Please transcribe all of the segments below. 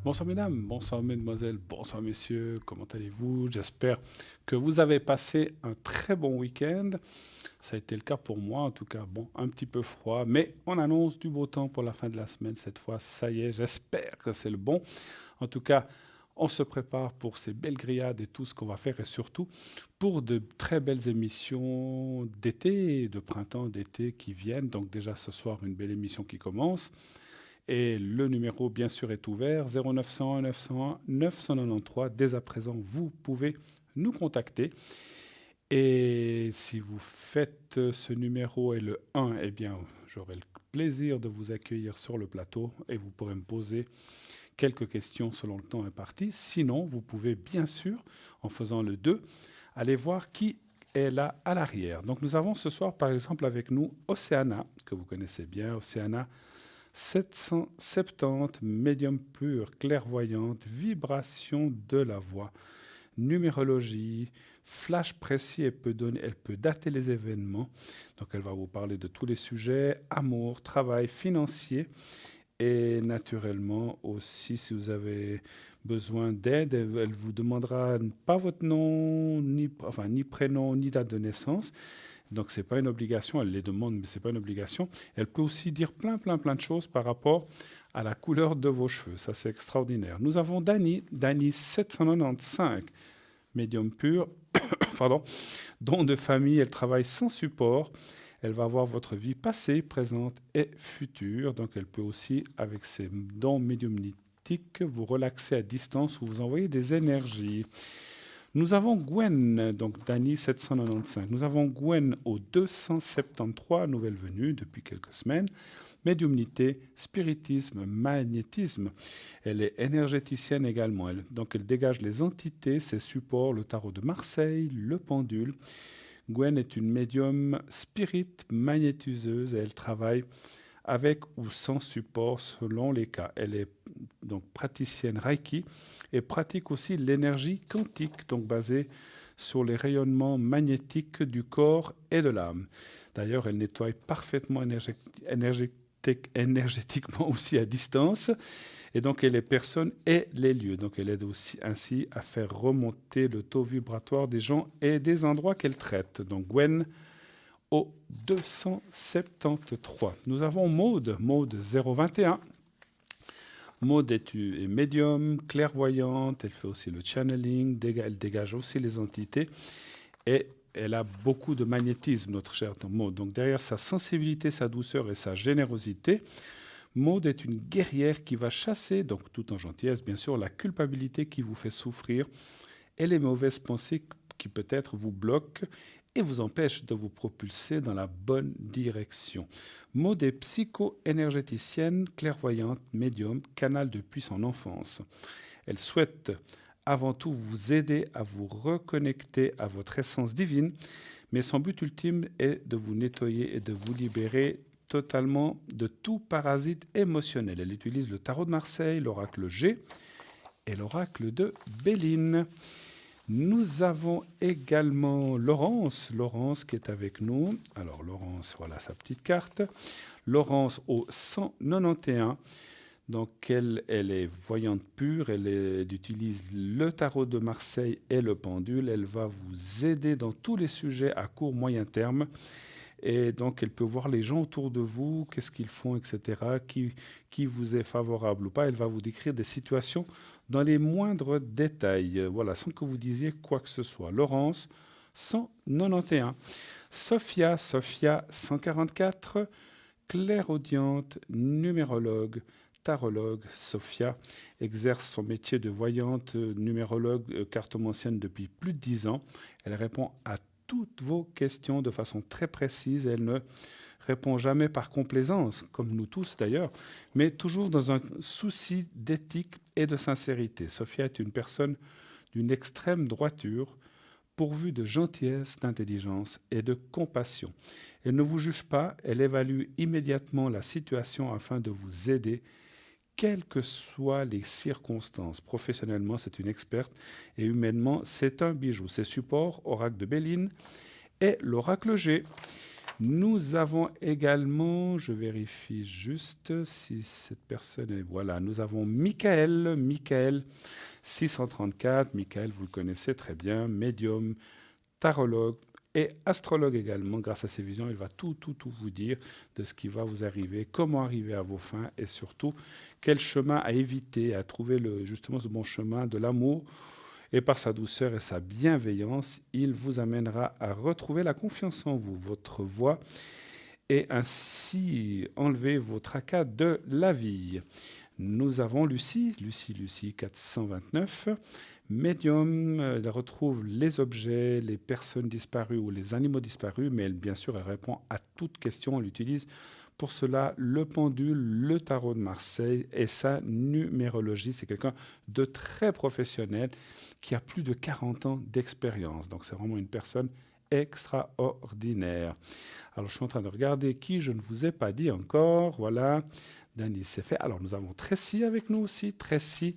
Bonsoir mesdames, bonsoir mesdemoiselles, bonsoir messieurs, comment allez-vous? J'espère que vous avez passé un très bon week-end. Ça a été le cas pour moi, en tout cas, bon, un petit peu froid, mais on annonce du beau temps pour la fin de la semaine cette fois. Ça y est, j'espère que c'est le bon. En tout cas, on se prépare pour ces belles grillades et tout ce qu'on va faire et surtout pour de très belles émissions d'été, de printemps, d'été qui viennent. Donc déjà ce soir, une belle émission qui commence. Et le numéro, bien sûr, est ouvert, 0901 901 993. Dès à présent, vous pouvez nous contacter. Et si vous faites ce numéro et le 1, eh bien, j'aurai le plaisir de vous accueillir sur le plateau et vous pourrez me poser quelques questions selon le temps imparti. Sinon, vous pouvez bien sûr, en faisant le 2, aller voir qui est là à l'arrière. Donc nous avons ce soir, par exemple, avec nous Océana, que vous connaissez bien. Océana, 770, médium pur, clairvoyante, vibration de la voix, numérologie, flash précis, elle peut dater les événements. Donc elle va vous parler de tous les sujets, amour, travail, financier. Et naturellement aussi, si vous avez besoin d'aide, elle vous demandera pas votre nom, ni prénom, ni date de naissance. Donc, ce n'est pas une obligation, elle les demande, mais ce n'est pas une obligation. Elle peut aussi dire plein de choses par rapport à la couleur de vos cheveux. Ça, c'est extraordinaire. Nous avons Dani 795, médium pur, pardon, don de famille, elle travaille sans support. Elle va voir votre vie passée, présente et future. Donc, elle peut aussi, avec ses dons médiumnitiques, vous relaxer à distance ou vous envoyer des énergies. Nous avons Gwen, donc Dani 795. Nous avons Gwen au 273, nouvelle venue depuis quelques semaines. Médiumnité, spiritisme, magnétisme. Elle est énergéticienne également. Donc elle dégage les entités, ses supports, le tarot de Marseille, le pendule. Gwen est une médium spirit magnétiseuse et elle travaille avec ou sans support selon les cas. Elle est donc praticienne Reiki et pratique aussi l'énergie quantique, donc basée sur les rayonnements magnétiques du corps et de l'âme. D'ailleurs, elle nettoie parfaitement énergétiquement aussi à distance, et donc elle les personnes et les lieux. Donc elle aide aussi ainsi à faire remonter le taux vibratoire des gens et des endroits qu'elle traite. Donc Gwen au 273. Nous avons Maude 021. Maud est médium, clairvoyante, elle fait aussi le channeling, elle dégage aussi les entités et elle a beaucoup de magnétisme, notre chère Maud. Donc derrière sa sensibilité, sa douceur et sa générosité, Maud est une guerrière qui va chasser, donc tout en gentillesse bien sûr, la culpabilité qui vous fait souffrir et les mauvaises pensées qui peut-être vous bloquent et vous empêchent de vous propulser dans la bonne direction. Maud est psycho-énergéticienne, clairvoyante, médium, canal depuis son enfance. Elle souhaite avant tout vous aider à vous reconnecter à votre essence divine, mais son but ultime est de vous nettoyer et de vous libérer totalement de tout parasite émotionnel. Elle utilise le tarot de Marseille, l'oracle G et l'oracle de Béline. Nous avons également Laurence qui est avec nous. Alors Laurence, voilà sa petite carte. Laurence au 191. Donc elle est voyante pure, elle utilise le tarot de Marseille et le pendule. Elle va vous aider dans tous les sujets à court, moyen terme. Et donc, elle peut voir les gens autour de vous, qu'est-ce qu'ils font, etc., qui vous est favorable ou pas. Elle va vous décrire des situations dans les moindres détails, voilà, sans que vous disiez quoi que ce soit. Laurence, 191. Sophia 144, clairaudiente, numérologue, tarologue. Sophia exerce son métier de voyante, numérologue, cartomancienne depuis plus de 10 ans. Elle répond à toutes vos questions de façon très précise. Elle ne répond jamais par complaisance, comme nous tous d'ailleurs, mais toujours dans un souci d'éthique et de sincérité. Sophia est une personne d'une extrême droiture, pourvue de gentillesse, d'intelligence et de compassion. Elle ne vous juge pas, elle évalue immédiatement la situation afin de vous aider, quelles que soient les circonstances. Professionnellement, c'est une experte et humainement, c'est un bijou. Ses supports, oracle de Béline et l'oracle G. Nous avons également, je vérifie juste si cette personne est... Voilà, nous avons Michael 634. Michael, vous le connaissez très bien, médium, tarologue et astrologue également. Grâce à ses visions, il va tout vous dire de ce qui va vous arriver, comment arriver à vos fins et surtout quel chemin à éviter, à trouver justement ce bon chemin de l'amour. Et par sa douceur et sa bienveillance, il vous amènera à retrouver la confiance en vous, votre voix, et ainsi enlever vos tracas de la vie. Nous avons Lucie 429, médium, elle retrouve les objets, les personnes disparues ou les animaux disparus, mais bien sûr, elle répond à toute question, elle utilise pour cela le pendule, le tarot de Marseille et sa numérologie. C'est quelqu'un de très professionnel qui a plus de 40 ans d'expérience. Donc c'est vraiment une personne extraordinaire. Alors je suis en train de regarder qui je ne vous ai pas dit encore. Voilà, Dany, c'est fait. Alors nous avons Tracy avec nous aussi. Tracy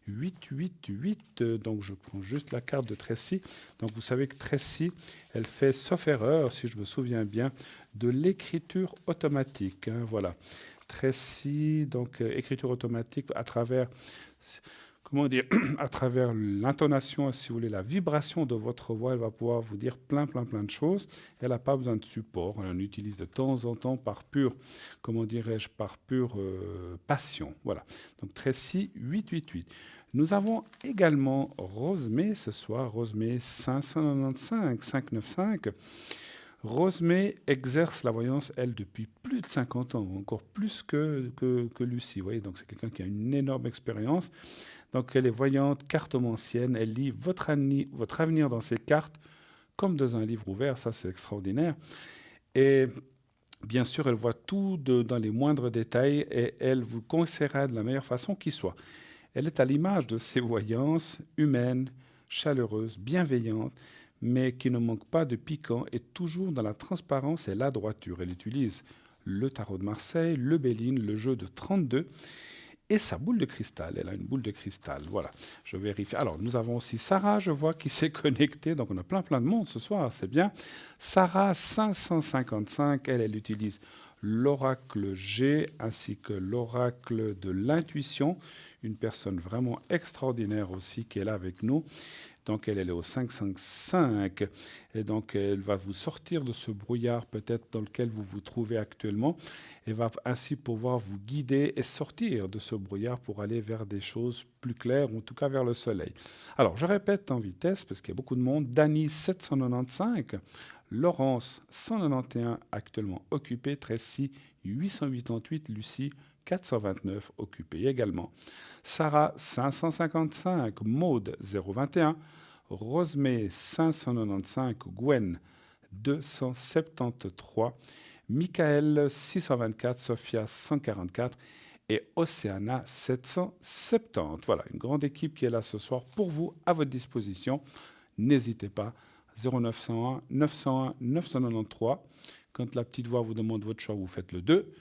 888. Donc je prends juste la carte de Tracy. Donc vous savez que Tracy, elle fait, sauf erreur, si je me souviens bien, de l'écriture automatique. Hein, voilà. Tracy, donc écriture automatique à travers... Comment dire, à travers l'intonation, si vous voulez, la vibration de votre voix, elle va pouvoir vous dire plein de choses. Elle n'a pas besoin de support. Elle en utilise de temps en temps par pure, comment dirais-je, par pure passion. Voilà. Donc Tracy 888. Nous avons également Rosemée ce soir, Rosemée 595. Rosemée exerce la voyance, elle, depuis plus de 50 ans, encore plus que Lucie. Vous voyez, donc c'est quelqu'un qui a une énorme expérience. Donc elle est voyante, cartomancienne, elle lit votre avenir dans ses cartes, comme dans un livre ouvert, ça c'est extraordinaire. Et bien sûr, elle voit tout dans les moindres détails et elle vous conseillera de la meilleure façon qui soit. Elle est à l'image de ces voyances humaines, chaleureuses, bienveillantes, mais qui ne manque pas de piquant et toujours dans la transparence et la droiture. Elle utilise le tarot de Marseille, le Béline, le jeu de 32 et sa boule de cristal. Elle a une boule de cristal. Voilà, je vérifie. Alors, nous avons aussi Sarah, je vois, qui s'est connectée. Donc, on a plein de monde ce soir, c'est bien. Sarah 555, elle utilise l'oracle G ainsi que l'oracle de l'intuition. Une personne vraiment extraordinaire aussi qui est là avec nous. Donc elle est au 555 et donc elle va vous sortir de ce brouillard peut-être dans lequel vous vous trouvez actuellement et va ainsi pouvoir vous guider et sortir de ce brouillard pour aller vers des choses plus claires, ou en tout cas vers le soleil. Alors je répète en vitesse parce qu'il y a beaucoup de monde. Dany 795, Laurence 191 actuellement occupée, Tracy 888, Lucie 429 occupée également. Sarah 555, Maude 021, Rosemée 595, Gwen 273, Michael 624, Sophia 144 et Océana 770. Voilà, une grande équipe qui est là ce soir pour vous, à votre disposition. N'hésitez pas, 0901 901 993. Quand la petite voix vous demande votre choix, vous faites le 2.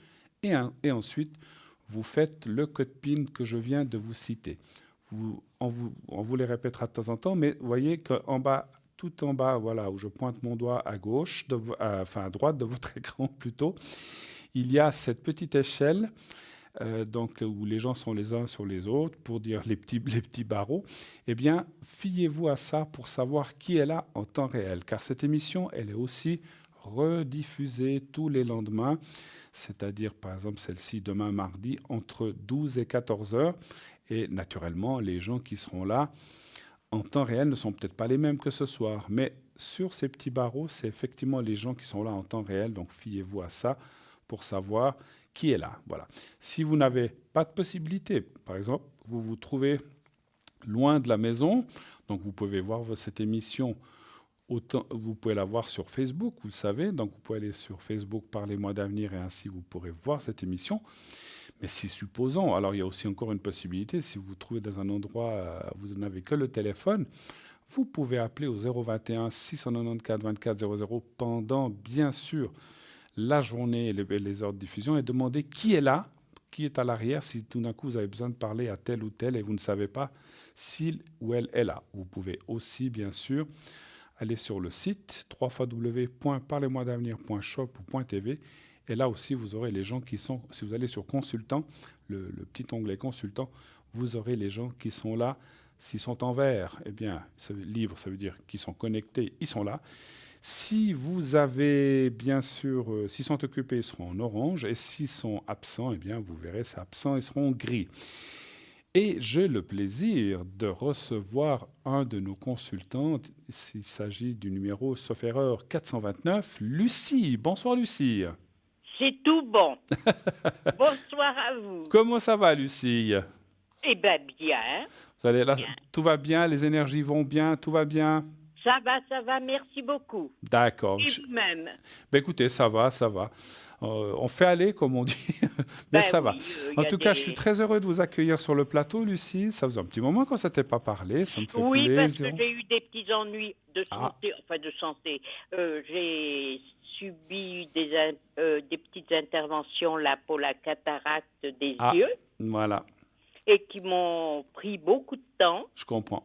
Et ensuite, vous faites le code PIN que je viens de vous citer. On vous les répétera de temps en temps, mais vous voyez qu'en bas, tout en bas, voilà, où je pointe mon doigt à gauche, à droite de votre écran plutôt, il y a cette petite échelle donc, où les gens sont les uns sur les autres, pour dire les petits barreaux. Eh bien, fiez-vous à ça pour savoir qui est là en temps réel, car cette émission, elle est aussi rediffusée tous les lendemains, c'est-à-dire par exemple celle-ci demain mardi entre 12 et 14 heures. Et naturellement, les gens qui seront là en temps réel ne sont peut-être pas les mêmes que ce soir, mais sur ces petits barreaux, c'est effectivement les gens qui sont là en temps réel, donc fiez-vous à ça pour savoir qui est là. Voilà. Si vous n'avez pas de possibilité, par exemple, vous vous trouvez loin de la maison, donc vous pouvez voir cette émission. Vous pouvez la voir sur Facebook, vous le savez. Donc, vous pouvez aller sur Facebook, Parlez-moi d'avenir, et ainsi vous pourrez voir cette émission. Mais si supposons, alors il y a aussi encore une possibilité, si vous vous trouvez dans un endroit, vous n'avez que le téléphone, vous pouvez appeler au 021 694 24 00 pendant, bien sûr, la journée et les heures de diffusion et demander qui est là, qui est à l'arrière, si tout d'un coup vous avez besoin de parler à tel ou tel et vous ne savez pas s'il ou elle est là. Vous pouvez aussi, bien sûr, allez sur le site www.parlez-moi-d'avenir.shop ou .tv. Et là aussi, vous aurez les gens qui sont, si vous allez sur consultant, le petit onglet consultant, vous aurez les gens qui sont là. S'ils sont en vert, eh bien, livre, ça veut dire qu'ils sont connectés, ils sont là. Si vous avez, bien sûr, s'ils sont occupés, ils seront en orange. Et s'ils sont absents, eh bien, vous verrez, c'est absent, ils seront en gris. Et j'ai le plaisir de recevoir un de nos consultants. Il s'agit du numéro, sauf erreur, 429, Lucie. Bonsoir, Lucie. C'est tout bon. Bonsoir à vous. Comment ça va, Lucie? Eh bien, bien. Vous allez là, Bien. tout va bien, les énergies vont bien, tout va bien? Ça va, merci beaucoup. D'accord. Et vous-même? Ben écoutez, ça va, ça va. On fait aller, comme on dit, mais Ben ça oui, va. y En a tout cas, je suis très heureux de vous accueillir sur le plateau, Lucie. Ça faisait un petit moment qu'on ne s'était pas parlé, ça me fait Oui, parce plaisir. que j'ai eu des petits ennuis de Ah. santé, enfin de santé. J'ai subi des petites interventions là pour la cataracte des Ah. yeux Voilà, et qui m'ont pris beaucoup de temps. je comprends.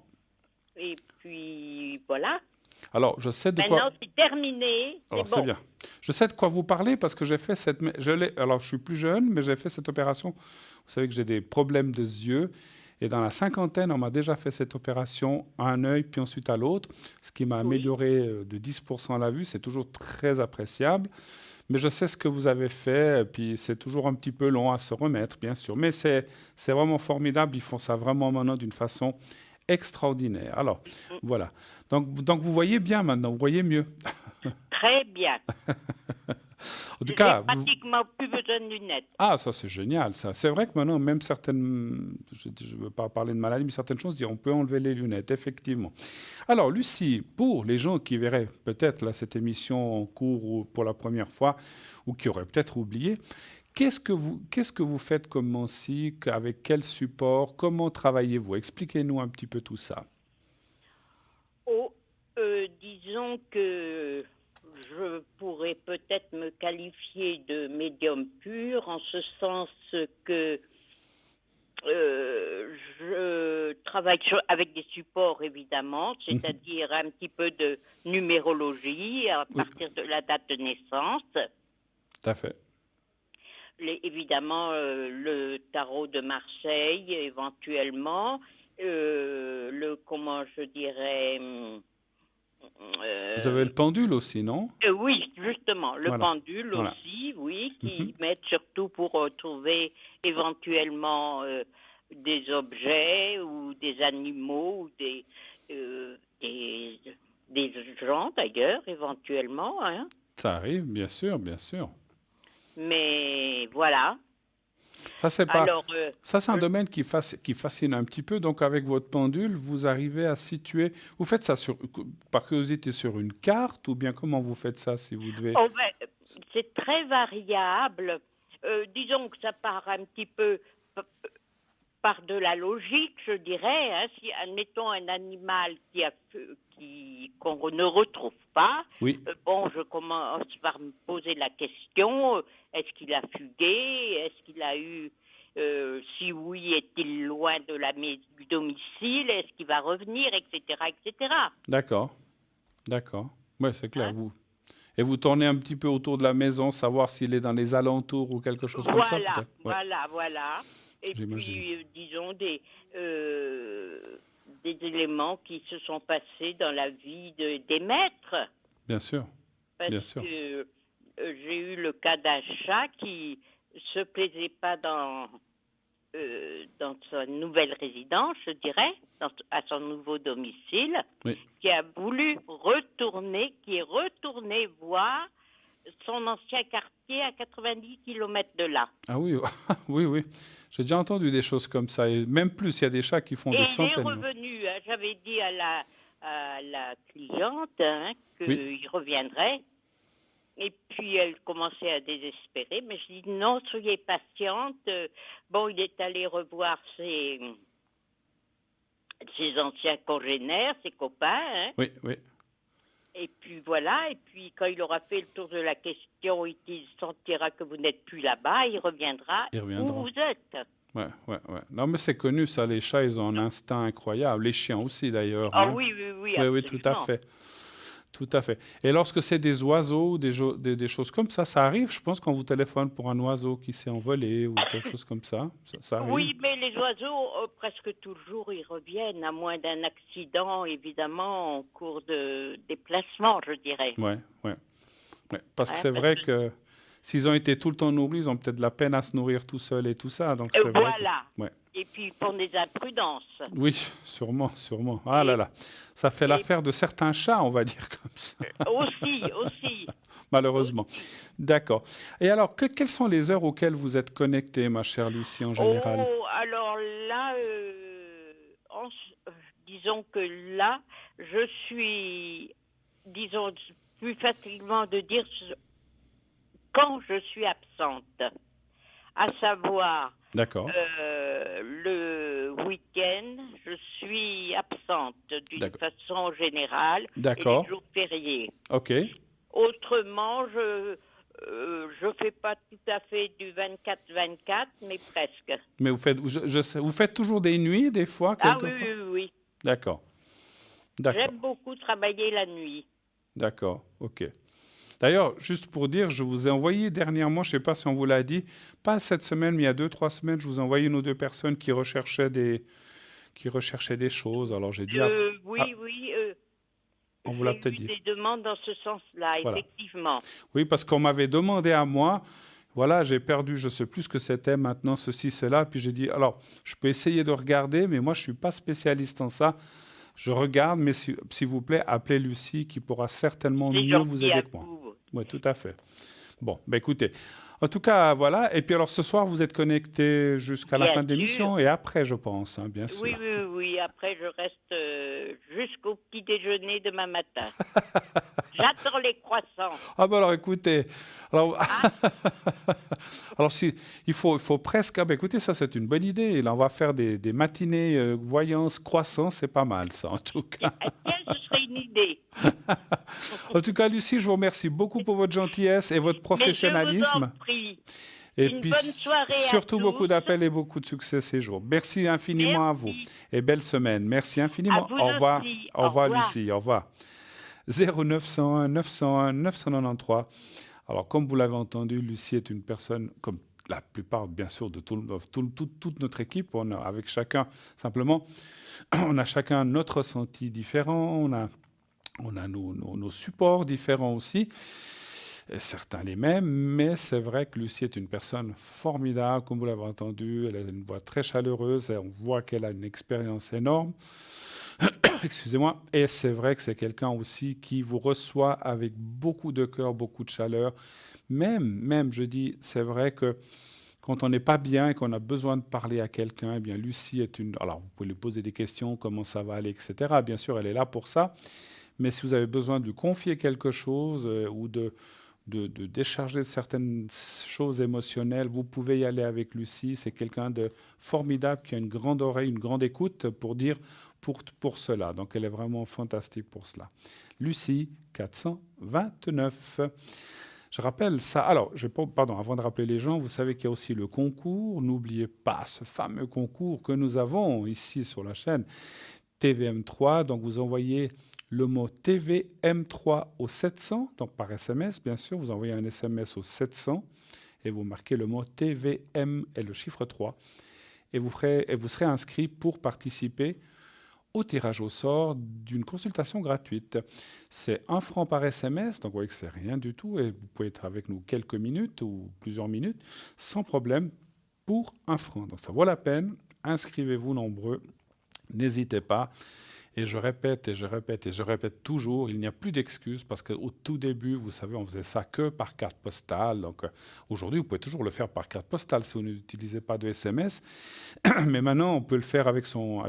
Et puis voilà. Alors, je sais de quoi... Maintenant, c'est terminé. Alors, C'est c'est bon. bien. Je sais de quoi vous parlez parce que j'ai fait cette... Alors, je suis plus jeune, mais j'ai fait cette opération. Vous savez que j'ai des problèmes de yeux. Et dans la cinquantaine, on m'a déjà fait cette opération à un œil, puis ensuite à l'autre, ce qui m'a amélioré de 10% la vue. C'est toujours très appréciable. Mais je sais ce que vous avez fait, et puis c'est toujours un petit peu long à se remettre, bien sûr. Mais c'est vraiment formidable. Ils font ça vraiment maintenant d'une façon extraordinaire. Alors, voilà. Donc vous voyez bien maintenant, vous voyez mieux. Très bien. En tout J'ai cas, pratiquement plus besoin de lunettes. Ah, ça c'est génial, ça. C'est vrai que maintenant, même certaines, je ne veux pas parler de maladie, mais certaines choses, on peut enlever les lunettes, effectivement. Alors, Lucie, pour les gens qui verraient peut-être là, cette émission en cours ou pour la première fois, ou qui auraient peut-être oublié, qu'est-ce que vous faites comme Mansic, avec quel support, comment travaillez-vous? Expliquez-nous un petit peu tout ça. Oh, disons que je pourrais peut-être me qualifier de médium pur, en ce sens que je travaille avec des supports, évidemment, c'est-à-dire un petit peu de numérologie à partir de la date de naissance. Tout à fait. Évidemment, le tarot de Marseille, éventuellement. Comment je dirais... Vous avez le pendule aussi, non? Oui, justement, le Voilà. pendule aussi, oui, qui m'aide surtout pour trouver éventuellement des objets ou des animaux ou des gens d'ailleurs, éventuellement. Hein. Ça arrive, bien sûr, bien sûr. Mais voilà. Ça, c'est pas... Alors, Ça, c'est un domaine qui fascine un petit peu. Donc, avec votre pendule, vous arrivez à situer... Vous faites ça par curiosité sur une carte ou bien comment vous faites ça si vous devez... oh, ben, c'est très variable. Disons que ça part un petit peu par de la logique, je dirais. Hein, si, admettons, un animal qu'on ne retrouve pas, Oui. bon, je commence par me poser la question, est-ce qu'il a fugué? Est-ce qu'il a eu... si oui, est-il loin du domicile? Est-ce qu'il va revenir? Etc., etc. D'accord. D'accord. Oui, c'est clair. Hein? Et vous tournez un petit peu autour de la maison, savoir s'il est dans les alentours ou quelque chose comme ça, peut-être? Ouais. Voilà. Et puis, disons, des éléments qui se sont passés dans la vie des maîtres. Bien sûr. Parce que j'ai eu le cas d'un chat qui se plaisait pas dans sa nouvelle résidence, je dirais, à son nouveau domicile, qui a voulu qui est retourné voir son ancien quartier à 90 km de là. Ah oui, oui. J'ai déjà entendu des choses comme ça. Et même plus, il y a des chats qui font des centaines. Et il est revenu. Hein, j'avais dit à la cliente qu'il reviendrait. Et puis, elle commençait à désespérer. Mais je dis, non, soyez patiente. Bon, il est allé revoir ses anciens congénères, ses copains. Hein. Oui. Et puis voilà, et puis quand il aura fait le tour de la question, il sentira que vous n'êtes plus là-bas, il reviendra où vous êtes. Ouais. Non, mais c'est connu ça, les chats, ils ont un instinct incroyable. Les chiens aussi d'ailleurs. Ah hein. oui, Oui, tout à fait. Tout à fait. Et lorsque c'est des oiseaux ou des choses comme ça arrive, je pense, quand vous téléphone pour un oiseau qui s'est envolé ou quelque chose comme ça arrive. Oui, mais les oiseaux, presque toujours, ils reviennent, à moins d'un accident, évidemment, en cours de déplacement, je dirais. Ouais, ouais, ouais. Parce que Hein, c'est parce vrai que, que s'ils ont été tout le temps nourris, ils ont peut-être de la peine à se nourrir tout seuls et tout ça. Donc c'est vrai que... voilà. Ouais. Et puis, ils font des imprudences. Oui, sûrement, sûrement. Ah là Et, là. Ça fait et l'affaire de certains chats, on va dire comme ça, aussi, malheureusement. aussi. D'accord. Et alors, quelles sont les heures auxquelles vous êtes connectée, ma chère Lucie, en général? Oh, alors là, disons que là, je suis, disons, plus facilement de dire quand je suis absente, à savoir D'accord, le week-end, je suis absente d'une d'accord, façon générale et les d'accord. jours fériés. Ok. Autrement, je fais pas tout à fait du 24-24, mais presque. Mais vous faites, je sais, vous faites toujours des nuits, des fois, Ah oui, quelquefois? oui, oui. D'accord, d'accord, J'aime beaucoup travailler la nuit. d'accord, ok. D'ailleurs, juste pour dire, je vous ai envoyé dernièrement, je ne sais pas si on vous l'a dit, pas cette semaine, mais il y a 2, 3 semaines, je vous ai envoyé une ou deux personnes qui recherchaient des choses. Alors j'ai dit, ah, Oui, oui, on vous l'a j'ai peut-être eu dit. des demandes dans ce sens-là, Voilà. effectivement. Oui, parce qu'on m'avait demandé à moi, voilà, j'ai perdu, je ne sais plus ce que c'était maintenant, ceci, cela. Puis j'ai dit, alors, je peux essayer de regarder, mais moi, je ne suis pas spécialiste en ça. Je regarde, mais s'il vous plaît, appelez Lucie qui pourra certainement C'est mieux vous gentil aider à que moi. vous. Oui, tout à fait. Bon, ben écoutez, en tout cas, voilà. Et puis alors, ce soir, vous êtes connecté jusqu'à la Bien fin de sûr. l'émission et après, je pense, hein, bien Oui, sûr. oui, oui. Après, je reste jusqu'au petit déjeuner demain matin. J'adore les croissants. Ah ben alors, écoutez, alors, Ah, alors si, il faut presque, ah ben écoutez, ça c'est une bonne idée. Et là, on va faire des matinées voyance croissant, c'est pas mal ça, en tout cas. tiens, ce serait une idée. En tout cas, Lucie, je vous remercie beaucoup pour votre gentillesse et votre Mais je vous en professionnalisme. prie. Et Une puis bonne soirée à surtout beaucoup tous. d'appels et beaucoup de succès ces jours. Merci infiniment à vous Merci. et belle semaine. Merci À infiniment. vous Au revoir. aussi. Au Au revoir, revoir. Lucie. Au revoir. 0901 901 993. Alors, comme vous l'avez entendu, Lucie est une personne, comme la plupart, bien sûr, de toute notre équipe. On a, avec chacun, simplement, on a chacun notre ressenti différent. On a nos supports différents aussi. Et certains les mêmes, mais c'est vrai que Lucie est une personne formidable, comme vous l'avez entendu. Elle a une voix très chaleureuse et on voit qu'elle a une expérience énorme. Excusez-moi. Et c'est vrai que c'est quelqu'un aussi qui vous reçoit avec beaucoup de cœur, beaucoup de chaleur. Même, je dis, c'est vrai que quand on n'est pas bien et qu'on a besoin de parler à quelqu'un, eh bien, Lucie est une... Alors, vous pouvez lui poser des questions, comment ça va aller, etc. Bien sûr, elle est là pour ça. Mais si vous avez besoin de lui confier quelque chose ou de décharger certaines choses émotionnelles, vous pouvez y aller avec Lucie. C'est quelqu'un de formidable qui a une grande oreille, une grande écoute pour dire pour cela. Donc elle est vraiment fantastique pour cela. Lucie 429. Je rappelle ça. Alors, pardon, avant de rappeler les gens, vous savez qu'il y a aussi le concours. N'oubliez pas ce fameux concours que nous avons ici sur la chaîne TVM3. Donc vous envoyez le mot TVM3 au 700, donc par SMS, bien sûr, vous envoyez un SMS au 700 et vous marquez le mot TVM et le chiffre 3 et vous serez inscrit pour participer au tirage au sort d'une consultation gratuite. C'est 1 franc par SMS, donc vous voyez que c'est rien du tout et vous pouvez être avec nous quelques minutes ou plusieurs minutes sans problème pour 1 franc. Donc ça vaut la peine, inscrivez-vous nombreux, n'hésitez pas. Et je répète et je répète et je répète toujours, il n'y a plus d'excuses parce qu'au tout début, vous savez, on faisait ça que par carte postale. Donc aujourd'hui, vous pouvez toujours le faire par carte postale si vous n'utilisez pas de SMS. Mais maintenant, on peut le faire avec son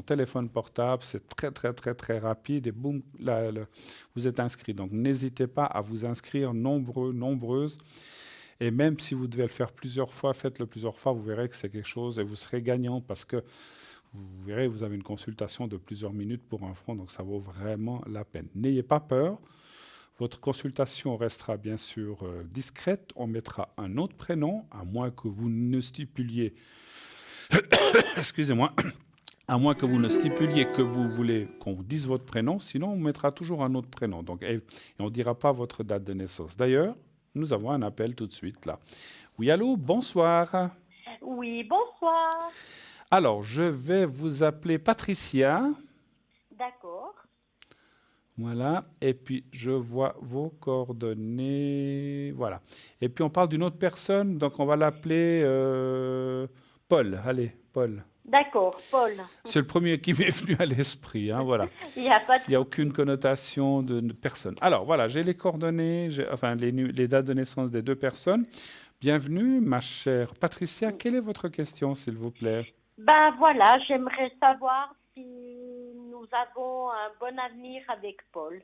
téléphone portable. C'est très, très, très, très rapide et boum, là, vous êtes inscrit. Donc n'hésitez pas à vous inscrire nombreux, nombreuses. Et même si vous devez le faire plusieurs fois, faites-le plusieurs fois, vous verrez que c'est quelque chose et vous serez gagnant parce que vous verrez, vous avez une consultation de plusieurs minutes pour 1 franc, donc ça vaut vraiment la peine. N'ayez pas peur. Votre consultation restera bien sûr discrète. On mettra un autre prénom, à moins que vous ne stipuliez, excusez-moi, À moins que vous ne stipuliez que vous voulez qu'on vous dise votre prénom, sinon on mettra toujours un autre prénom. Donc, et on ne dira pas votre date de naissance. D'ailleurs, nous avons un appel tout de suite là. Oui, allô, bonsoir. Oui, bonsoir. Alors, je vais vous appeler Patricia. D'accord. Voilà, et puis je vois vos coordonnées. Voilà. Et puis on parle d'une autre personne, donc on va l'appeler Paul. Allez, Paul. D'accord, Paul. C'est le premier qui m'est venu à l'esprit, hein, voilà. Il n'y a pas de... Il n'y a aucune connotation de personne. Alors voilà, j'ai les coordonnées, enfin les dates de naissance des deux personnes. Bienvenue, ma chère Patricia. Quelle est votre question, s'il vous plaît? Ben voilà, j'aimerais savoir si nous avons un bon avenir avec Paul.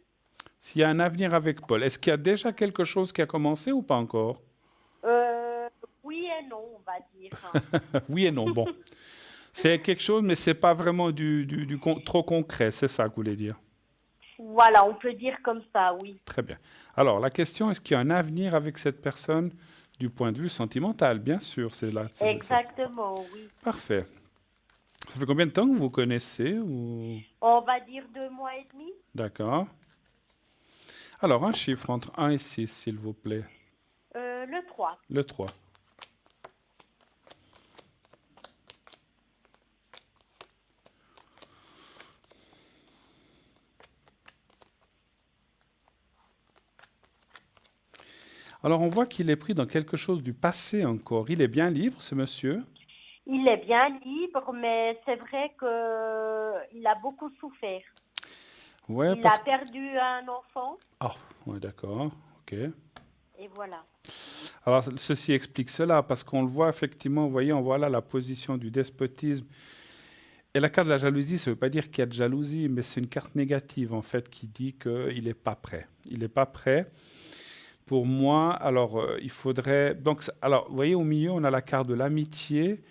S'il y a un avenir avec Paul, est-ce qu'il y a déjà quelque chose qui a commencé ou pas encore? Oui et non, on va dire. Oui et non, bon. C'est quelque chose, mais c'est pas vraiment trop concret, c'est ça que vous voulez dire? Voilà, on peut dire comme ça, oui. Très bien. Alors, la question, est-ce qu'il y a un avenir avec cette personne du point de vue sentimental? Bien sûr, c'est là. Exactement, oui. Parfait. Ça fait combien de temps que vous vous connaissez ou... On va dire 2 mois et demi. D'accord. Alors, un chiffre entre 1 et 6, s'il vous plaît. Le 3. Le 3. Alors, on voit qu'il est pris dans quelque chose du passé encore. Il est bien libre, ce monsieur? Il est bien libre, mais c'est vrai qu'il a beaucoup souffert. Ouais, Il a perdu un enfant. Ah, ouais, d'accord. OK. Et voilà. Alors, ceci explique cela, parce qu'on le voit effectivement, vous voyez, on voit là la position du despotisme. Et la carte de la jalousie, ça ne veut pas dire qu'il y a de jalousie, mais c'est une carte négative, en fait, qui dit qu'il n'est pas prêt. Il n'est pas prêt. Pour moi, alors, il faudrait... Donc, alors, vous voyez, au milieu, on a la carte de l'amitié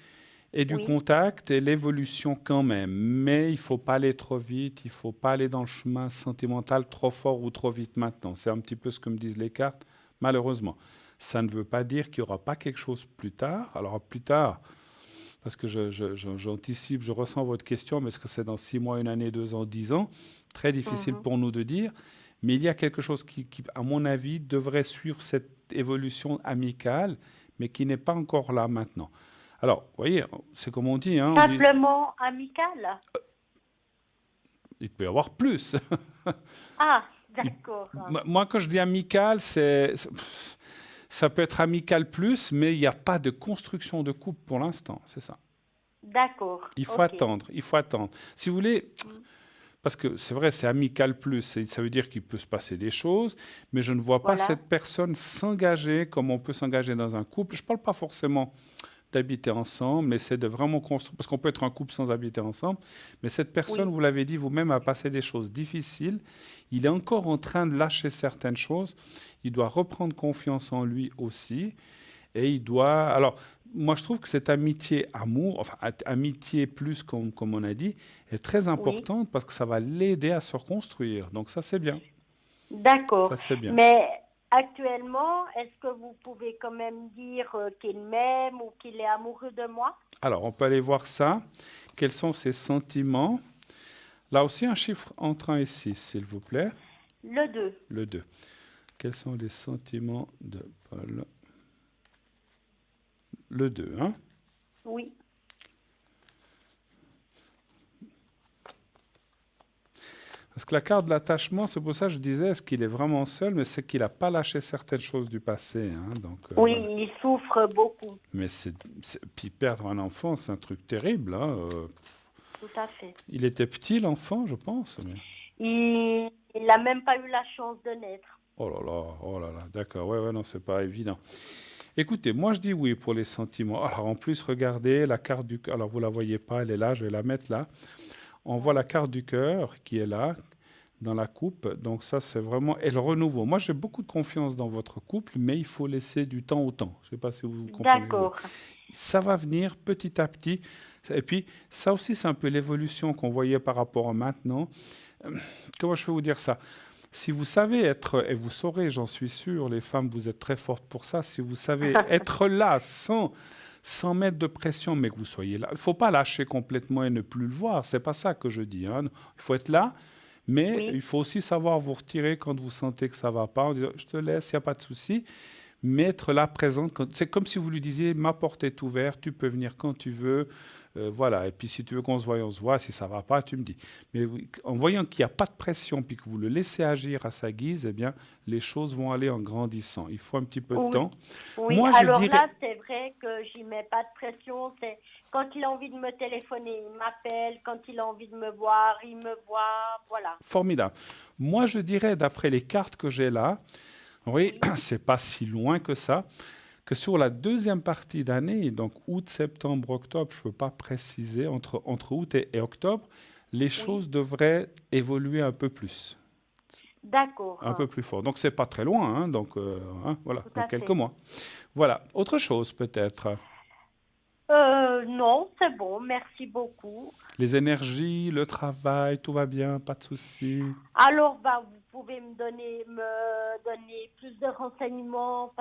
et du contact et l'évolution quand même. Mais il ne faut pas aller trop vite, il ne faut pas aller dans le chemin sentimental trop fort ou trop vite maintenant. C'est un petit peu ce que me disent les cartes, malheureusement. Ça ne veut pas dire qu'il n'y aura pas quelque chose plus tard. Alors, plus tard, parce que j'anticipe, je ressens votre question, mais est-ce que c'est dans 6 mois, 1 année, 2 ans, 10 ans? Très difficile pour nous de dire. Mais il y a quelque chose qui, à mon avis, devrait suivre cette évolution amicale, mais qui n'est pas encore là maintenant. Alors, vous voyez, c'est comme on dit. Hein, simplement amical? Il peut y avoir plus. Ah, d'accord. Moi, quand je dis amical, ça peut être amical plus, mais il n'y a pas de construction de couple pour l'instant, c'est ça. D'accord. Il faut attendre, il faut attendre. Si vous voulez... Parce que c'est vrai, c'est amical plus, ça veut dire qu'il peut se passer des choses, mais je ne vois pas cette personne s'engager comme on peut s'engager dans un couple. Je ne parle pas forcément d'habiter ensemble, mais c'est de vraiment construire, parce qu'on peut être un couple sans habiter ensemble, mais cette personne, vous l'avez dit vous-même, a passé des choses difficiles. Il est encore en train de lâcher certaines choses. Il doit reprendre confiance en lui aussi. Et il doit... Alors, moi, je trouve que cette amitié-amour, enfin, amitié plus, comme on a dit, est très importante parce que ça va l'aider à se reconstruire. Donc, ça, c'est bien. D'accord. Ça, c'est bien. Mais actuellement, est-ce que vous pouvez quand même dire qu'il m'aime ou qu'il est amoureux de moi? Alors, on peut aller voir ça. Quels sont ses sentiments? Là aussi, un chiffre entre 1 et 6, s'il vous plaît. Le 2. Le 2. Quels sont les sentiments de Paul? Le 2, hein? Oui. Parce que la carte de l'attachement, c'est pour ça que je disais, est-ce qu'il est vraiment seul? Mais c'est qu'il n'a pas lâché certaines choses du passé. Hein, donc, oui, voilà. Il souffre beaucoup. Mais puis perdre un enfant, c'est un truc terrible. Hein, Tout à fait. Il était petit, l'enfant, je pense. Mais... Il n'a même pas eu la chance de naître. Oh là là, d'accord. Ouais, non, c'est pas évident. Écoutez, moi je dis oui pour les sentiments. Alors en plus, regardez la carte du cœur. Alors vous la voyez pas, elle est là, je vais la mettre là. On voit la carte du cœur qui est là, dans la coupe. Donc ça, c'est vraiment... Et le renouveau. Moi, j'ai beaucoup de confiance dans votre couple, mais il faut laisser du temps au temps. Je ne sais pas si vous comprenez. D'accord. Ça va venir petit à petit. Et puis, ça aussi, c'est un peu l'évolution qu'on voyait par rapport à maintenant. Comment je peux vous dire ça? Si vous savez être, et vous saurez, j'en suis sûr, les femmes, vous êtes très fortes pour ça, si vous savez être là sans sans mettre de pression, mais que vous soyez là. Il ne faut pas lâcher complètement et ne plus le voir. C'est pas ça que je dis, hein. Il faut être là, mais Oui, il faut aussi savoir vous retirer quand vous sentez que ça ne va pas. En disant, je te laisse, il n'y a pas de souci. Mettre là présente, c'est comme si vous lui disiez, ma porte est ouverte, tu peux venir quand tu veux, voilà. Et puis si tu veux qu'on se voit, on se voit. Si ça va pas, tu me dis. Mais oui, en voyant qu'il n'y a pas de pression, puis que vous le laissez agir à sa guise, eh bien, les choses vont aller en grandissant. Il faut un petit peu de oui, temps. oui. Moi, je Alors dirais, là, c'est vrai que j'y mets pas de pression. C'est quand il a envie de me téléphoner, il m'appelle. Quand il a envie de me voir, il me voit. Voilà. formidable. Moi, je dirais, d'après les cartes que j'ai là, oui, Oui, c'est pas si loin que ça, que sur la deuxième partie d'année, donc août, septembre, octobre, je ne peux pas préciser, entre août et octobre, les oui. choses devraient évoluer un peu plus, D'accord. un peu plus fort. Donc, c'est pas très loin, hein, donc voilà, Tout dans à quelques fait. mois. Voilà. Autre chose, peut-être. Non, c'est bon. Merci beaucoup. Les énergies, le travail, tout va bien, pas de souci. Alors, bah, vous pouvez me donner plus de renseignements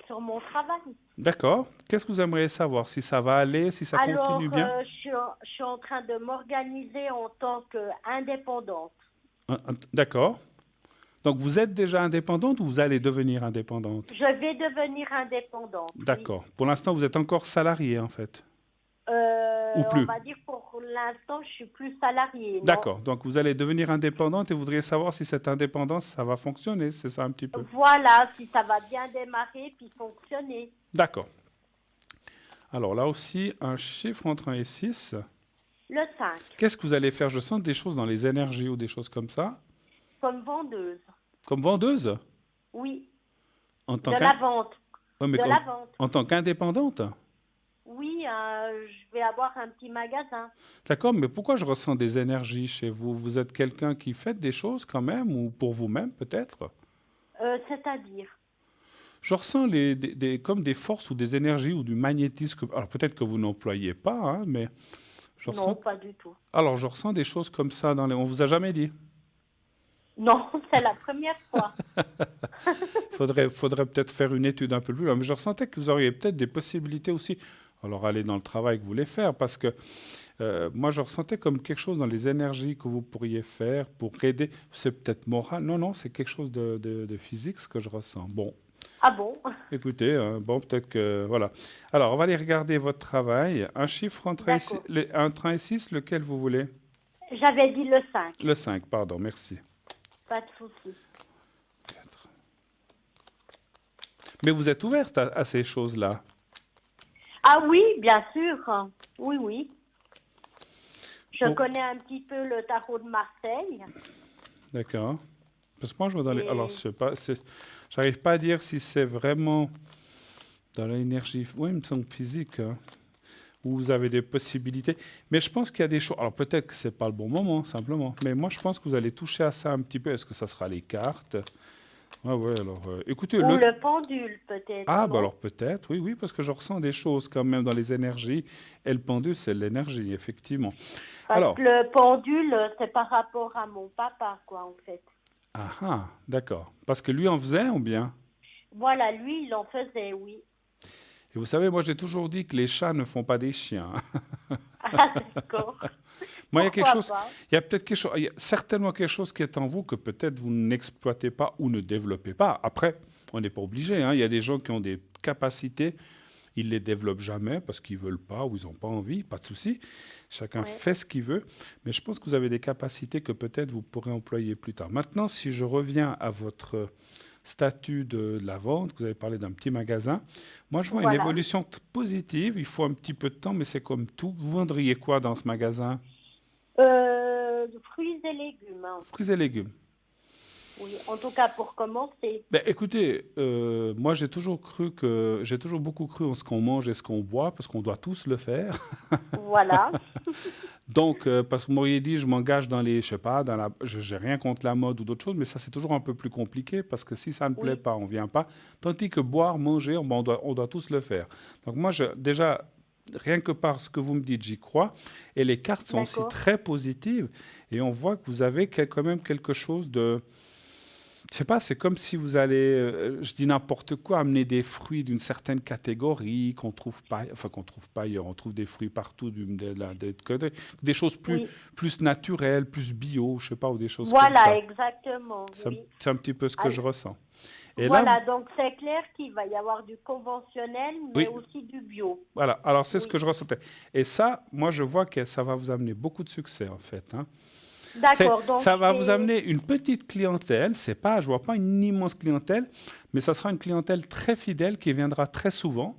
sur mon travail. D'accord. Qu'est-ce que vous aimeriez savoir? Si ça va aller, si ça continue Alors, bien? je suis en train de m'organiser en tant qu'indépendante. D'accord. Donc, vous êtes déjà indépendante ou vous allez devenir indépendante? Je vais devenir indépendante, oui. D'accord. Pour l'instant, vous êtes encore salarié, en fait. Ou On plus. va dire pour l'instant, je suis plus salariée, non? D'accord. Donc, vous allez devenir indépendante et vous voudriez savoir si cette indépendance, ça va fonctionner. C'est ça un petit peu. Voilà, si ça va bien démarrer puis fonctionner. D'accord. Alors, là aussi, un chiffre entre 1 et 6. Le 5, Qu'est-ce que vous allez faire? Je sens des choses dans les énergies ou des choses comme ça. comme vendeuse. Comme vendeuse? Oui, En de tant qu'in- la vente. Ouais, mais De la vente. en tant qu'indépendante? Oui, je vais avoir un petit magasin. D'accord, mais pourquoi je ressens des énergies chez vous? Vous êtes quelqu'un qui fait des choses quand même, ou pour vous-même peut-être? C'est-à-dire? Je ressens comme des forces ou des énergies ou du magnétisme. Alors peut-être que vous n'employez pas, hein, mais je Non, ressens. pas du tout. Alors je ressens des choses comme ça dans les. On vous a jamais dit. Non, c'est la première fois. Faudrait peut-être faire une étude un peu plus. Mais je ressentais que vous auriez peut-être des possibilités aussi. Alors aller dans le travail que vous voulez faire, parce que moi je ressentais comme quelque chose dans les énergies que vous pourriez faire pour aider. C'est peut-être moral. Non, non, c'est quelque chose de physique ce que je ressens. Bon. Ah bon? Écoutez, bon, peut-être que... Voilà. Alors, on va aller regarder votre travail. Un chiffre D'accord. entre 1 et 6, lequel vous voulez? J'avais dit le 5. Le 5, pardon, merci. Pas de souci. Mais vous êtes ouverte à ces choses-là. Ah oui, bien sûr. Oui, oui. Je Bon, connais un petit peu le tarot de Marseille. d'accord. Parce que moi, je vois dans les... Alors, Et j'arrive pas à dire si c'est vraiment dans l'énergie... Oui, il me semble physique, hein, où vous avez des possibilités. Mais je pense qu'il y a des choses... Alors, peut-être que c'est pas le bon moment, simplement. Mais moi, je pense que vous allez toucher à ça un petit peu. Est-ce que ça sera les cartes? Ah ouais, alors... écoutez, ou le pendule, peut-être, Ah, bah non? alors peut-être, oui, oui, parce que je ressens des choses quand même dans les énergies. Et le pendule, c'est l'énergie, effectivement. Parce Alors, que le pendule, c'est par rapport à mon papa, quoi, en fait. ah, d'accord. Parce que lui en faisait ou bien? Voilà, lui, il en faisait, oui. Et vous savez, moi j'ai toujours dit que les chats ne font pas des chiens. Ah, d'accord. Moi, il y a quelque Pourquoi chose, pas? il y a peut-être quelque chose, il y a certainement quelque chose qui est en vous que peut-être vous n'exploitez pas ou ne développez pas. Après, on n'est pas obligé, hein. Il y a des gens qui ont des capacités, ils les développent jamais parce qu'ils veulent pas ou ils n'ont pas envie, pas de souci. Chacun Ouais. fait ce qu'il veut, mais je pense que vous avez des capacités que peut-être vous pourrez employer plus tard. Maintenant, si je reviens à votre statut de la vente, vous avez parlé d'un petit magasin. Moi, je vois une Voilà. évolution positive. Il faut un petit peu de temps, mais c'est comme tout. Vous vendriez quoi dans ce magasin? Fruits et légumes, hein. Fruits et légumes. Oui, en tout cas pour commencer. Ben, écoutez, moi j'ai toujours beaucoup cru en ce qu'on mange et ce qu'on boit, parce qu'on doit tous le faire. Voilà. Donc, parce que vous m'auriez dit, je m'engage dans les, je sais pas, j'ai rien contre la mode ou d'autres choses, mais ça c'est toujours un peu plus compliqué, parce que si ça ne plaît Oui, pas, on vient pas. Tandis que boire, manger, ben, on doit tous le faire. Donc moi, déjà, rien que par ce que vous me dites, j'y crois. Et les cartes sont aussi d'accord. très positives, et on voit que vous avez quand même quelque chose de Je sais pas, c'est comme si vous allez, je dis n'importe quoi, amener des fruits d'une certaine catégorie qu'on trouve pas ailleurs. On trouve des fruits partout, des choses Oui, plus naturelles, plus bio, je sais pas, ou des choses comme voilà, ça. exactement, oui. C'est un petit peu ce que je ressens. Et là, Voilà, donc c'est clair qu'il va y avoir du conventionnel, mais oui, aussi du bio. voilà. Alors c'est ce Oui. que je ressentais. Et ça, moi, je vois que ça va vous amener beaucoup de succès, en fait, hein. D'accord, donc Ça je va vous vais... amener une petite clientèle. C'est pas, je vois pas une immense clientèle, mais ça sera une clientèle très fidèle qui viendra très souvent.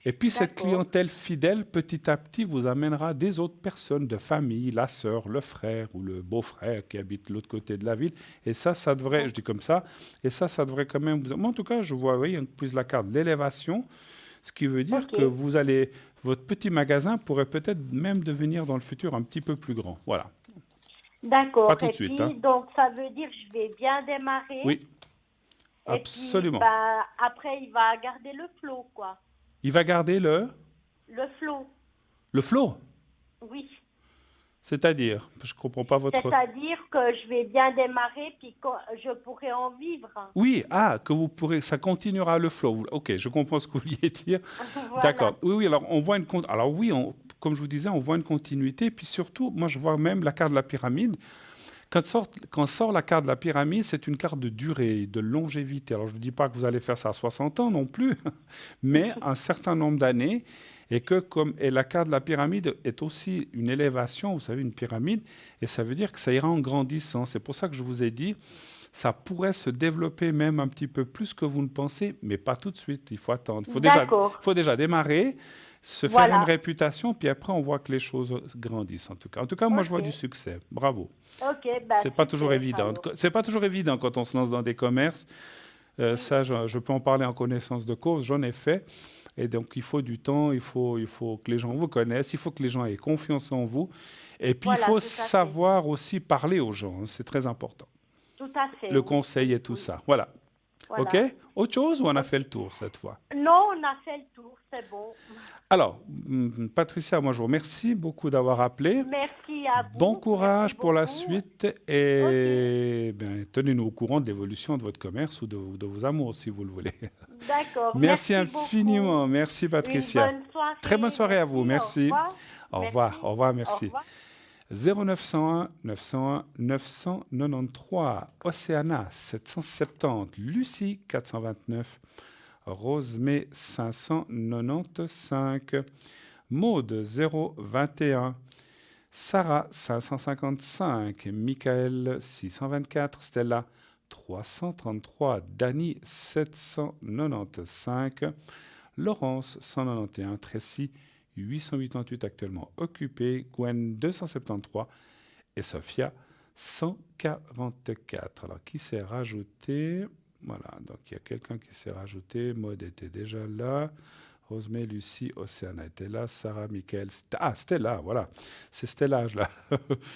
Et puis cette D'accord, clientèle fidèle, petit à petit, vous amènera des autres personnes de famille, la sœur, le frère ou le beau-frère qui habite de l'autre côté de la ville. Et ça devrait, je dis comme ça, et ça devrait quand même vous... Moi, en tout cas, je vois, oui, plus la carte de l'élévation, ce qui veut dire ok. que votre petit magasin pourrait peut-être même devenir dans le futur un petit peu plus grand. Voilà. Pas D'accord, tout de et suite, hein. puis donc ça veut dire que je vais bien démarrer, Oui, et puis absolument. ben, après il va garder le flot, quoi. Il va garder Le flot, le flow, oui. c'est-à-dire, je comprends pas votre... C'est-à-dire que je vais bien démarrer, puis je pourrai en vivre. Oui, que vous pourrez, ça continuera le flow. Ok, je comprends ce que vous vouliez dire. Voilà, D'accord. Oui, oui, alors on voit alors oui, comme je vous disais, on voit une continuité. Puis surtout, moi je vois même la carte de la pyramide. Quand sort la carte de la pyramide, c'est une carte de durée, de longévité. Alors je ne dis pas que vous allez faire ça à 60 ans non plus, mais un certain nombre d'années. Et la carte de la pyramide est aussi une élévation, vous savez, une pyramide, et ça veut dire que ça ira en grandissant. C'est pour ça que je vous ai dit, ça pourrait se développer même un petit peu plus que vous ne pensez, mais pas tout de suite. Il faut attendre. d'accord, Il faut déjà démarrer, se faire une voilà, réputation, puis après on voit que les choses grandissent en tout cas. En tout cas, moi je vois ok, du succès. Bravo. ok, ben C'est pas toujours super évident. alors. C'est pas toujours évident quand on se lance dans des commerces. Oui, Ça, je peux en parler en connaissance de cause. J'en ai fait. Et donc, il faut du temps. Il faut que les gens vous connaissent. Il faut que les gens aient confiance en vous. Et puis, il voilà, faut tout à fait, savoir aussi parler aux gens, hein. C'est très important. tout à fait, Le oui, conseil oui, et tout oui, ça. Voilà. OK? voilà. Autre chose ou on a fait le tour cette fois? Non, on a fait le tour, c'est bon. Alors, Patricia, moi, je vous remercie beaucoup d'avoir appelé. Merci à Bon vous, merci courage pour la beaucoup. suite Ok, et ben, tenez-nous au courant de l'évolution de votre commerce ou de vos amours, si vous le voulez. d'accord, Merci merci beaucoup. infiniment. Merci, Une Patricia. bonne Très bonne soirée, soirée à vous. merci, au Merci. revoir. Au revoir. Merci, Au revoir. au Merci. revoir. 0901 901 993. Océana 770. Lucie 429. Rosemée 595. Maude 021. Sarah 555, Michael 624, Stella 333, Dany 795, Laurence 191, Tracy 888 actuellement occupée, Gwen 273 et Sophia 144. Alors qui s'est rajouté? Voilà, donc il y a quelqu'un qui s'est rajouté, Maud était déjà là. Rosemée, Lucie, Océane était là, Sarah, Michael, Stella, voilà. C'est Stella, là.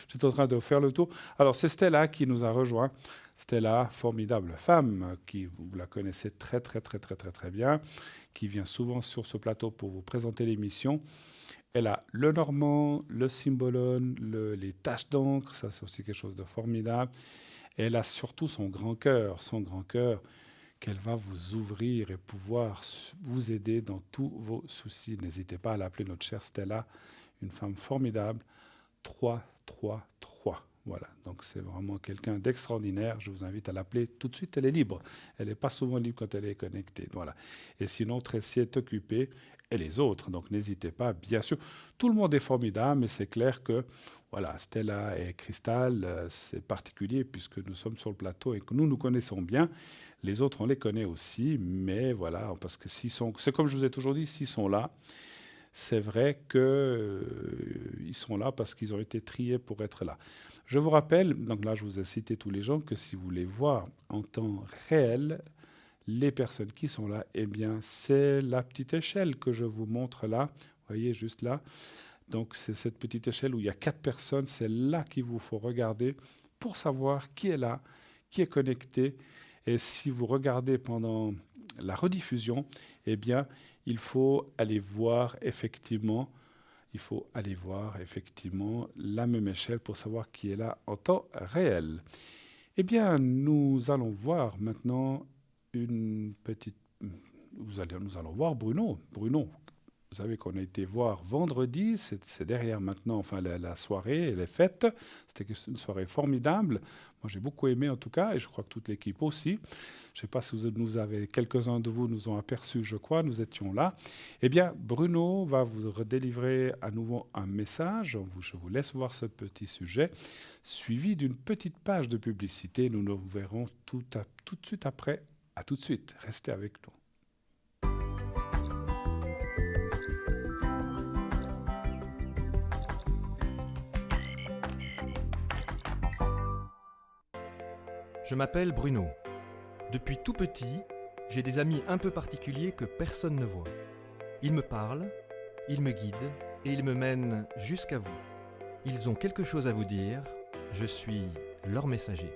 J'étais en train de faire le tour. Alors, c'est Stella qui nous a rejoint. Stella, formidable femme, qui vous la connaissez très, très, très, très, très, très bien, qui vient souvent sur ce plateau pour vous présenter l'émission. Elle a le normand, le cymbolone, les taches d'encre, ça c'est aussi quelque chose de formidable. Et elle a surtout son grand cœur qu'elle va vous ouvrir et pouvoir vous aider dans tous vos soucis. N'hésitez pas à l'appeler notre chère Stella, une femme formidable. 333. Voilà, donc c'est vraiment quelqu'un d'extraordinaire. Je vous invite à l'appeler tout de suite. Elle est libre. Elle n'est pas souvent libre quand elle est connectée. Voilà. Et sinon, Tracy est occupée et les autres. Donc n'hésitez pas, bien sûr. Tout le monde est formidable, mais c'est clair que voilà, Stella et Cristal, c'est particulier puisque nous sommes sur le plateau et que nous nous connaissons bien. Les autres, on les connaît aussi, mais voilà, parce que c'est comme je vous ai toujours dit, s'ils sont là, c'est vrai qu'ils sont là parce qu'ils ont été triés pour être là. Je vous rappelle, donc là je vous ai cité tous les gens, que si vous voulez voir en temps réel les personnes qui sont là, eh bien c'est la petite échelle que je vous montre là, vous voyez juste là. Donc c'est cette petite échelle où il y a 4 personnes, c'est là qu'il vous faut regarder pour savoir qui est là, qui est connecté. Et si vous regardez pendant la rediffusion, eh bien, il faut aller voir effectivement la même échelle pour savoir qui est là en temps réel. Eh bien, nous allons voir maintenant une petite... Nous allons voir Bruno. Bruno, vous savez qu'on a été voir vendredi, c'est derrière maintenant, enfin la soirée, elle est faite. C'était une soirée formidable. Moi, j'ai beaucoup aimé en tout cas, et je crois que toute l'équipe aussi. Je ne sais pas si quelques-uns de vous nous ont aperçus, je crois, nous étions là. Eh bien, Bruno va vous redélivrer à nouveau un message. Je vous laisse voir ce petit sujet, suivi d'une petite page de publicité. Nous nous verrons tout de suite après. À tout de suite. Restez avec nous. Je m'appelle Bruno. Depuis tout petit, j'ai des amis un peu particuliers que personne ne voit. Ils me parlent, ils me guident et ils me mènent jusqu'à vous. Ils ont quelque chose à vous dire, je suis leur messager.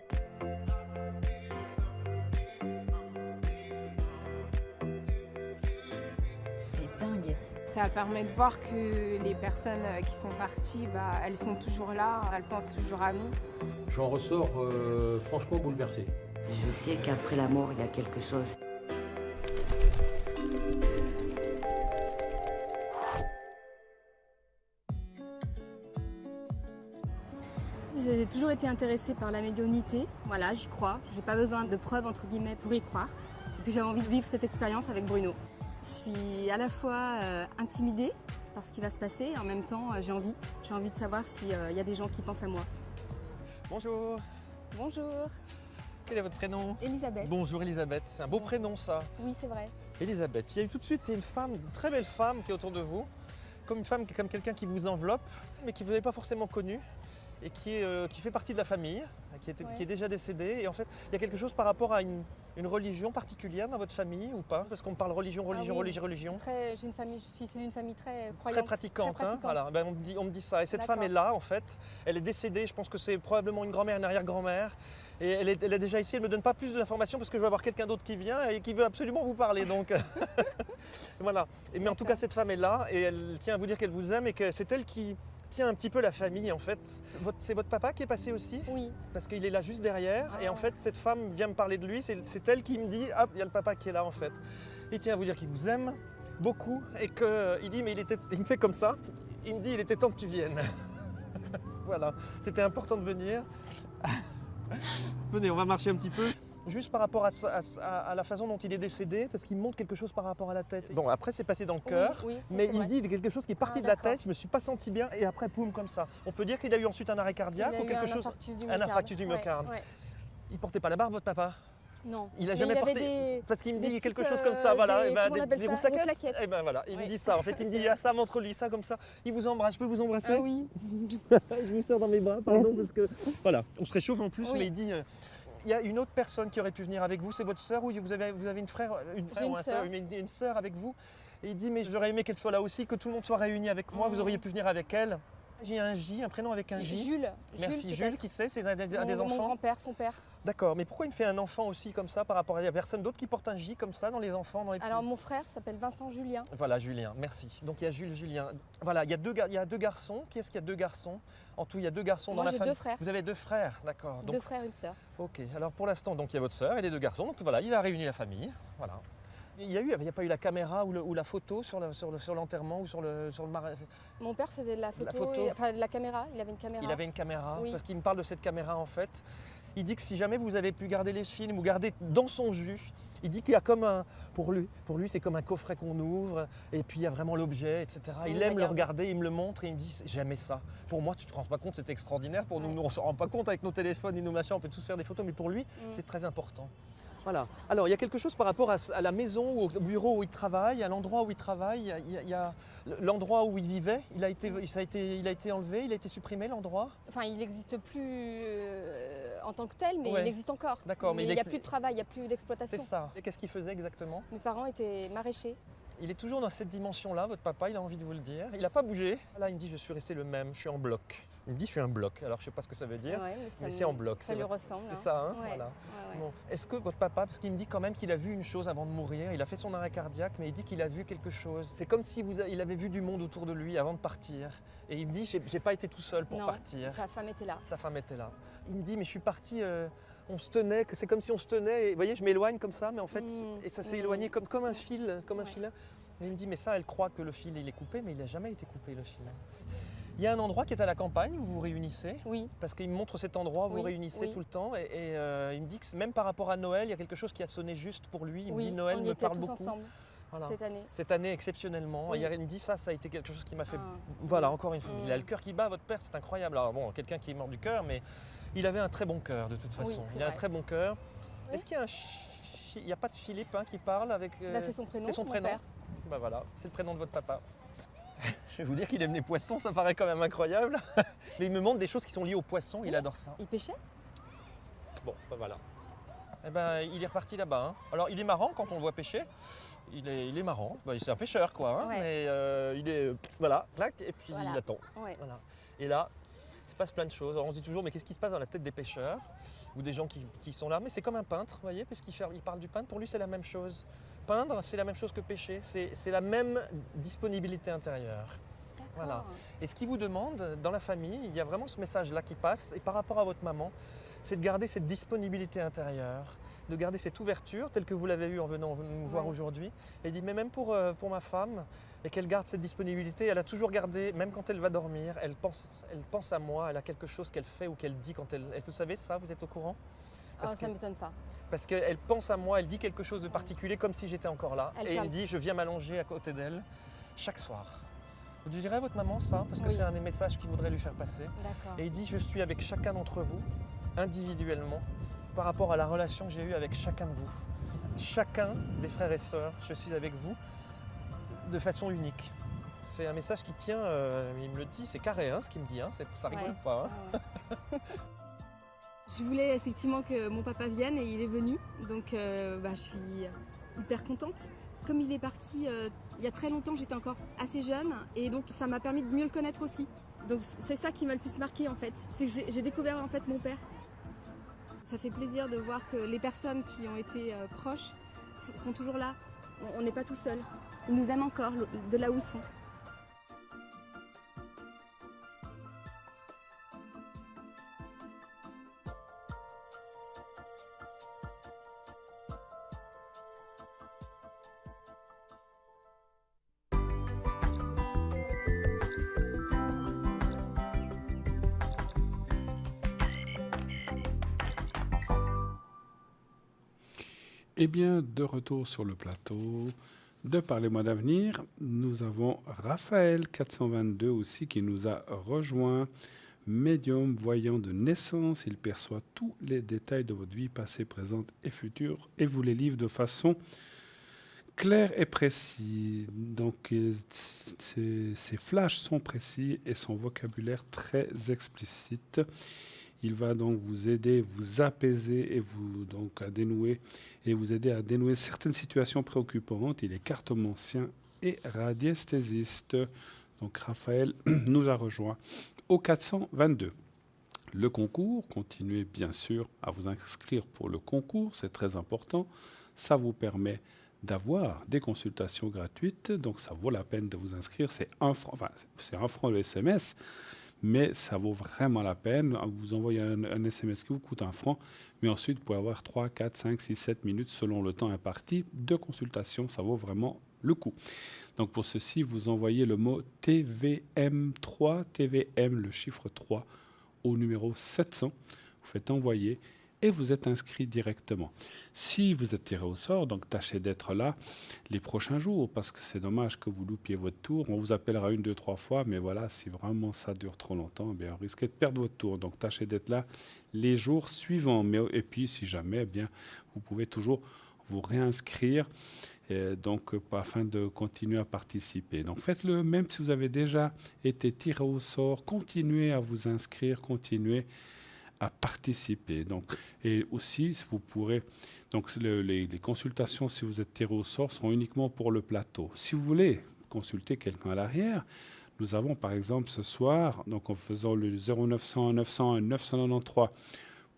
C'est dingue. Ça permet de voir que les personnes qui sont parties, elles sont toujours là, elles pensent toujours à nous. J'en ressors franchement bouleversé. Je sais qu'après la mort, il y a quelque chose. J'ai toujours été intéressée par la médiumnité. Voilà, j'y crois. J'ai pas besoin de preuves entre guillemets pour y croire. Et puis j'avais envie de vivre cette expérience avec Bruno. Je suis à la fois intimidée par ce qui va se passer et en même temps j'ai envie de savoir s'il y a des gens qui pensent à moi. Bonjour, Bonjour, quel est votre prénom? Elisabeth. Bonjour Elisabeth, c'est un beau prénom ça. Oui, c'est vrai. Elisabeth, il y a eu tout de suite une femme, une très belle femme qui est autour de vous, comme quelqu'un qui vous enveloppe, mais qui vous n'avez pas forcément connu et qui fait partie de la famille, qui est déjà décédée. Et en fait, il y a quelque chose par rapport à une religion particulière dans votre famille ou pas? Parce qu'on parle religion. Je suis issue d'une famille très croyante. Très pratiquante, hein, voilà. Ben, on me dit ça. Et cette femme est là, en fait. Elle est décédée, je pense que c'est probablement une grand-mère, une arrière-grand-mère. Et elle est déjà ici, elle ne me donne pas plus d'informations parce que je vais avoir quelqu'un d'autre qui vient et qui veut absolument vous parler. Donc voilà. Mais en tout cas, cette femme est là et elle tient à vous dire qu'elle vous aime et que c'est elle qui tient un petit peu la famille en fait. C'est votre papa qui est passé aussi? Oui. Parce qu'il est là juste derrière et en fait cette femme vient me parler de lui, c'est elle qui me dit hop, il y a le papa qui est là en fait. Il tient à vous dire qu'il vous aime beaucoup et qu'il dit mais il me fait comme ça, il me dit il était temps que tu viennes. Voilà, c'était important de venir. Venez, on va marcher un petit peu. Juste par rapport à la façon dont il est décédé, parce qu'il me montre quelque chose par rapport à la tête. Bon, après c'est passé dans le cœur, mais il me dit quelque chose qui est parti de la tête, je me suis pas senti bien, et après poum comme ça. On peut dire qu'il a eu ensuite un arrêt cardiaque ou quelque chose, un infarctus du myocarde. Ouais. Il portait pas la barbe, votre papa? Non. Il a jamais porté, parce qu'il me dit quelque chose comme ça, voilà, des rouflaquettes. Et ben voilà, il me dit ça. En fait, il me dit ça, montre-lui ça comme ça. Il vous embrasse, je peux vous embrasser? Ah oui. Je vous serre dans mes bras, pardon, parce que voilà, on se réchauffe en plus, mais il dit. Il y a une autre personne qui aurait pu venir avec vous, c'est votre sœur ou vous avez une sœur avec vous? Et il dit mais j'aurais aimé qu'elle soit là aussi, que tout le monde soit réuni avec moi, vous auriez pu venir avec elle. J'ai un J, un prénom avec un J. Jules. Merci Jules, qui c'est? C'est un des enfants? Mon grand-père, son père. D'accord, mais pourquoi il me fait un enfant aussi comme ça par rapport à... Il n'y a personne d'autre qui porte un J comme ça dans les enfants Alors mon frère s'appelle Vincent Julien. Voilà, Julien, merci. Donc il y a Jules, Julien. Voilà, il y a deux garçons. Qui est-ce qu'il y a deux garçons? En tout, il y a deux garçons dans la famille. Moi j'ai 2 frères. Vous avez 2 frères, d'accord. Deux frères, une sœur. Ok, alors pour l'instant, donc il y a votre sœur et les 2 garçons. Donc voilà, il a réuni la famille. Voilà. Il n'y a pas eu la caméra ou la photo sur l'enterrement ou sur le Mon père faisait de la photo, de la caméra, il avait une caméra. Il avait une caméra, oui. Parce qu'il me parle de cette caméra en fait. Il dit que si jamais vous avez pu garder les films ou garder dans son jus, il dit qu'il y a comme un... Pour lui c'est comme un coffret qu'on ouvre et puis il y a vraiment l'objet, etc. Il aime le regarder, il me le montre et il me dit j'aimais ça. Pour moi, tu te rends pas compte, c'est extraordinaire. Pour nous, on ne se rend pas compte avec nos téléphones et nos machins, on peut tous faire des photos, mais pour lui, c'est très important. Voilà. Alors, il y a quelque chose par rapport à la maison ou au bureau où il travaille, à l'endroit où il travaille. Il y a l'endroit où il vivait. Il a été enlevé, il a été supprimé, l'endroit. Enfin, il n'existe plus en tant que tel, mais il existe encore. D'accord, mais il n'y a plus de travail, il n'y a plus d'exploitation. C'est ça. Et qu'est-ce qu'il faisait exactement? Mes parents étaient maraîchers. Il est toujours dans cette dimension-là, votre papa, il a envie de vous le dire. Il n'a pas bougé. Là, il me dit, je suis resté le même, je suis en bloc. Il me dit, je suis un bloc. Alors, je ne sais pas ce que ça veut dire, mais c'est en bloc. Ça lui ressemble. C'est ça, hein, ouais. Voilà. Ouais. Bon. Est-ce que votre papa, parce qu'il me dit quand même qu'il a vu une chose avant de mourir, il a fait son arrêt cardiaque, mais il dit qu'il a vu quelque chose. C'est comme si il avait vu du monde autour de lui avant de partir. Et il me dit, j'ai pas été tout seul pour partir. Sa femme était là. Sa femme était là. Il me dit, mais je suis parti on se tenait, que c'est comme si on se tenait. Et, vous voyez, je m'éloigne comme ça, mais en fait, et ça s'est éloigné comme un fil, comme un filin. Et il me dit, mais ça, elle croit que le fil, il est coupé, mais il n'a jamais été coupé, le fil. Il y a un endroit qui est à la campagne où vous vous réunissez. Oui. Parce qu'il me montre cet endroit où vous réunissez tout le temps. Et il me dit que même par rapport à Noël, il y a quelque chose qui a sonné juste pour lui. Il me dit, Noël me parle beaucoup. Ensemble. Voilà. Cette année. Cette année exceptionnellement. Oui. Il me dit ça a été quelque chose qui m'a fait... Voilà, encore une fois. Il a le cœur qui bat, votre père, c'est incroyable. Alors bon, quelqu'un qui est mort du cœur, mais il avait un très bon cœur de toute façon. Il a un très bon cœur. Oui. Est-ce qu'il y a il n'y a pas de Philippe qui parle avec... C'est son prénom. C'est son prénom. Père. Bah voilà, c'est le prénom de votre papa. Je vais vous dire qu'il aime les poissons, ça paraît quand même incroyable. Mais il me montre des choses qui sont liées aux poissons, il adore ça. Il pêchait? Bon, bah voilà. Eh ben, il est reparti là-bas. Alors, il est marrant quand on le voit pêcher. Il est marrant. Bah, c'est un pêcheur, quoi. Hein. Mais il est... voilà, clac, et puis il attend. Ouais. Voilà. Et là, il se passe plein de choses. Alors, on se dit toujours, mais qu'est-ce qui se passe dans la tête des pêcheurs ou des gens qui sont là? Mais c'est comme un peintre, vous voyez, parce il parle du peintre. Pour lui, c'est la même chose. Peindre, c'est la même chose que pêcher. C'est la même disponibilité intérieure. Voilà. Et ce qu'il vous demande, dans la famille, il y a vraiment ce message-là qui passe. Et par rapport à votre maman, c'est de garder cette disponibilité intérieure, de garder cette ouverture, telle que vous l'avez eue en venant nous voir aujourd'hui. Et il dit, mais même pour ma femme, et qu'elle garde cette disponibilité, elle a toujours gardé, même quand elle va dormir, elle pense à moi, elle a quelque chose qu'elle fait ou qu'elle dit quand elle... Vous savez ça, vous êtes au courant? Ça ne m'étonne pas. Parce qu'elle pense à moi, elle dit quelque chose de particulier comme si j'étais encore là. Et elle me dit, je viens m'allonger à côté d'elle chaque soir. Vous lui direz à votre maman ça, parce que c'est un des messages qu'il voudrait lui faire passer. Et il dit, je suis avec chacun d'entre vous, individuellement, par rapport à la relation que j'ai eue avec chacun de vous. Chacun des frères et sœurs, je suis avec vous de façon unique. C'est un message qui tient, il me le dit, c'est carré ce qu'il me dit, ça rigole pas. Je voulais effectivement que mon papa vienne et il est venu, donc je suis hyper contente. Comme il est parti il y a très longtemps, j'étais encore assez jeune et donc ça m'a permis de mieux le connaître aussi. Donc c'est ça qui m'a le plus marqué en fait, c'est que j'ai découvert en fait mon père. Ça fait plaisir de voir que les personnes qui ont été proches sont toujours là. On n'est pas tout seul. Ils nous aiment encore de là où ils sont. Eh bien, de retour sur le plateau de Parlez-moi d'avenir, nous avons Raphaël 422 aussi qui nous a rejoint. Médium, voyant de naissance, il perçoit tous les détails de votre vie passée, présente et future et vous les livre de façon claire et précise. Donc, ses flashs sont précis et son vocabulaire très explicite. Il va donc vous aider, vous apaiser et vous aider à dénouer certaines situations préoccupantes. Il est cartomancien et radiesthésiste. Donc Raphaël nous a rejoint au 422. Le concours, continuez bien sûr à vous inscrire pour le concours, c'est très important. Ça vous permet d'avoir des consultations gratuites, donc ça vaut la peine de vous inscrire. C'est 1 franc, c'est 1 franc le SMS. Mais ça vaut vraiment la peine. Vous envoyez un SMS qui vous coûte 1 franc, mais ensuite vous pouvez avoir 3, 4, 5, 6, 7 minutes selon le temps imparti de consultation. Ça vaut vraiment le coup. Donc pour ceci, vous envoyez le mot TVM3, TVM, le chiffre 3, au numéro 700. Vous faites envoyer et vous êtes inscrit directement. Si vous êtes tiré au sort, donc tâchez d'être là les prochains jours, parce que c'est dommage que vous loupiez votre tour. On vous appellera 1, 2, 3 fois, mais voilà, si vraiment ça dure trop longtemps, eh bien, vous risquez de perdre votre tour. Donc tâchez d'être là les jours suivants. Et puis, si jamais, eh bien, vous pouvez toujours vous réinscrire afin de continuer à participer. Donc faites-le, même si vous avez déjà été tiré au sort, continuez à vous inscrire, continuez à participer. Donc, et aussi, vous pourrez... Donc, les consultations, si vous êtes tiré au sort, seront uniquement pour le plateau. Si vous voulez consulter quelqu'un à l'arrière, nous avons par exemple ce soir, donc en faisant le 0900 901 993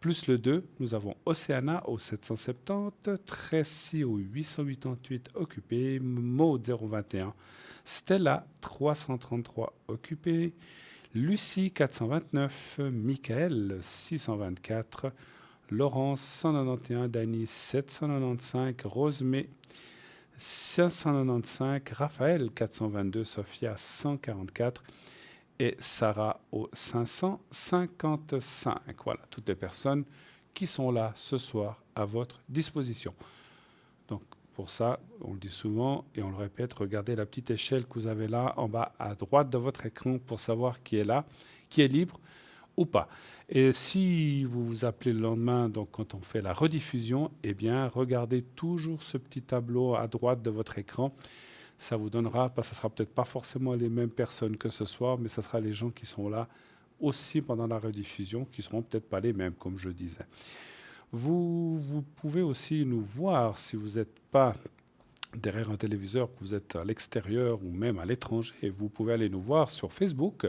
plus le 2, nous avons Océana au 770, Tracy au 888 occupé, Maud 021, Stella 333 occupé, Lucie 429, Michael 624, Laurence 191, Dany 795, Rosemée 595, Raphaël 422, Sophia 144 et Sarah au 555. Voilà, toutes les personnes qui sont là ce soir à votre disposition. Donc pour ça, on le dit souvent et on le répète, regardez la petite échelle que vous avez là en bas à droite de votre écran pour savoir qui est là, qui est libre ou pas. Et si vous vous appelez le lendemain, donc quand on fait la rediffusion, eh bien, regardez toujours ce petit tableau à droite de votre écran. Ça vous donnera, parce que ce ne sera peut-être pas forcément les mêmes personnes que ce soir, mais ce sera les gens qui sont là aussi pendant la rediffusion, qui ne seront peut-être pas les mêmes, comme je disais. Vous pouvez aussi nous voir si vous n'êtes pas derrière un téléviseur, que vous êtes à l'extérieur ou même à l'étranger. Vous pouvez aller nous voir sur Facebook.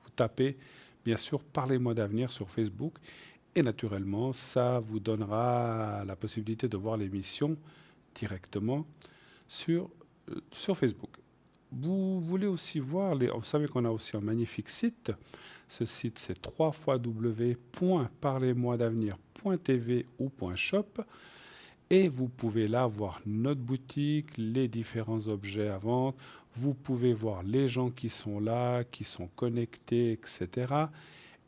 Vous tapez bien sûr, Parlez-moi d'avenir sur Facebook. Et naturellement, ça vous donnera la possibilité de voir l'émission directement sur Facebook. Vous voulez aussi voir, vous savez qu'on a aussi un magnifique site. Ce site, c'est www.parlez-moi-d'avenir.tv ou .shop. Et vous pouvez là voir notre boutique, les différents objets à vendre. Vous pouvez voir les gens qui sont là, qui sont connectés, etc.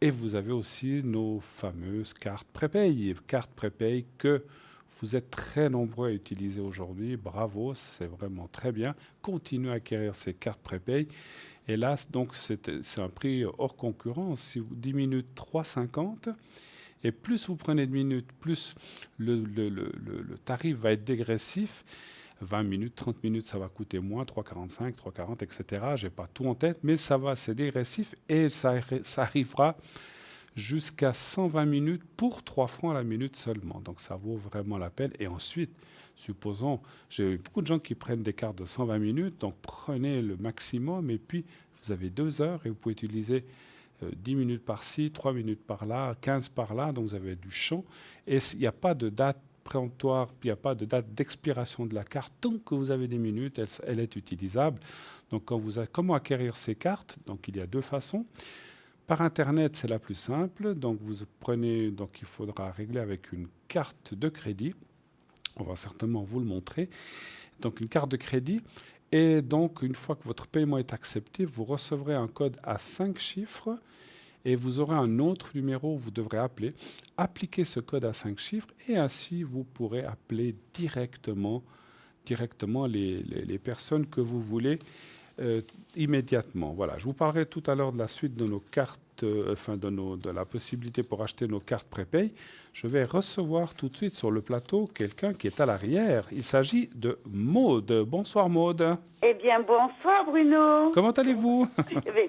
Et vous avez aussi nos fameuses cartes prépay. Cartes prépay que vous êtes très nombreux à utiliser aujourd'hui. Bravo, c'est vraiment très bien. Continuez à acquérir ces cartes prépay. Et là, donc, c'est un prix hors concurrence. Si vous 10 minutes, 3,50. Et plus vous prenez de minutes, plus le tarif va être dégressif. 20 minutes, 30 minutes, ça va coûter moins, 3,45, 3,40, etc. Je n'ai pas tout en tête, mais ça va, c'est dégressif et ça arrivera jusqu'à 120 minutes pour 3 francs à la minute seulement. Donc ça vaut vraiment la peine. Et ensuite, supposons, j'ai beaucoup de gens qui prennent des cartes de 120 minutes, donc prenez le maximum et puis vous avez 2 heures et vous pouvez utiliser 10 minutes par-ci, 3 minutes par-là, 15 par-là, donc vous avez du champ. Et il n'y a pas de date préemptoire, il n'y a pas de date d'expiration de la carte. Tant que vous avez des minutes, elle est utilisable. Donc comment acquérir ces cartes? Donc il y a 2 façons. Par Internet, c'est la plus simple. Donc vous prenez, donc il faudra régler avec une carte de crédit. On va certainement vous le montrer. Donc une carte de crédit. Et donc, une fois que votre paiement est accepté, vous recevrez un code à 5 chiffres et vous aurez un autre numéro où vous devrez appeler. Appliquez ce code à 5 chiffres et ainsi, vous pourrez appeler directement les personnes que vous voulez immédiatement. Voilà, je vous parlerai tout à l'heure de la suite de nos cartes, de la possibilité pour acheter nos cartes prépay. Je vais recevoir tout de suite sur le plateau quelqu'un qui est à l'arrière. Il s'agit de Maude. Bonsoir Maude. Eh bien, bonsoir Bruno. Comment allez-vous?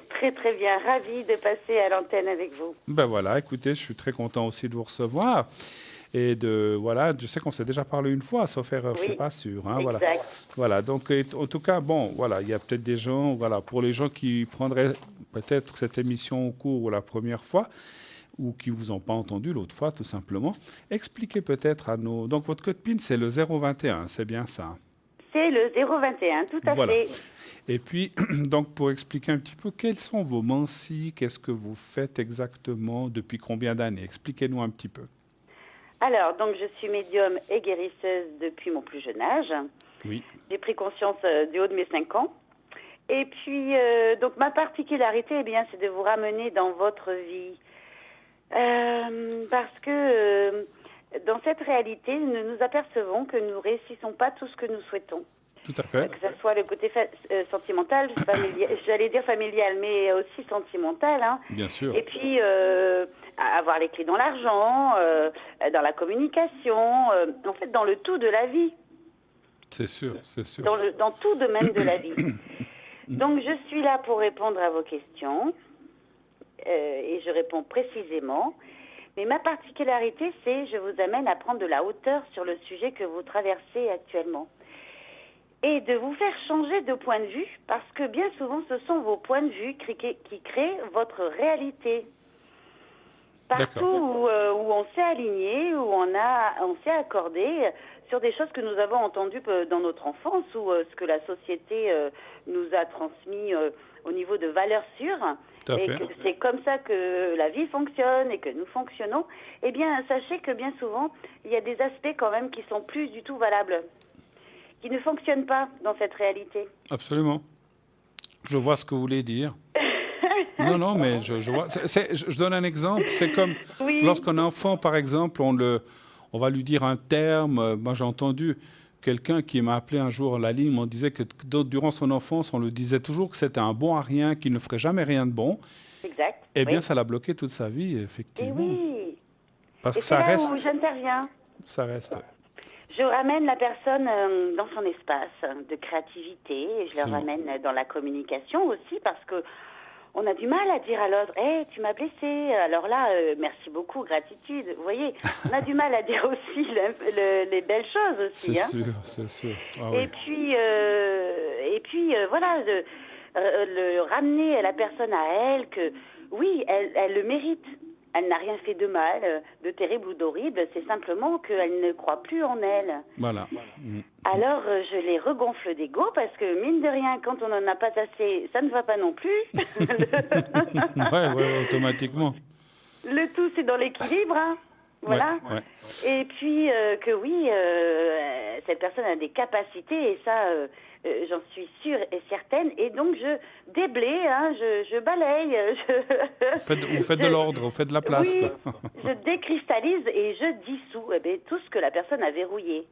Très très bien, ravi de passer à l'antenne avec vous. Ben voilà, écoutez, je suis très content aussi de vous recevoir. Et voilà, je sais qu'on s'est déjà parlé une fois, sauf erreur, je ne suis pas sûr. Hein, voilà, donc en tout cas, bon, voilà, il y a peut-être des gens, voilà, pour les gens qui prendraient peut-être cette émission au cours la première fois, ou qui ne vous ont pas entendu l'autre fois, tout simplement, expliquez peut-être à nos... Donc votre code PIN, c'est le 021, c'est bien ça? C'est le 021, tout à fait. Et puis, donc, pour expliquer un petit peu, quels sont vos mansis? Qu'est-ce que vous faites exactement? Depuis combien d'années? Expliquez-nous un petit peu. Alors, donc, je suis médium et guérisseuse depuis mon plus jeune âge. Oui. J'ai pris conscience du haut de mes 5 ans. Et puis, donc, ma particularité, eh bien, c'est de vous ramener dans votre vie. Parce que dans cette réalité, nous nous apercevons que nous ne réussissons pas tout ce que nous souhaitons. Tout à fait. Que ce soit le côté sentimental, j'allais dire familial, mais aussi sentimental. Hein. Bien sûr. Et puis, avoir les clés dans l'argent, dans la communication, en fait, dans le tout de la vie. C'est sûr, c'est sûr. Dans tout domaine de la vie. Donc, je suis là pour répondre à vos questions, et je réponds précisément. Mais ma particularité, c'est je vous amène à prendre de la hauteur sur le sujet que vous traversez actuellement. Et de vous faire changer de point de vue, parce que bien souvent, ce sont vos points de vue qui créent votre réalité. Partout où on s'est aligné, où on s'est accordé sur des choses que nous avons entendues dans notre enfance ou ce que la société nous a transmis au niveau de valeurs sûres. Tout à Et fait. que c'est comme ça que la vie fonctionne et que nous fonctionnons. Eh bien, sachez que bien souvent, il y a des aspects quand même qui sont plus du tout valables, qui ne fonctionnent pas dans cette réalité. Absolument. Je vois ce que vous voulez dire. Non, mais je vois. Je donne un exemple. C'est comme Oui. lorsqu'un enfant, par exemple, on va lui dire un terme. Moi, j'ai entendu quelqu'un qui m'a appelé un jour à la ligne. On disait que durant son enfance, on lui disait toujours que c'était un bon à rien, qu'il ne ferait jamais rien de bon. Exact. Eh bien, oui. ça l'a bloqué toute sa vie, Et effectivement. oui. Parce Et que c'est ça là reste. où j'interviens. Ça reste. Je ramène la personne dans son espace de créativité et je la C'est bon. ramène dans la communication aussi parce que on a du mal à dire à l'autre hey, tu m'as blessé. Alors là, merci beaucoup, gratitude. Vous voyez, on a du mal à dire aussi les belles choses aussi. C'est hein. sûr, c'est sûr. Ah Et oui. puis, voilà, le ramener la personne à elle que oui, elle le mérite. Elle n'a rien fait de mal, de terrible ou d'horrible. C'est simplement qu'elle ne croit plus en elle. Voilà. Mm. Alors, je les regonfle d'ego parce que, mine de rien, quand on n'en a pas assez, ça ne va pas non plus. Ouais, automatiquement. Le tout, c'est dans l'équilibre. Hein. Voilà. Ouais. Et puis, que oui, cette personne a des capacités et ça, j'en suis sûre et certaine. Et donc, je déblaye, hein, je balaye. Vous faites de l'ordre, vous faites de la place. Oui, Quoi. je décristallise et je dissous tout ce que la personne a verrouillé,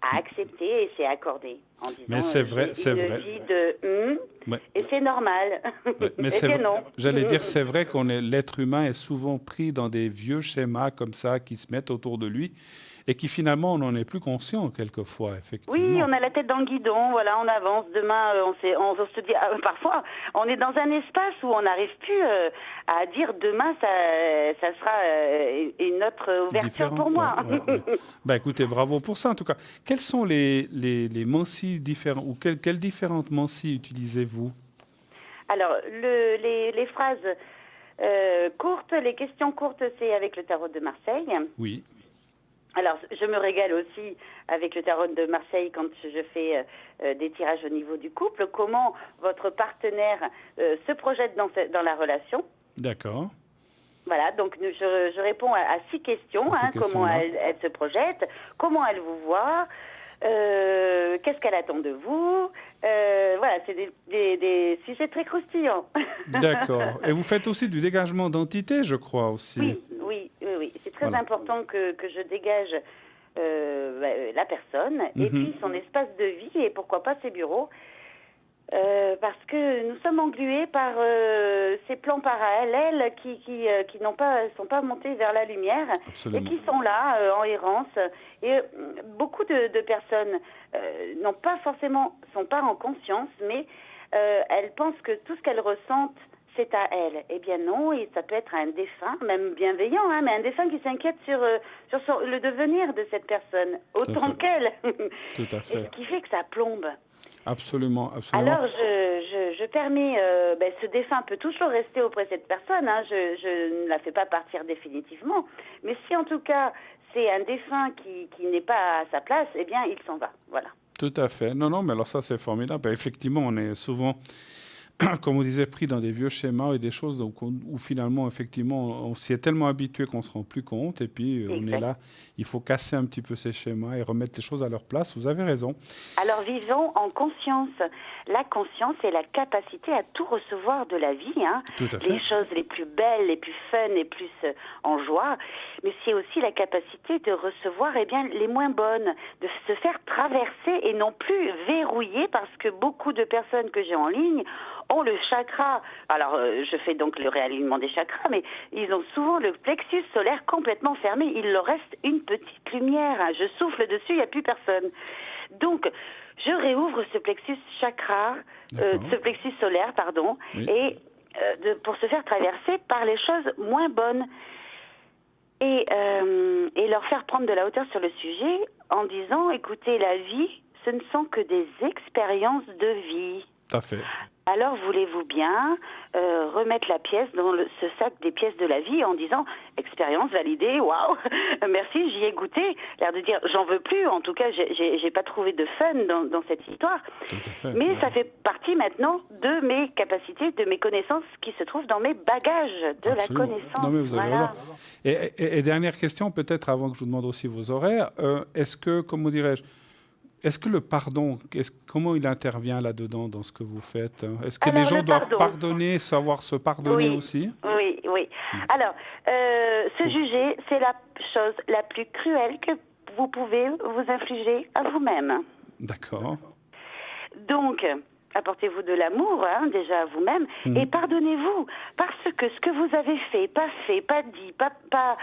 a accepté et s'est accordé. En disant, Mais c'est vrai, j'ai c'est une vrai. vie de Ouais. et c'est normal. Ouais, mais Et c'est que vrai. non. J'allais dire, c'est vrai l'être humain est souvent pris dans des vieux schémas comme ça qui se mettent autour de lui et qui finalement on n'en est plus conscient quelquefois, effectivement. Oui, on a la tête dans le guidon, voilà, on avance. Demain, on se dit, parfois, on est dans un espace où on n'arrive plus à dire demain, ça sera une autre ouverture Différent, pour moi. ouais. Bah, écoutez, bravo pour ça en tout cas. Quels sont les mansis différents ou quelles différentes mansis utilisez-vous? Alors, les phrases courtes, les questions courtes, c'est avec le tarot de Marseille. Oui. Alors, je me régale aussi avec le tarot de Marseille quand je fais des tirages au niveau du couple. Comment votre partenaire se projette dans la relation. D'accord. Voilà, donc je réponds à 6 questions. Comment elle se projette, comment elle vous voit, qu'est-ce qu'elle attend de vous. Voilà, c'est des sujets très croustillants. D'accord. Et vous faites aussi du dégagement d'entité, je crois aussi. Oui. C'est très important que je dégage la personne et puis son espace de vie et pourquoi pas ses bureaux. Parce que nous sommes englués par ces plans parallèles qui sont pas montés vers la lumière. Absolument. Et qui sont là en errance. Et beaucoup de personnes sont pas en conscience, mais elles pensent que tout ce qu'elles ressentent, c'est à elles. Eh bien non, et ça peut être un défunt, même bienveillant, mais un défunt qui s'inquiète sur le devenir de cette personne, autant qu'elle. Tout à fait. Et ce qui fait que ça plombe. Absolument. Alors, je permets, ce défunt peut toujours rester auprès de cette personne, je ne la fais pas partir définitivement, mais si en tout cas c'est un défunt qui n'est pas à sa place, eh bien il s'en va, voilà. Tout à fait. Non, mais alors ça c'est formidable. Effectivement, on est souvent, comme on disait, pris dans des vieux schémas et des choses où finalement, effectivement, on s'y est tellement habitué qu'on ne se rend plus compte. Et puis, on est là, il faut casser un petit peu ces schémas et remettre les choses à leur place. Vous avez raison. Alors, vivons en conscience. La conscience est la capacité à tout recevoir de la vie. Tout à fait. Les choses les plus belles, les plus fun, les plus en joie. Mais c'est aussi la capacité de recevoir les moins bonnes, de se faire traverser et non plus verrouiller parce que beaucoup de personnes que j'ai en ligne ont le chakra. Alors, je fais donc le réalignement des chakras, mais ils ont souvent le plexus solaire complètement fermé. Il leur reste une petite lumière. Je souffle dessus, il n'y a plus personne. Donc, je réouvre ce plexus chakra, ce plexus solaire, pardon, oui. Et pour se faire traverser par les choses moins bonnes. Et leur faire prendre de la hauteur sur le sujet en disant, écoutez, la vie, ce ne sont que des expériences de vie. Tout à fait. alors voulez-vous bien remettre la pièce dans ce sac des pièces de la vie en disant expérience validée, waouh, merci, j'y ai goûté. L'air de dire j'en veux plus, en tout cas j'ai pas trouvé de fun dans cette histoire. Mais ça fait partie maintenant de mes capacités, de mes connaissances qui se trouvent dans mes bagages de la connaissance. Non mais vous avez raison. Et dernière question peut-être avant que je vous demande aussi vos horaires, est-ce que, comment dirais-je, est-ce que le pardon, comment il intervient là-dedans dans ce que vous faites? Est-ce que les gens doivent pardonner, savoir se pardonner aussi? Oui. Alors, se juger, c'est la chose la plus cruelle que vous pouvez vous infliger à vous-même. D'accord. Donc, apportez-vous de l'amour, déjà à vous-même, et pardonnez-vous, parce que ce que vous avez fait, pas dit, pas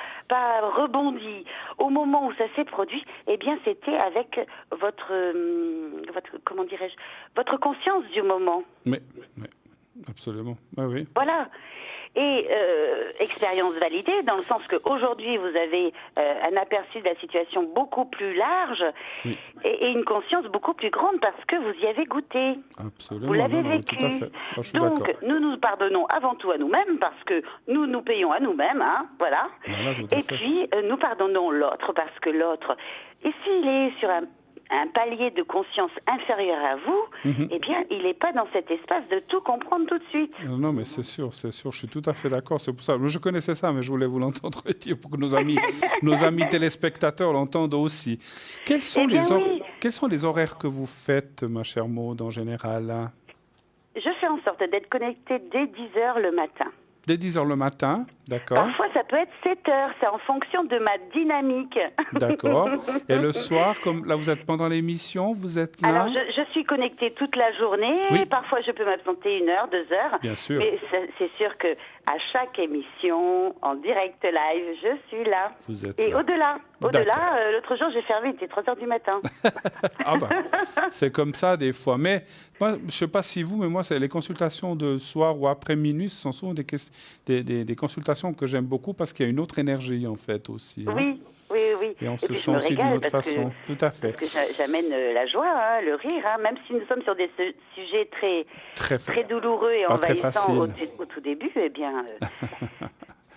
rebondi, au moment où ça s'est produit, eh bien, c'était avec votre comment dirais-je, votre conscience du moment. Oui, absolument. Oui. Voilà. Et expérience validée, dans le sens qu'aujourd'hui, vous avez un aperçu de la situation beaucoup plus large et une conscience beaucoup plus grande parce que vous y avez goûté. Absolument. Vous l'avez vécu. Tout à fait. Je suis Donc, d'accord. nous pardonnons avant tout à nous-mêmes parce que nous payons à nous-mêmes, voilà. Et puis, nous pardonnons l'autre parce que l'autre, et s'il est sur un palier de conscience inférieur à vous, eh bien, il n'est pas dans cet espace de tout comprendre tout de suite. Non, mais c'est sûr, je suis tout à fait d'accord, c'est pour ça. Je connaissais ça, mais je voulais vous l'entendre dire pour que nos amis téléspectateurs l'entendent aussi. Quels sont les horaires que vous faites, ma chère Maude, en général? Je fais en sorte d'être connectée dès 10h le matin. Dès 10h le matin, d'accord. Parfois, ça peut être 7h, c'est en fonction de ma dynamique. D'accord. Et le soir, comme là, vous êtes pendant l'émission, vous êtes là? Alors, je suis connectée toute la journée. Oui. Parfois, je peux m'absenter 1 heure, 2 heures. Bien sûr. Mais c'est sûr que à chaque émission, en direct live, je suis là. Vous êtes Et là. Au-delà, l'autre jour, j'ai fermé, il était 3h du matin. C'est comme ça des fois. Mais moi, je ne sais pas si vous, mais moi, c'est les consultations de soir ou après minuit, ce sont souvent des consultations que j'aime beaucoup parce qu'il y a une autre énergie, en fait, aussi. Oui. Et on se sent aussi d'une autre façon. Tout à fait. Parce que j'amène la joie, le rire, même si nous sommes sur des sujets très douloureux et envahissants au tout début, eh bien,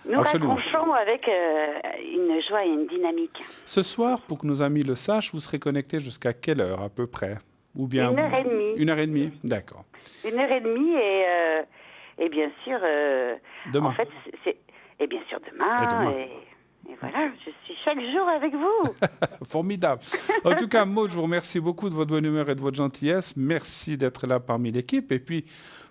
nous raccrochons avec une joie et une dynamique. Ce soir, pour que nos amis le sachent, vous serez connectés jusqu'à quelle heure à peu près? Ou bien 1h30. 1h30, d'accord. 1h30 et bien sûr, demain. En fait, et bien sûr demain. Et voilà, je suis chaque jour avec vous. Formidable. En tout cas, Maud, je vous remercie beaucoup de votre bonne humeur et de votre gentillesse. Merci d'être là parmi l'équipe. Et puis,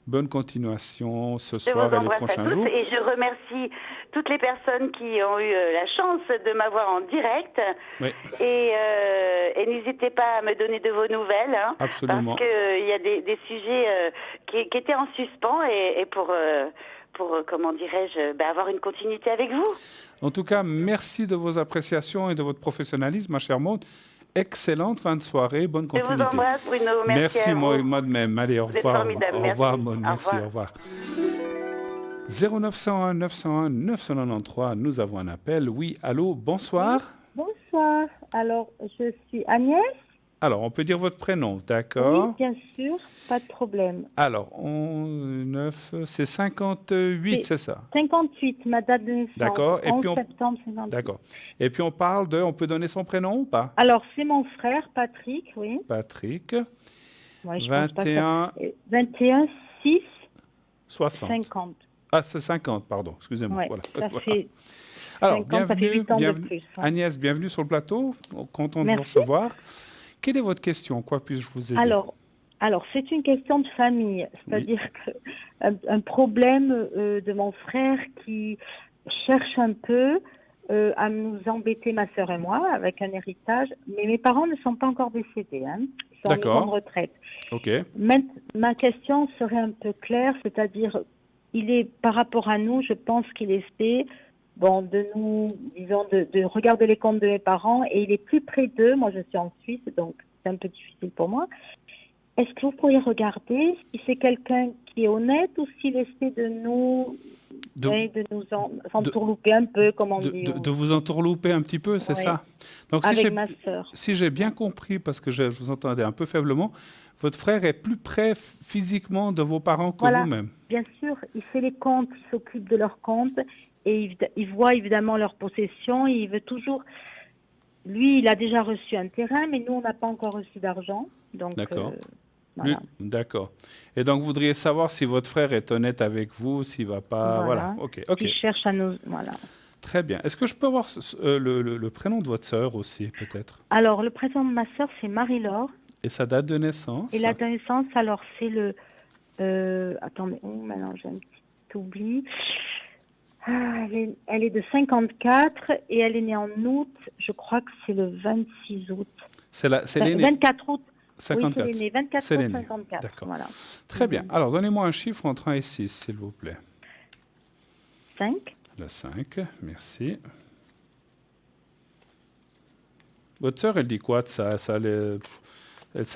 bonne continuation ce soir et les prochains jours. Et je remercie toutes les personnes qui ont eu la chance de m'avoir en direct. Oui. Et n'hésitez pas à me donner de vos nouvelles. Absolument. Parce qu'il y a des sujets qui étaient en suspens et pour comment dirais-je, avoir une continuité avec vous. En tout cas, merci de vos appréciations et de votre professionnalisme, ma chère Maud. Excellente fin de soirée, bonne continuité. Je vous embrasse, Bruno. Merci moi de même. Allez, au revoir. Au revoir, Maud. Merci, au revoir. 0901 901 993, nous avons un appel. Oui, allô, bonsoir. Bonsoir. Alors, je suis Agnès. Alors, on peut dire votre prénom, d'accord? Oui, bien sûr, pas de problème. Alors, c'est 58, c'est ça? 58, ma date de naissance. D'accord. Et puis septembre 58. D'accord. Et puis on parle on peut donner son prénom ou pas? Alors, c'est mon frère, Patrick, oui. Patrick. Ouais, 21... 21, 6... 60. 50. Ah, c'est 50, pardon, excusez-moi. Ouais, voilà. ça fait... Alors, 50, ça fait 8 ans de plus, hein. Agnès, bienvenue sur le plateau. Content de vous recevoir. Quelle est votre question? Quoi puis-je vous aider? Alors, c'est une question de famille. C'est-à-dire un problème de mon frère qui cherche un peu à nous embêter, ma sœur et moi, avec un héritage. Mais mes parents ne sont pas encore décédés. Hein. Ils sont en maison de retraite. OK. Ma question serait un peu claire, c'est-à-dire, par rapport à nous, je pense qu'il essaie... de nous, disons, de regarder les comptes de mes parents, et il est plus près d'eux. Moi, je suis en Suisse, donc c'est un peu difficile pour moi. Est-ce que vous pourriez regarder si c'est quelqu'un qui est honnête ou s'il essaie de nous de nous entourlouper un peu, comme on dit. De vous entourlouper un petit peu, c'est ça? Donc, avec ma sœur. Si j'ai bien compris, parce que je vous entendais un peu faiblement, votre frère est plus près physiquement de vos parents que vous-même. Bien sûr, il fait les comptes, il s'occupe de leurs comptes et il voit évidemment leur possession. Il veut toujours... Lui, il a déjà reçu un terrain, mais nous, on n'a pas encore reçu d'argent. D'accord. Voilà. D'accord. Et donc, vous voudriez savoir si votre frère est honnête avec vous, s'il ne va pas... Voilà. OK. Il cherche à nous... Voilà. Très bien. Est-ce que je peux avoir le prénom de votre sœur aussi, peut-être? Alors, le prénom de ma sœur, c'est Marie-Laure. Et sa date de naissance? Et la date de naissance, alors, c'est le... attendez, maintenant, j'ai un petit oubli. Elle est de 54 et elle est née en août. Je crois que c'est le 26 août. C'est l'aînée? 24 août. 54. Oui, c'est l'aînée. 24 c'est août l'aînée. 54. D'accord. Voilà. Très bien. Alors, donnez-moi un chiffre entre 1 et 6, s'il vous plaît. 5. Le 5, merci. Votre sœur, elle dit quoi de ça? Ça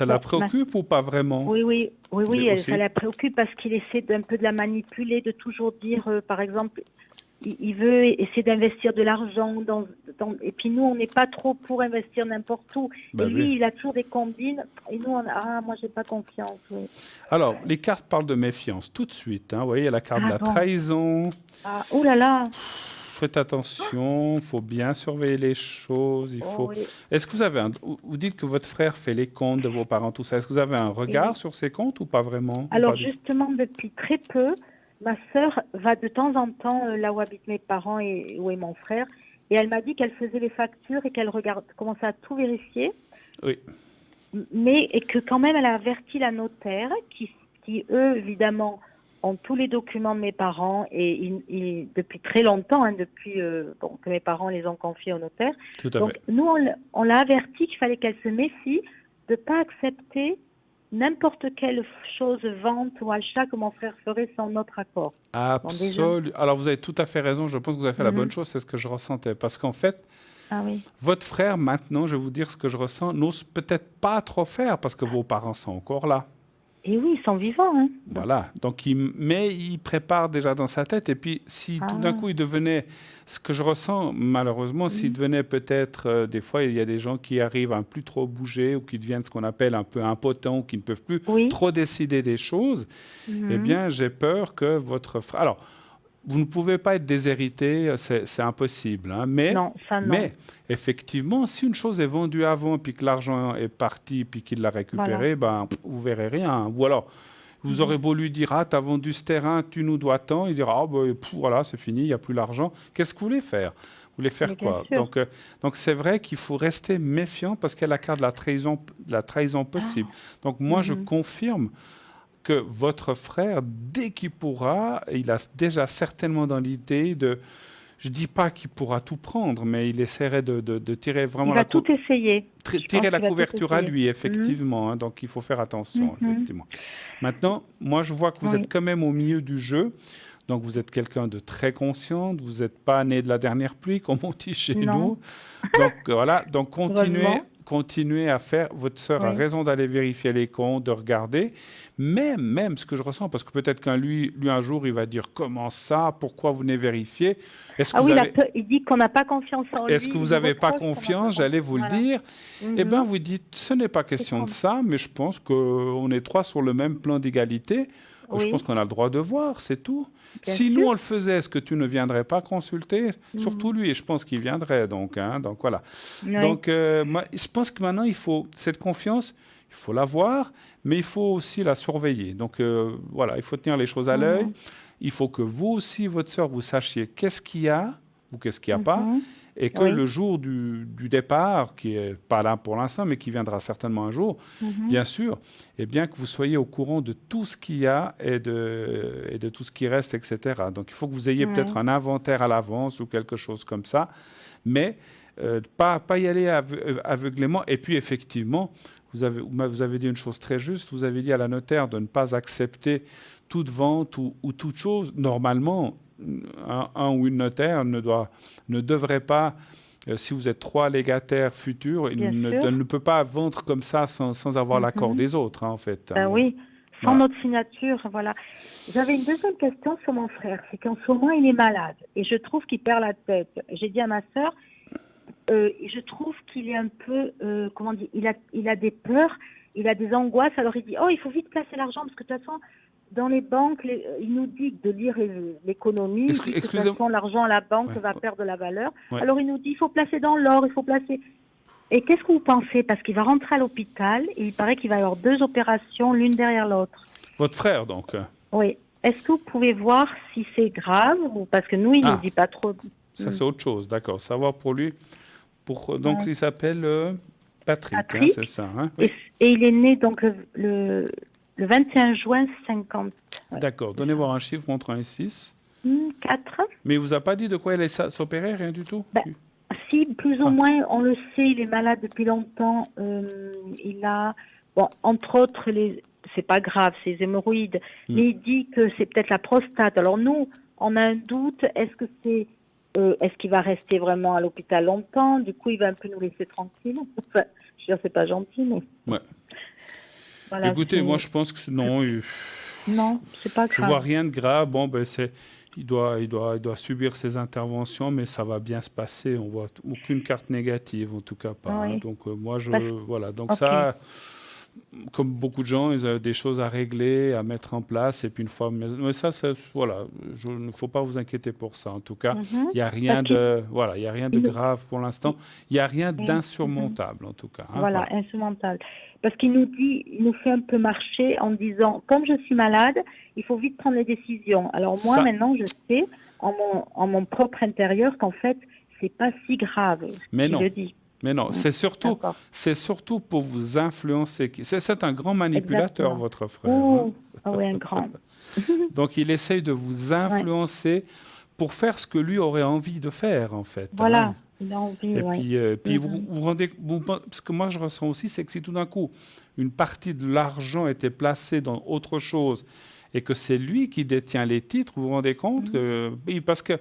la préoccupe ou pas vraiment? Oui, ça la préoccupe parce qu'il essaie d'un peu de la manipuler, de toujours dire, par exemple, il veut essayer d'investir de l'argent. Et puis nous, on n'est pas trop pour investir n'importe où. Et lui, il a toujours des combines. Et nous, moi, j'ai pas confiance. Oui. Alors, les cartes parlent de méfiance tout de suite. Vous voyez, il y a la carte de la trahison. Oh là là. Faites attention, il faut bien surveiller les choses. Est-ce que vous avez vous dites que votre frère fait les comptes de vos parents, tout ça. Est-ce que vous avez un regard sur ces comptes ou pas vraiment? Alors justement, depuis très peu, ma sœur va de temps en temps là où habitent mes parents et où est mon frère. Et elle m'a dit qu'elle faisait les factures et qu'elle commençait à tout vérifier. Oui. Et que quand même, elle a averti la notaire qui eux, évidemment, ont tous les documents de mes parents et depuis très longtemps, depuis que mes parents les ont confiés au notaire. Tout à fait. Nous, on l'a averti qu'il fallait qu'elle se méfie de ne pas accepter n'importe quelle chose, vente ou achat que mon frère ferait sans notre accord. Absolument. Alors, vous avez tout à fait raison. Je pense que vous avez fait la bonne chose. C'est ce que je ressentais. Parce qu'en fait, votre frère, maintenant, je vais vous dire ce que je ressens, n'ose peut-être pas trop faire parce que vos parents sont encore là. Et oui, ils sont vivants. Voilà. Donc, mais il prépare déjà dans sa tête. Et puis, si tout d'un coup, il devenait... Ce que je ressens, malheureusement, s'il devenait peut-être... des fois, il y a des gens qui arrivent à ne plus trop bouger ou qui deviennent ce qu'on appelle un peu impotents, qui ne peuvent plus trop décider des choses. Eh bien, j'ai peur que votre frère... Alors, vous ne pouvez pas être déshérité, c'est impossible. Mais effectivement, si une chose est vendue avant, puis que l'argent est parti, puis qu'il l'a récupéré, vous verrez rien. Ou alors, vous aurez beau lui dire, tu as vendu ce terrain, tu nous dois tant. Il dira, voilà, c'est fini, il n'y a plus l'argent. Qu'est-ce que vous voulez faire? Vous voulez faire quoi? Donc c'est vrai qu'il faut rester méfiant parce qu'il y a la carte de la trahison possible. Donc moi, je confirme que votre frère, dès qu'il pourra, il a déjà certainement dans l'idée de... Je ne dis pas qu'il pourra tout prendre, mais il essaierait de tirer vraiment... Il va tout essayer. Tirer la couverture à lui, effectivement. Donc, il faut faire attention, effectivement. Maintenant, moi, je vois que vous êtes quand même au milieu du jeu. Donc, vous êtes quelqu'un de très conscient. Vous n'êtes pas né de la dernière pluie, comme on dit chez nous. Donc, voilà. Donc, continuez à faire. Votre sœur a raison d'aller vérifier les comptes, de regarder. Même ce que je ressens, parce que peut-être qu'un lui un jour, il va dire « Comment ça? Pourquoi vous venez vérifier ?» il dit qu'on n'a pas confiance en lui. Est-ce que vous n'avez pas confiance? J'allais vous le dire. Eh bien, vous dites « Ce n'est pas question de ça, mais je pense qu'on est trois sur le même plan d'égalité. Je pense qu'on a le droit de voir, c'est tout. Si nous, on le faisait, est-ce que tu ne viendrais pas consulter? Surtout lui, et je pense qu'il viendrait. Donc voilà. Donc, moi, je pense que maintenant, il faut cette confiance, il faut l'avoir, mais il faut aussi la surveiller. Donc, voilà, il faut tenir les choses à l'œil. Il faut que vous aussi, votre sœur, vous sachiez qu'est-ce qu'il y a ou qu'est-ce qu'il n'y a pas. Et que le jour du départ, qui n'est pas là pour l'instant, mais qui viendra certainement un jour, bien sûr, eh bien que vous soyez au courant de tout ce qu'il y a et de tout ce qui reste, etc. Donc, il faut que vous ayez peut-être un inventaire à l'avance ou quelque chose comme ça, mais pas y aller aveuglément. Et puis, effectivement, vous avez dit une chose très juste, vous avez dit à la notaire de ne pas accepter toute vente ou toute chose. Normalement, un ou une notaire ne devrait pas, si vous êtes trois légataires futurs, il ne peut pas vendre comme ça sans avoir l'accord des autres, en fait. Oui, sans notre signature, voilà. J'avais une deuxième question sur mon frère, c'est qu'en ce moment, il est malade et je trouve qu'il perd la tête. J'ai dit à ma sœur, je trouve qu'il est un peu, comment dire, il a des peurs, il a des angoisses, alors il dit, oh, il faut vite placer l'argent, parce que de toute façon, dans les banques, il nous dit de lire l'économie, de toute façon, l'argent à la banque va perdre de la valeur. Ouais. Alors il nous dit, il faut placer dans l'or, il faut placer... Et qu'est-ce que vous pensez? Parce qu'il va rentrer à l'hôpital et il paraît qu'il va y avoir 2 opérations, l'une derrière l'autre. Votre frère, donc? Oui. Est-ce que vous pouvez voir si c'est grave ou... Parce que nous, il ne nous dit pas trop. Ça, c'est autre chose, d'accord. Savoir pour lui. Donc, il s'appelle Patrick, hein, c'est ça. Hein? Oui. Et il est né donc le 21 juin 50. Ouais. D'accord. Donnez-moi un chiffre entre 1 et 6. 4. Mais il ne vous a pas dit de quoi il allait s'opérer, rien du tout? Si, plus ou moins, on le sait, il est malade depuis longtemps. Il a, bon, entre autres, c'est pas grave, c'est les hémorroïdes, mais il dit que c'est peut-être la prostate. Alors nous, on a un doute, est-ce qu'il va rester vraiment à l'hôpital longtemps? Du coup, il va un peu nous laisser tranquille. Enfin, je veux dire, c'est pas gentil, mais... Ouais. Voilà, écoutez, moi, je pense que non... Non, c'est pas grave. Je vois rien de grave. Bon, ben, il doit subir ses interventions, mais ça va bien se passer. On voit aucune carte négative, en tout cas pas. Oui. Hein. Donc moi, voilà. Donc ça, comme beaucoup de gens, ils ont des choses à régler, à mettre en place, et puis une fois, mais ça, voilà, il ne faut pas vous inquiéter pour ça. En tout cas, il n'y a rien il y a rien de grave pour l'instant. Il n'y a rien d'insurmontable, en tout cas. Hein, voilà, insurmontable. Parce qu'il nous fait un peu marcher en disant, comme je suis malade, il faut vite prendre les décisions. Alors moi, maintenant, je sais, en mon propre intérieur, qu'en fait, c'est pas si grave. Mais non. Je dis. Mais non, c'est surtout pour vous influencer. C'est un grand manipulateur, Exactement. Votre frère. Oh, hein. Oui, un grand. Donc, il essaye de vous influencer pour faire ce que lui aurait envie de faire, en fait. Voilà. Hein. Il a envie, Et puis vous rendez... ce que moi, je ressens aussi, c'est que si tout d'un coup, une partie de l'argent était placée dans autre chose et que c'est lui qui détient les titres, vous vous rendez compte parce que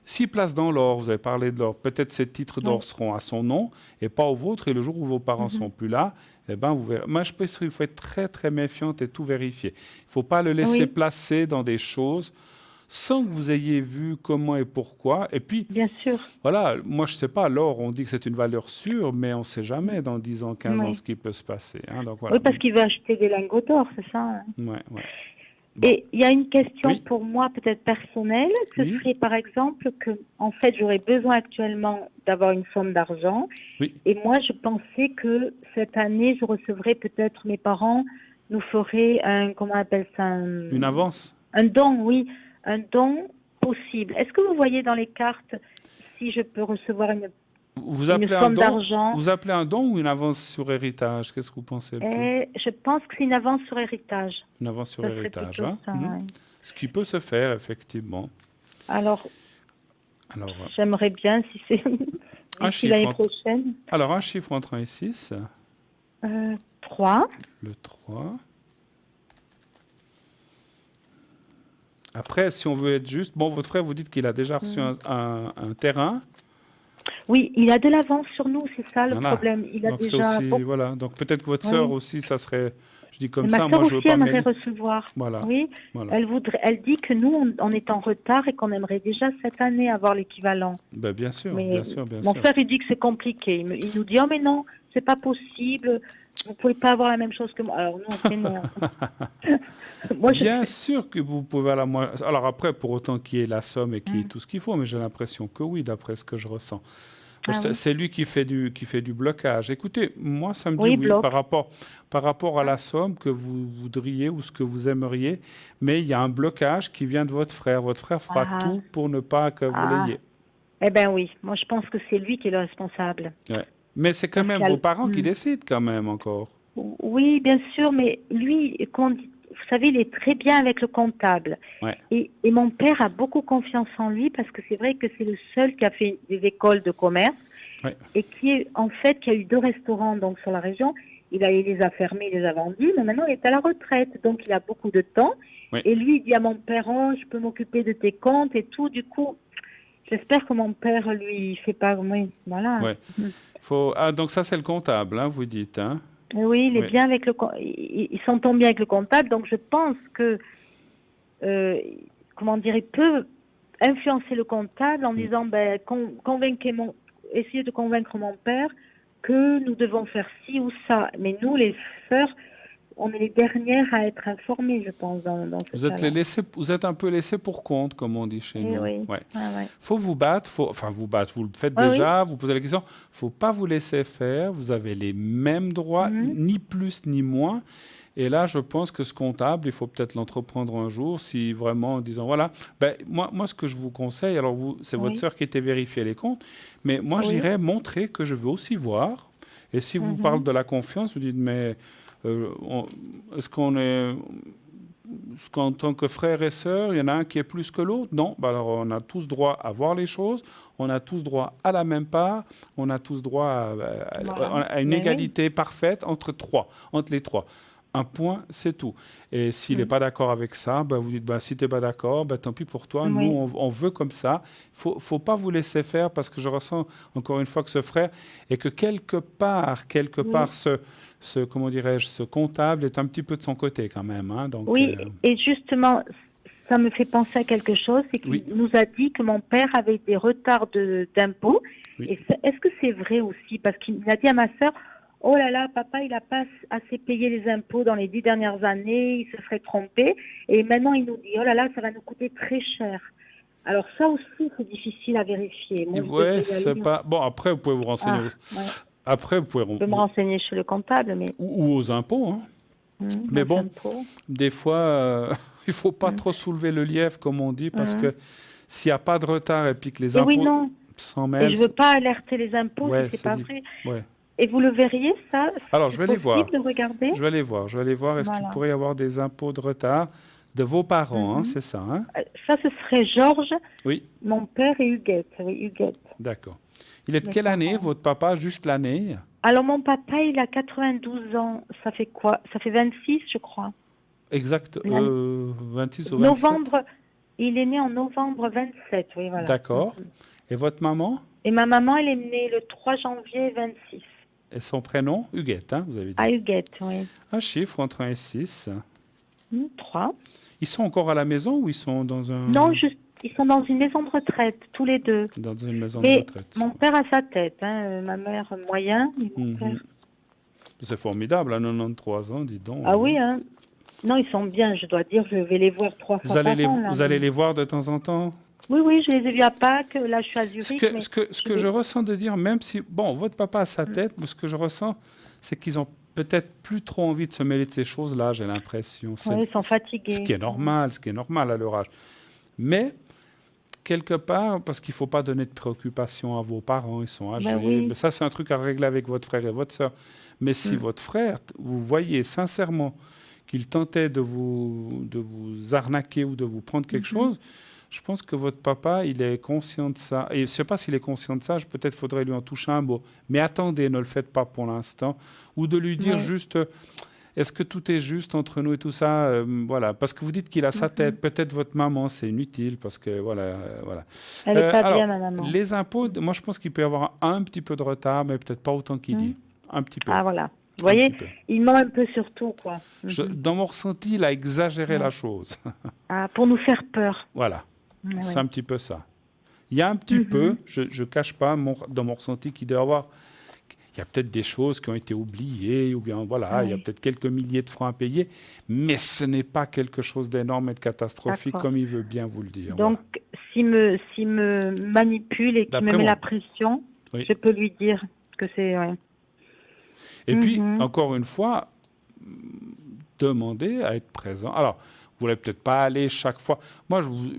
s'il place dans l'or, vous avez parlé de l'or, peut-être ces titres d'or seront à son nom et pas au vôtre, et le jour où vos parents sont plus là, eh ben, vous verrez. Moi, je pense qu'il faut être très, très méfiante et tout vérifier. Il ne faut pas le laisser placer dans des choses sans que vous ayez vu comment et pourquoi. Et puis, bien sûr. Voilà, moi, je ne sais pas, l'or, on dit que c'est une valeur sûre, mais on ne sait jamais dans 10 ans, 15 ans ce qui peut se passer. Hein, donc, voilà. Oui, parce qu'il veut acheter des lingots d'or, c'est ça, hein. Ouais. Bon. Et il y a une question pour moi, peut-être personnelle, ce serait par exemple que, en fait, j'aurais besoin actuellement d'avoir une somme d'argent. Et moi, je pensais que cette année, je recevrais peut-être, mes parents nous feraient comment on appelle ça? Une avance? Un don, oui. Un don possible. Est-ce que vous voyez dans les cartes si je peux recevoir une somme d'argent? Vous appelez un don ou une avance sur héritage? Qu'est-ce que vous pensez? Je pense que c'est une avance sur héritage. Une avance sur héritage, hein? Ce qui peut se faire, effectivement. Alors j'aimerais bien si c'est l'année prochaine. Alors, un chiffre entre 1 et 6. 3. Le 3. Après, si on veut être juste... Bon, votre frère, vous dites qu'il a déjà reçu un terrain. Oui, il a de l'avance sur nous, c'est ça le problème. Il a donc déjà... Aussi, voilà. Donc peut-être que votre sœur aussi, ça serait... Je dis comme ça, moi je veux pas... aimerait recevoir. Voilà. Oui, voilà. Elle dit que nous, on est en retard et qu'on aimerait déjà cette année avoir l'équivalent. Ben, bien sûr, mais bien sûr. Mon frère, il dit que c'est compliqué. Il nous dit, oh mais non, c'est pas possible. Vous ne pouvez pas avoir la même chose que moi. Alors, nous, on s'énerve. Bien sûr que vous pouvez à la moitié. Alors après, pour autant qu'il y ait la somme et qu'il y ait tout ce qu'il faut, mais j'ai l'impression que oui, d'après ce que je ressens. C'est lui qui fait du blocage. Écoutez, moi, ça me dit oui par rapport à la somme que vous voudriez ou ce que vous aimeriez, mais il y a un blocage qui vient de votre frère. Votre frère fera tout pour ne pas que vous l'ayez. Eh bien oui, moi je pense que c'est lui qui est le responsable. Ouais. Mais c'est quand même vos parents qui décident quand même encore. Oui, bien sûr, mais lui, vous savez, il est très bien avec le comptable. Ouais. Et mon père a beaucoup confiance en lui parce que c'est vrai que c'est le seul qui a fait des écoles de commerce et qui a eu 2 restaurants donc sur la région. Il les a fermés, il les a vendus, mais maintenant il est à la retraite, donc il a beaucoup de temps. Oui. Et lui, il dit à mon père, oh, je peux m'occuper de tes comptes et tout. Du coup, j'espère que mon père, lui, il fait pas... Oui, voilà. Ouais. Donc ça, c'est le comptable, hein, vous dites, hein? Oui, il est Oui. bien avec il s'entend bien avec le comptable, donc je pense que, comment dire, il peut influencer le comptable en disant, ben, essayez de convaincre mon père que nous devons faire ci ou ça. Mais nous, les sœurs, on est les dernières à être informées, je pense, dans ce Vous êtes, cas-là. vous êtes un peu laissés pour compte, comme on dit chez Eh nous. oui. Ouais. Ouais. Faut vous battre, vous le faites Ah déjà, vous posez la question. Faut pas vous laisser faire, vous avez les mêmes droits, ni plus ni moins. Et là, je pense que ce comptable, il faut peut-être l'entreprendre un jour, si vraiment en disant, voilà, ben, moi, ce que je vous conseille, alors c'est votre sœur qui était vérifier les comptes, mais moi, j'irais montrer que je veux aussi voir. Et si vous parlez de la confiance, vous dites, mais est-ce qu'en tant que frère et sœur, il y en a un qui est plus que l'autre? Non. Ben alors, on a tous droit à voir les choses, on a tous droit à la même part, on a tous droit à une égalité parfaite entre les trois. Un point, c'est tout. Et s'il n'est pas d'accord avec ça, ben vous dites, si tu n'es pas d'accord, tant pis pour toi. Nous, on veut comme ça. Il ne faut pas vous laisser faire parce que je ressens encore une fois que ce frère, et que quelque part, comment dirais-je, ce comptable est un petit peu de son côté quand même. Hein, donc, et justement, ça me fait penser à quelque chose, c'est qu'il nous a dit que mon père avait des retards d'impôts. Et est-ce que c'est vrai aussi? Parce qu'il a dit à ma sœur, oh là là, papa, il n'a pas assez payé les impôts dans les 10 dernières années, il se serait trompé. Et maintenant, il nous dit, oh là là, ça va nous coûter très cher. Alors ça aussi, c'est difficile à vérifier. C'est pas... Bon, après, vous pouvez vous renseigner. Après, vous pouvez... Je peux me renseigner chez le comptable, mais... Ou aux impôts, hein. Mais bon, des fois, il ne faut pas trop soulever le lièvre, comme on dit, parce que s'il n'y a pas de retard et puis que les impôts s'en mêlent... Et je ne veux pas alerter les impôts si ce n'est pas vrai. Ouais. Et vous le verriez, ça? Alors, je vais les voir. De regarder? Je vais les voir. Est-ce qu'il pourrait y avoir des impôts de retard de vos parents, hein, c'est ça, hein? Ça, ce serait Georges, oui. Mon père et Huguette. Oui, Huguette. D'accord. Il est de quelle année, votre papa? Juste l'année? Alors, mon papa, il a 92 ans. Ça fait quoi? Ça fait 26, je crois. Exact. 26 ou 27? Novembre. Il est né en novembre 27, oui, voilà. D'accord. Et votre maman? Et ma maman, elle est née le 3 janvier 26. Et son prénom? Huguette, hein, vous avez dit. Ah, Huguette, oui. Un chiffre entre 1 et 6. 3. Ils sont encore à la maison ou ils sont dans un... Non, ils sont dans une maison de retraite, tous les deux. Dans une maison de retraite. Mon père a sa tête, hein, ma mère moyen, et mon père... C'est formidable, à 93 ans, dis donc. Ah oui, hein. Non, ils sont bien, je dois dire, je vais les voir 3 fois par an. Vous allez les voir de temps en temps? Oui, je les ai vus à Pâques, là je suis à Zurich. Ce que je ressens de dire, même si, votre papa a sa tête, mais ce que je ressens, c'est qu'ils ont peut-être plus trop envie de se mêler de ces choses-là, j'ai l'impression. Oui, ils sont fatigués. Ce qui est normal à leur âge. Mais, quelque part, parce qu'il ne faut pas donner de préoccupation à vos parents, ils sont âgés. Mais ça, c'est un truc à régler avec votre frère et votre sœur. Mais si votre frère, vous voyez sincèrement qu'il tentait de vous arnaquer ou de vous prendre quelque chose, je pense que votre papa, il est conscient de ça. Et je ne sais pas s'il est conscient de ça, peut-être faudrait lui en toucher un mot. Mais attendez, ne le faites pas pour l'instant. Ou de lui dire juste, est-ce que tout est juste entre nous et tout ça? Voilà, parce que vous dites qu'il a sa tête. Peut-être votre maman, c'est inutile, parce que voilà. Elle n'est pas bien, ma maman. Les impôts, moi je pense qu'il peut y avoir un petit peu de retard, mais peut-être pas autant qu'il dit. Un petit peu. Ah voilà. Vous voyez, il ment un peu sur tout, quoi. Dans mon ressenti, il a exagéré la chose. Pour nous faire peur. Voilà. C'est un petit peu ça. Il y a un petit peu, je ne cache pas, dans mon ressenti, qu'il doit y avoir... Il y a peut-être des choses qui ont été oubliées, ou bien voilà, il y a peut-être quelques milliers de francs à payer, mais ce n'est pas quelque chose d'énorme et de catastrophique, comme il veut bien vous le dire. Donc, s'il me manipule et qu'il me met la pression, je peux lui dire que c'est... Ouais. Et puis, encore une fois, demander à être présent. Alors, vous ne voulez peut-être pas aller chaque fois.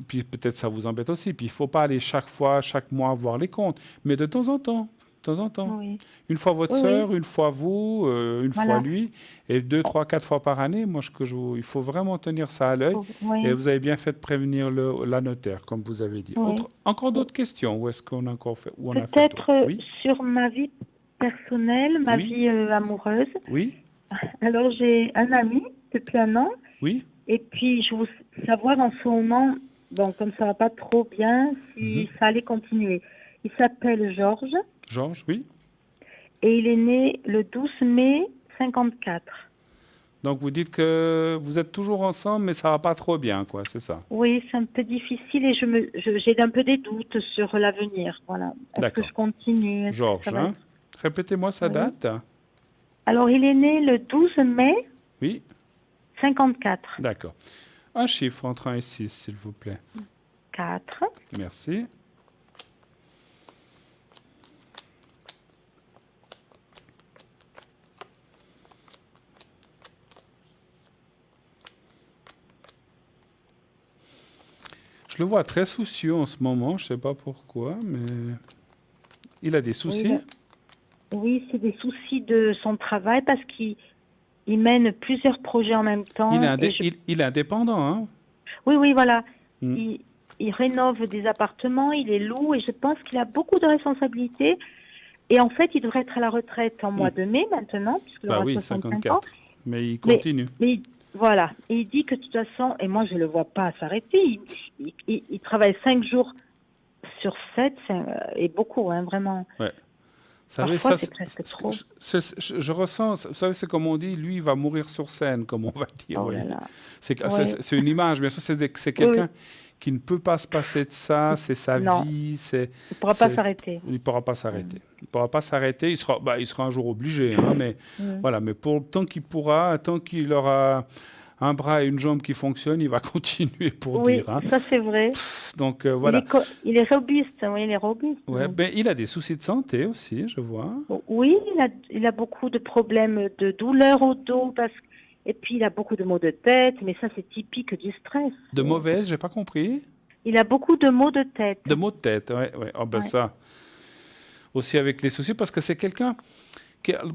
Puis peut-être ça vous embête aussi. Puis il ne faut pas aller chaque fois, chaque mois voir les comptes. Mais de temps en temps. Oui. Une fois votre sœur, une fois vous, une fois lui. Et 2, 3, 4 fois par année. Il faut vraiment tenir ça à l'œil. Et vous avez bien fait de prévenir la notaire, comme vous avez dit. Encore d'autres questions? Ou est-ce qu'on a encore fait? Peut-être sur ma vie personnelle, ma vie amoureuse. Oui. Alors j'ai un ami depuis 1 an. Oui. Et puis, je veux savoir en ce moment, comme ça va pas trop bien, si ça allait continuer. Il s'appelle Georges. Georges, oui. Et il est né le 12 mai 54. Donc vous dites que vous êtes toujours ensemble, mais ça va pas trop bien, quoi, c'est ça? Oui, c'est un peu difficile et j'ai un peu des doutes sur l'avenir. Voilà. Est-ce que D'accord. je continue? Est-ce que Georges, ça va hein? Répétez-moi sa Oui. date. Alors, il est né le 12 mai Oui, 54. d'accord. Un chiffre entre 1 et 6, s'il vous plaît. 4. Merci. Je le vois très soucieux en ce moment, je ne sais pas pourquoi, mais il a des soucis. Oui, c'est des soucis de son travail parce qu'il mène plusieurs projets en même temps. Il est indépendant, hein? Oui, oui, voilà. Mm. Il rénove des appartements, il les loue et je pense qu'il a beaucoup de responsabilités. Et en fait, il devrait être à la retraite en mois de mai maintenant, puisqu'il Bah aura oui, 65 ans. 54. Mais il continue. Voilà. Et il dit que de toute façon, et moi je ne le vois pas s'arrêter, il travaille 5 jours sur 7, et beaucoup, hein, vraiment. Ouais. Vous savez, Parfois, ça, c'est presque trop. je ressens, vous savez, c'est comme on dit, lui, il va mourir sur scène, comme on va dire. Oh voyez. là là. C'est une image, bien sûr, c'est quelqu'un qui ne peut pas se passer de ça, c'est sa Non. vie. Il ne pourra pas s'arrêter. Il ne pourra pas s'arrêter. Il ne pourra pas s'arrêter, il sera un jour obligé, hein, mais voilà, mais tant qu'il pourra, tant qu'il aura un bras et une jambe qui fonctionnent, il va continuer pour dire. Hein. Ça c'est vrai. Donc voilà. Il est robuste, oui, il est robuste. Ouais, ben, il a des soucis de santé aussi, je vois. Oui, il a beaucoup de problèmes de douleur au dos, et puis il a beaucoup de maux de tête, mais ça c'est typique du stress. De mauvaise, j'ai pas compris. Il a beaucoup de maux de tête. De maux de tête, ouais. Oh, ben ça, aussi avec les soucis, parce que c'est quelqu'un...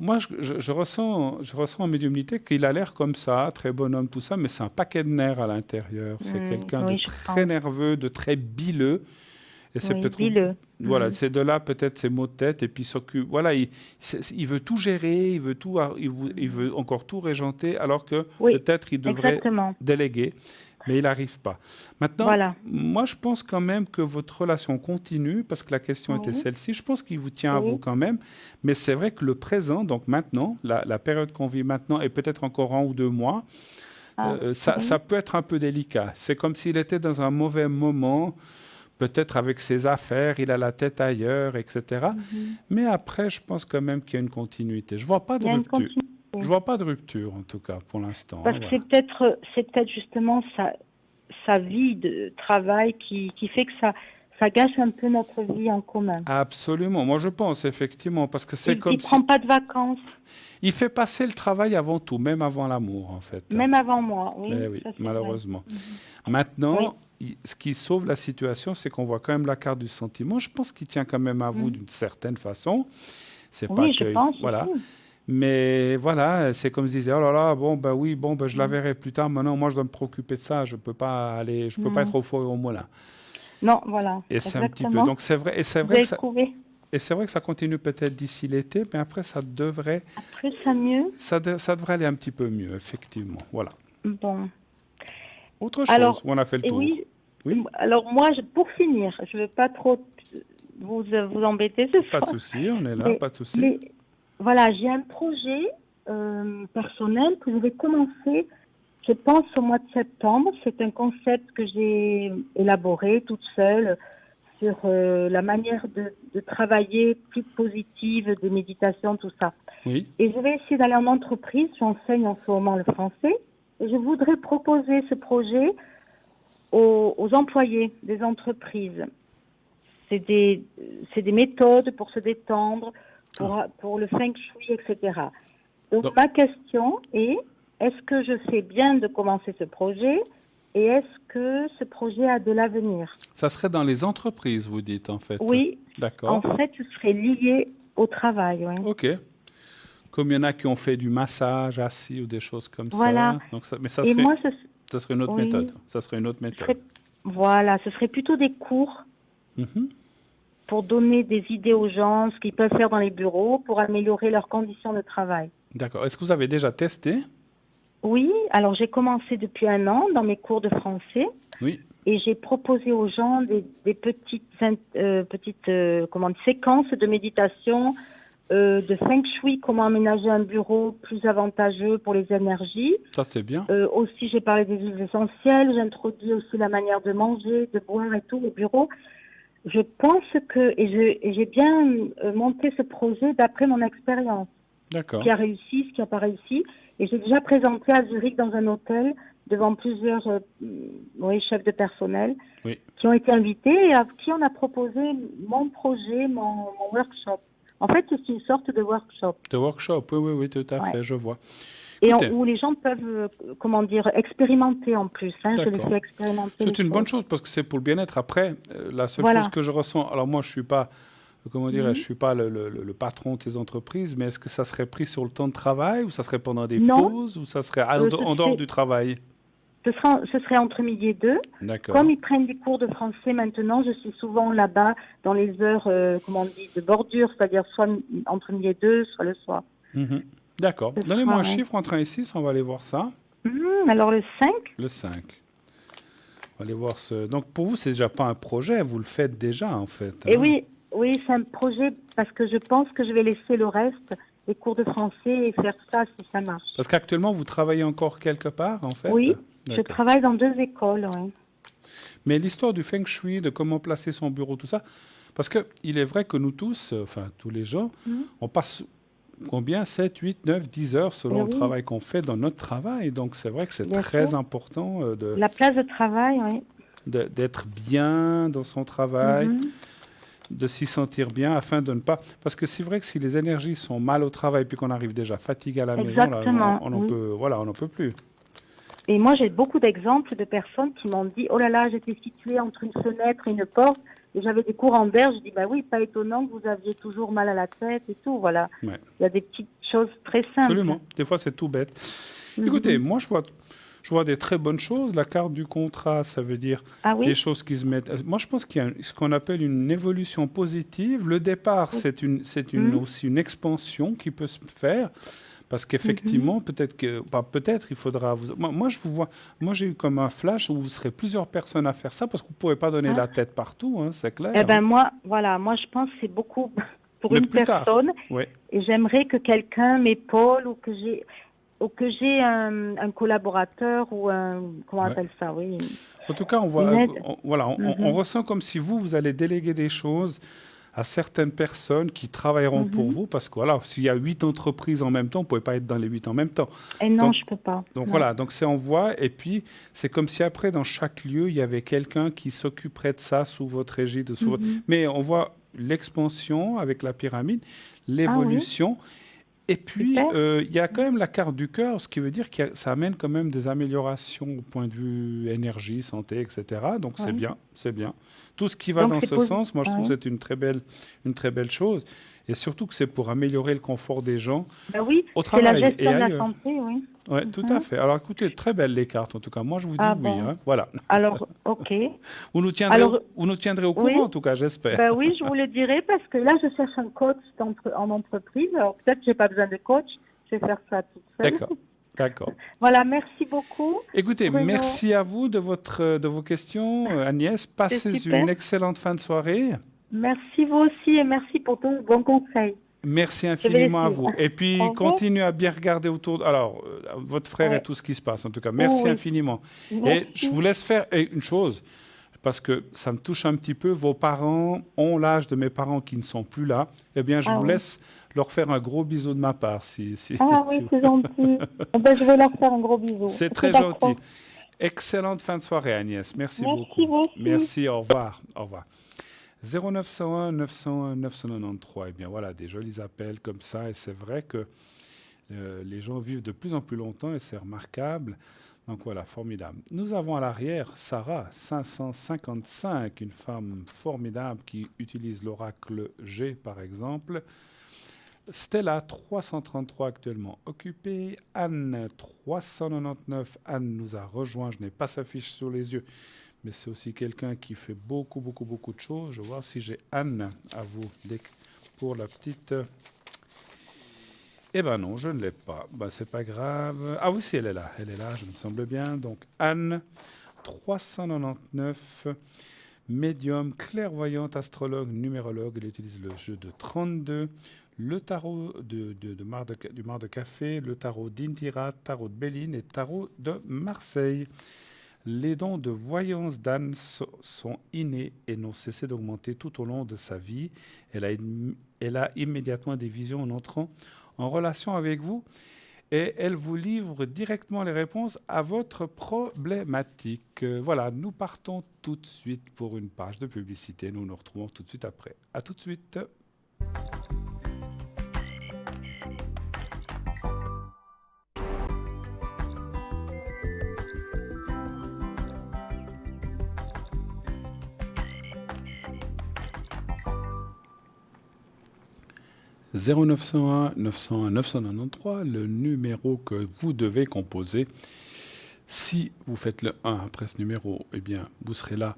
Moi, je ressens en médiumnité qu'il a l'air comme ça, très bonhomme, tout ça, mais c'est un paquet de nerfs à l'intérieur. C'est quelqu'un de très nerveux, de très bileux. Et c'est peut-être bileux. Voilà, c'est de là peut-être ses maux de tête et puis s'occupe. Voilà, il veut tout gérer, il veut encore tout régenter, alors que peut-être il devrait déléguer. Mais il n'arrive pas. Maintenant, moi, je pense quand même que votre relation continue, parce que la question était celle-ci. Je pense qu'il vous tient à vous quand même. Mais c'est vrai que le présent, donc maintenant, la période qu'on vit maintenant, et peut-être encore 1 ou 2 mois, ça peut être un peu délicat. C'est comme s'il était dans un mauvais moment, peut-être avec ses affaires, il a la tête ailleurs, etc. Mais après, je pense quand même qu'il y a une continuité. Je ne vois pas de rupture. Je vois pas de rupture, en tout cas, pour l'instant. Parce que c'est peut-être justement sa vie de travail qui fait que ça gâche un peu notre vie en commun. Absolument. Moi, je pense, effectivement, parce que c'est comme il prend pas de vacances. Il fait passer le travail avant tout, même avant l'amour, en fait. Même avant moi, oui. Oui, malheureusement. Maintenant, ce qui sauve la situation, c'est qu'on voit quand même la carte du sentiment. Je pense qu'il tient quand même à vous d'une certaine façon. C'est pas que... je pense. Voilà. Mais voilà, c'est comme je disais, oh là là, je la verrai plus tard. Maintenant, moi, je dois me préoccuper de ça. Je peux pas être au four et au moulin. Non, voilà. Et c'est un petit peu. Donc c'est vrai, et c'est vrai que ça continue peut-être d'ici l'été, mais après ça devrait. Après ça mieux. Ça devrait aller un petit peu mieux, effectivement. Voilà. Bon. Autre chose, on a fait le tour. Oui. Alors moi, pour finir, je ne veux pas trop vous embêter ce soir. Pas de souci, on est là, pas de souci. Mais voilà, j'ai un projet personnel que je vais commencer, je pense, au mois de septembre. C'est un concept que j'ai élaboré toute seule sur la manière de travailler plus positive, des méditations, tout ça. Oui. Et je vais essayer d'aller en entreprise. J'enseigne en ce moment le français. Et je voudrais proposer ce projet aux employés des entreprises. C'est des méthodes pour se détendre, pour le feng shui, etc. Donc ma question est, est-ce que je fais bien de commencer ce projet et est-ce que ce projet a de l'avenir? Ça serait dans les entreprises, vous dites, en fait. Oui. D'accord. En fait, ce serait lié au travail. Ouais. OK. Comme il y en a qui ont fait du massage assis ou des choses comme ça. Donc mais ça serait une autre méthode. Ça serait une autre méthode. Voilà, ce serait plutôt des cours pour donner des idées aux gens, ce qu'ils peuvent faire dans les bureaux pour améliorer leurs conditions de travail. D'accord. Est-ce que vous avez déjà testé? Oui, alors j'ai commencé depuis 1 an dans mes cours de français. Oui. Et j'ai proposé aux gens des petites séquences de méditation de Feng Shui, comment aménager un bureau plus avantageux pour les énergies. Ça, c'est bien. Aussi, j'ai parlé des huiles essentielles, j'ai introduit aussi la manière de manger, de boire et tout au bureau. Je pense que, et j'ai bien monté ce projet d'après mon expérience. D'accord. Ce qui a réussi, ce qui n'a pas réussi. Et j'ai déjà présenté à Zurich dans un hôtel devant plusieurs chefs de personnel qui ont été invités et à qui on a proposé mon projet, mon workshop. En fait, c'est une sorte de workshop. De workshop, oui, tout à fait, je vois. Et où les gens peuvent, expérimenter en plus. Je les fais expérimenter. C'est une bonne chose parce que c'est pour le bien-être. Après, la seule chose que je ressens, alors moi, je suis pas, je suis pas le patron de ces entreprises, mais est-ce que ça serait pris sur le temps de travail ou ça serait pendant des pauses ou ça serait en dehors du travail? Ce serait entre midi et 2. D'accord. Comme ils prennent des cours de français maintenant, je suis souvent là-bas dans les heures, de bordure, c'est-à-dire soit entre midi et 2, soit le soir. D'accord. Donnez-moi un chiffre entre 1 et 6, on va aller voir ça. Alors le 5. Le 5. On va aller voir ce... Donc pour vous, c'est déjà pas un projet, vous le faites déjà en fait. Et oui, c'est un projet parce que je pense que je vais laisser le reste, les cours de français et faire ça si ça marche. Parce qu'actuellement, vous travaillez encore quelque part en fait? Oui, je travaille dans 2 écoles, oui. Mais l'histoire du Feng Shui, de comment placer son bureau, tout ça, parce qu'il est vrai que nous tous, tous les gens, on passe... Combien? 7, 8, 9, 10 heures selon le travail qu'on fait dans notre travail. Donc, c'est vrai que c'est très important de... La place de travail, oui. D'être bien dans son travail, de s'y sentir bien afin de ne pas... Parce que c'est vrai que si les énergies sont mal au travail puis qu'on arrive déjà fatigué à la maison, là, on n'en peut plus. Et moi, j'ai beaucoup d'exemples de personnes qui m'ont dit « Oh là là, j'étais située entre une fenêtre et une porte. » Et j'avais des courants d'air, je dis, bah oui, pas étonnant que vous aviez toujours mal à la tête et tout, voilà. Il y a des petites choses très simples. Absolument, des fois c'est tout bête. Écoutez, moi je vois des très bonnes choses. La carte du contrat, ça veut dire les choses qui se mettent... Moi je pense qu'il y a ce qu'on appelle une évolution positive. Le départ, c'est aussi une expansion qui peut se faire. Parce qu'effectivement, peut-être il faudra... Moi, je vous vois... Moi, j'ai eu comme un flash où vous serez plusieurs personnes à faire ça parce que vous ne pouvez pas donner la tête partout, c'est clair. Eh bien, moi, je pense que c'est beaucoup pour une personne. Et j'aimerais que quelqu'un m'épaule ou que j'ai un collaborateur ou un... Comment on appelle ça, oui. En tout cas, on ressent comme si vous allez déléguer des choses à certaines personnes qui travailleront pour vous, parce que s'il y a 8 entreprises en même temps, vous ne pouvez pas être dans les 8 en même temps. Et non, je ne peux pas. Donc donc c'est en voie, et puis c'est comme si après, dans chaque lieu, il y avait quelqu'un qui s'occuperait de ça sous votre égide. Mais on voit l'expansion avec la pyramide, l'évolution, et puis il y a quand même la carte du cœur, ce qui veut dire que ça amène quand même des améliorations au point de vue énergie, santé, etc. Donc c'est bien, c'est bien. Tout ce qui va dans ce sens, moi je trouve que c'est une très belle chose. Et surtout que c'est pour améliorer le confort des gens au travail c'est la gestion et de la ailleurs. santé, oui. Oui, tout à fait. Alors écoutez, très belles les cartes en tout cas. Moi je vous dis oui. Voilà. Alors, ok. Vous nous tiendrez au courant en tout cas, j'espère. Oui, je vous le dirai parce que là je cherche un coach en entreprise. Alors peut-être que je n'ai pas besoin de coach, je vais faire ça toute seule. D'accord. Voilà, merci beaucoup. Écoutez, merci à vous de vos questions, Agnès. Passez une excellente fin de soirée. Merci vous aussi et merci pour tous vos bons conseils. Merci infiniment à vous. Et puis, continuez à bien regarder autour. Alors, votre frère et tout ce qui se passe, en tout cas. Merci infiniment. Merci. Et je vous laisse faire une chose, parce que ça me touche un petit peu. Vos parents ont l'âge de mes parents qui ne sont plus là. Eh bien, je vous laisse leur faire un gros bisou de ma part. Oui, c'est gentil. Je vais leur faire un gros bisou. C'est très gentil. Excellente fin de soirée, Agnès. Merci beaucoup. Merci, au revoir. Au revoir. 0901 901 993. Eh bien, voilà, des jolis appels comme ça. Et c'est vrai que les gens vivent de plus en plus longtemps et c'est remarquable. Donc voilà, formidable. Nous avons à l'arrière Sarah, 555, une femme formidable qui utilise l'oracle G, par exemple. Stella, 333 actuellement occupée. Anne, 399. Anne nous a rejoint. Je n'ai pas sa fiche sur les yeux, mais c'est aussi quelqu'un qui fait beaucoup de choses. Je vais voir si j'ai Anne à vous pour la petite... Eh bien non, je ne l'ai pas. C'est pas grave. Ah oui, si, elle est là, je me semble bien. Donc Anne, 399, médium, clairvoyante, astrologue, numérologue. Elle utilise le jeu de 32. le tarot du Mar de Café, le tarot d'Indira, tarot de Béline et tarot de Marseille. Les dons de voyance d'Anne sont innés et n'ont cessé d'augmenter tout au long de sa vie. Elle a immédiatement des visions en entrant en relation avec vous et elle vous livre directement les réponses à votre problématique. Voilà, nous partons tout de suite pour une page de publicité. Nous nous retrouvons tout de suite après. À tout de suite. « 0901 901 993, le numéro que vous devez composer. Si vous faites le 1 après ce numéro, eh bien, vous serez là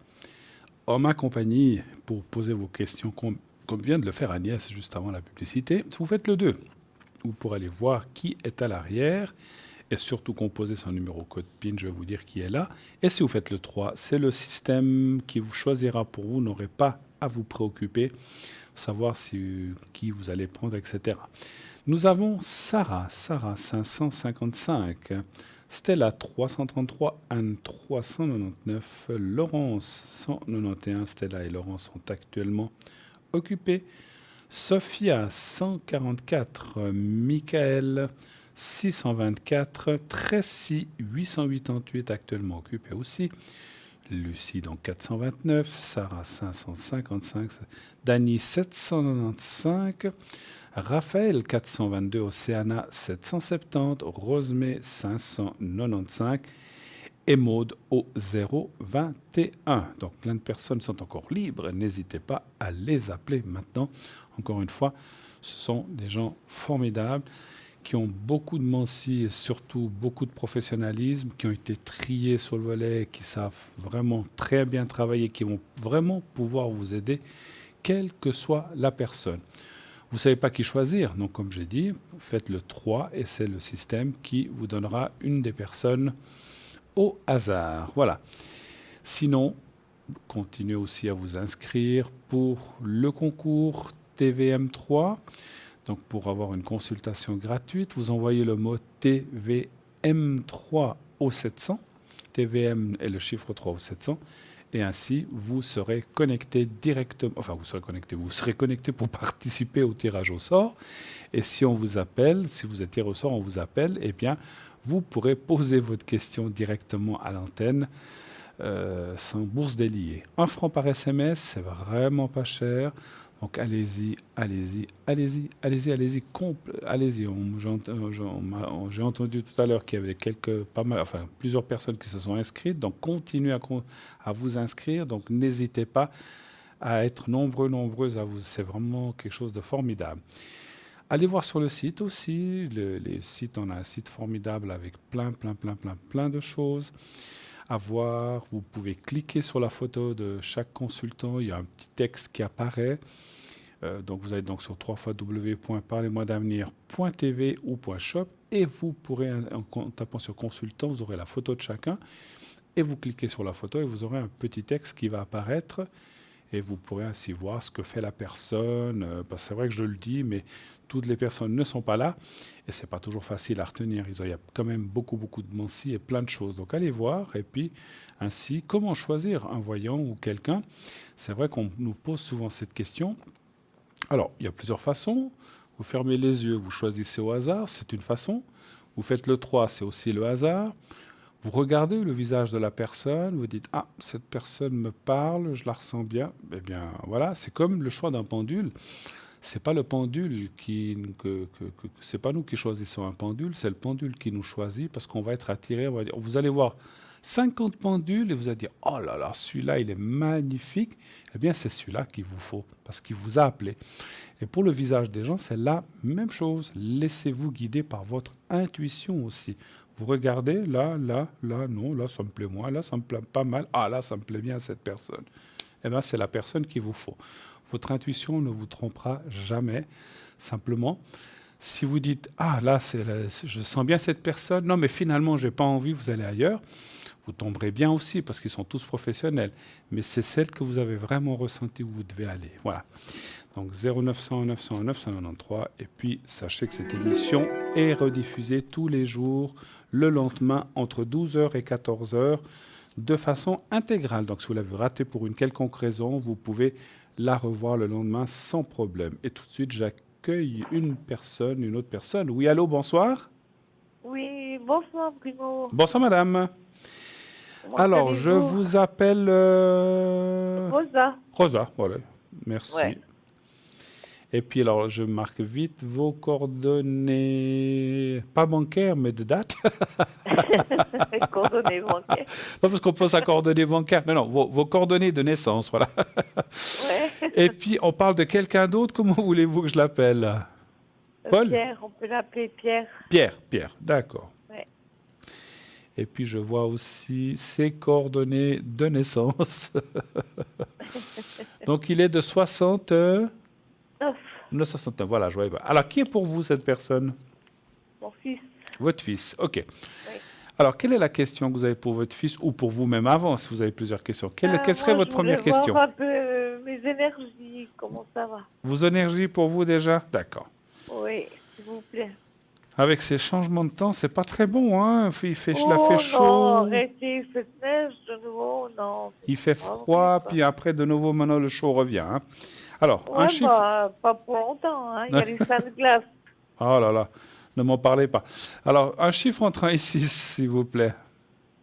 en ma compagnie pour poser vos questions, comme vient de le faire Agnès juste avant la publicité. Si vous faites le 2, vous pourrez aller voir qui est à l'arrière et surtout composer son numéro code PIN, je vais vous dire qui est là. Et si vous faites le 3, c'est le système qui vous choisira pour vous, n'aurez pas à vous préoccuper, savoir qui vous allez prendre, etc. Nous avons Sarah 555, Stella 333, Anne 399, Laurence 191. Stella et Laurence sont actuellement occupés. Sophia 144, Michael 624, Tracy 888 actuellement occupé aussi. Lucie donc 429, Sarah 555, Dany 795, Raphaël 422, Océana 770, Rosemée 595 et Maude au 021. Donc plein de personnes sont encore libres, n'hésitez pas à les appeler maintenant. Encore une fois, ce sont des gens formidables qui ont beaucoup de mensie et surtout beaucoup de professionnalisme, qui ont été triés sur le volet, qui savent vraiment très bien travailler, qui vont vraiment pouvoir vous aider, quelle que soit la personne. Vous ne savez pas qui choisir, donc comme j'ai dit, faites le 3 et c'est le système qui vous donnera une des personnes au hasard. Voilà. Sinon, continuez aussi à vous inscrire pour le concours TVM3. Donc, pour avoir une consultation gratuite, vous envoyez le mot TVM3 au 700. TVM est le chiffre 3 au 700. Et ainsi, vous serez connecté directement. Enfin, vous serez connecté pour participer au tirage au sort. Et si on vous appelle, si vous êtes tiré au sort, on vous appelle, eh bien, vous pourrez poser votre question directement à l'antenne sans bourse déliée. 1 franc par SMS, c'est vraiment pas cher. Donc allez-y. J'ai entendu tout à l'heure qu'il y avait plusieurs personnes qui se sont inscrites. Donc continuez à vous inscrire. Donc n'hésitez pas à être nombreuses à vous. C'est vraiment quelque chose de formidable. Allez voir sur le site aussi. Les sites, on a un site formidable avec plein de choses à voir. Vous pouvez cliquer sur la photo de chaque consultant. Il y a un petit texte qui apparaît. Donc vous allez donc sur www.parlez-moi-d'avenir.tv ou .shop et vous pourrez, en tapant sur consultant, vous aurez la photo de chacun et vous cliquez sur la photo et vous aurez un petit texte qui va apparaître et vous pourrez ainsi voir ce que fait la personne. Parce que c'est vrai que je le dis, mais toutes les personnes ne sont pas là et c'est pas toujours facile à retenir. Il y a quand même beaucoup de menties et plein de choses. Donc allez voir et puis ainsi, comment choisir un voyant ou quelqu'un? C'est vrai qu'on nous pose souvent cette question. Alors, il y a plusieurs façons. Vous fermez les yeux, vous choisissez au hasard, c'est une façon. Vous faites le 3, c'est aussi le hasard. Vous regardez le visage de la personne, vous dites « Ah, cette personne me parle, je la ressens bien. » Eh bien, voilà, c'est comme le choix d'un pendule. C'est pas le pendule c'est pas nous qui choisissons un pendule, c'est le pendule qui nous choisit parce qu'on va être attiré. Vous allez voir 50 pendules et vous allez dire « Oh là là, celui-là, il est magnifique. » Eh bien, c'est celui-là qu'il vous faut parce qu'il vous a appelé. Et pour le visage des gens, c'est la même chose. Laissez-vous guider par votre intuition aussi. Vous regardez, là, non, là, ça me plaît moins, là, ça me plaît pas mal. Ah, là, ça me plaît bien cette personne. Eh bien, c'est la personne qu'il vous faut. Votre intuition ne vous trompera jamais. Simplement, si vous dites « Ah, là, je sens bien cette personne. Non, mais finalement, je n'ai pas envie, vous allez ailleurs. » Vous tomberez bien aussi parce qu'ils sont tous professionnels. Mais c'est celle que vous avez vraiment ressentie où vous devez aller. Voilà. Donc 0900 900 993. Et puis, sachez que cette émission est rediffusée tous les jours, le lendemain, entre 12h et 14h, de façon intégrale. Donc si vous l'avez raté pour une quelconque raison, vous pouvez la revoir le lendemain sans problème. Et tout de suite, j'accueille une autre personne. Oui, allô, bonsoir. Oui, bonsoir Bruno. Bonsoir madame. Comment Alors, je allez-vous? vous appelle... Rosa. Rosa, voilà. Merci. Ouais. Et puis alors, je marque vite vos coordonnées, pas bancaires, mais de date. Coordonnées bancaires. Non, parce qu'on pense à coordonnées bancaires. Non, vos coordonnées de naissance, voilà. Ouais. Et puis, on parle de quelqu'un d'autre. Comment voulez-vous que je l'appelle? Paul? Pierre, on peut l'appeler Pierre. Pierre, d'accord. Ouais. Et puis, je vois aussi ses coordonnées de naissance. Donc, il est de 69. 1969, voilà, je vois. Alors, qui est pour vous cette personne? Mon fils. Votre fils, ok. Oui. Alors, quelle est la question que vous avez pour votre fils ou pour vous-même avant, si vous avez plusieurs questions? Quelle serait votre première question? Voir un peu mes énergies, comment ça va? Vos énergies pour vous déjà? D'accord. Oui, s'il vous plaît. Avec ces changements de temps, c'est pas très bon, hein? Il fait Non, chaud. arrêtez, il fait neige de nouveau, non. Il fait froid, puis après, de nouveau, maintenant, le chaud revient. Hein. Alors, Ouais, un chiffre... pas pour longtemps, hein. Il y a les salles de glace. Oh là là, ne m'en parlez pas. Alors, un chiffre entre 1 et 6, s'il vous plaît.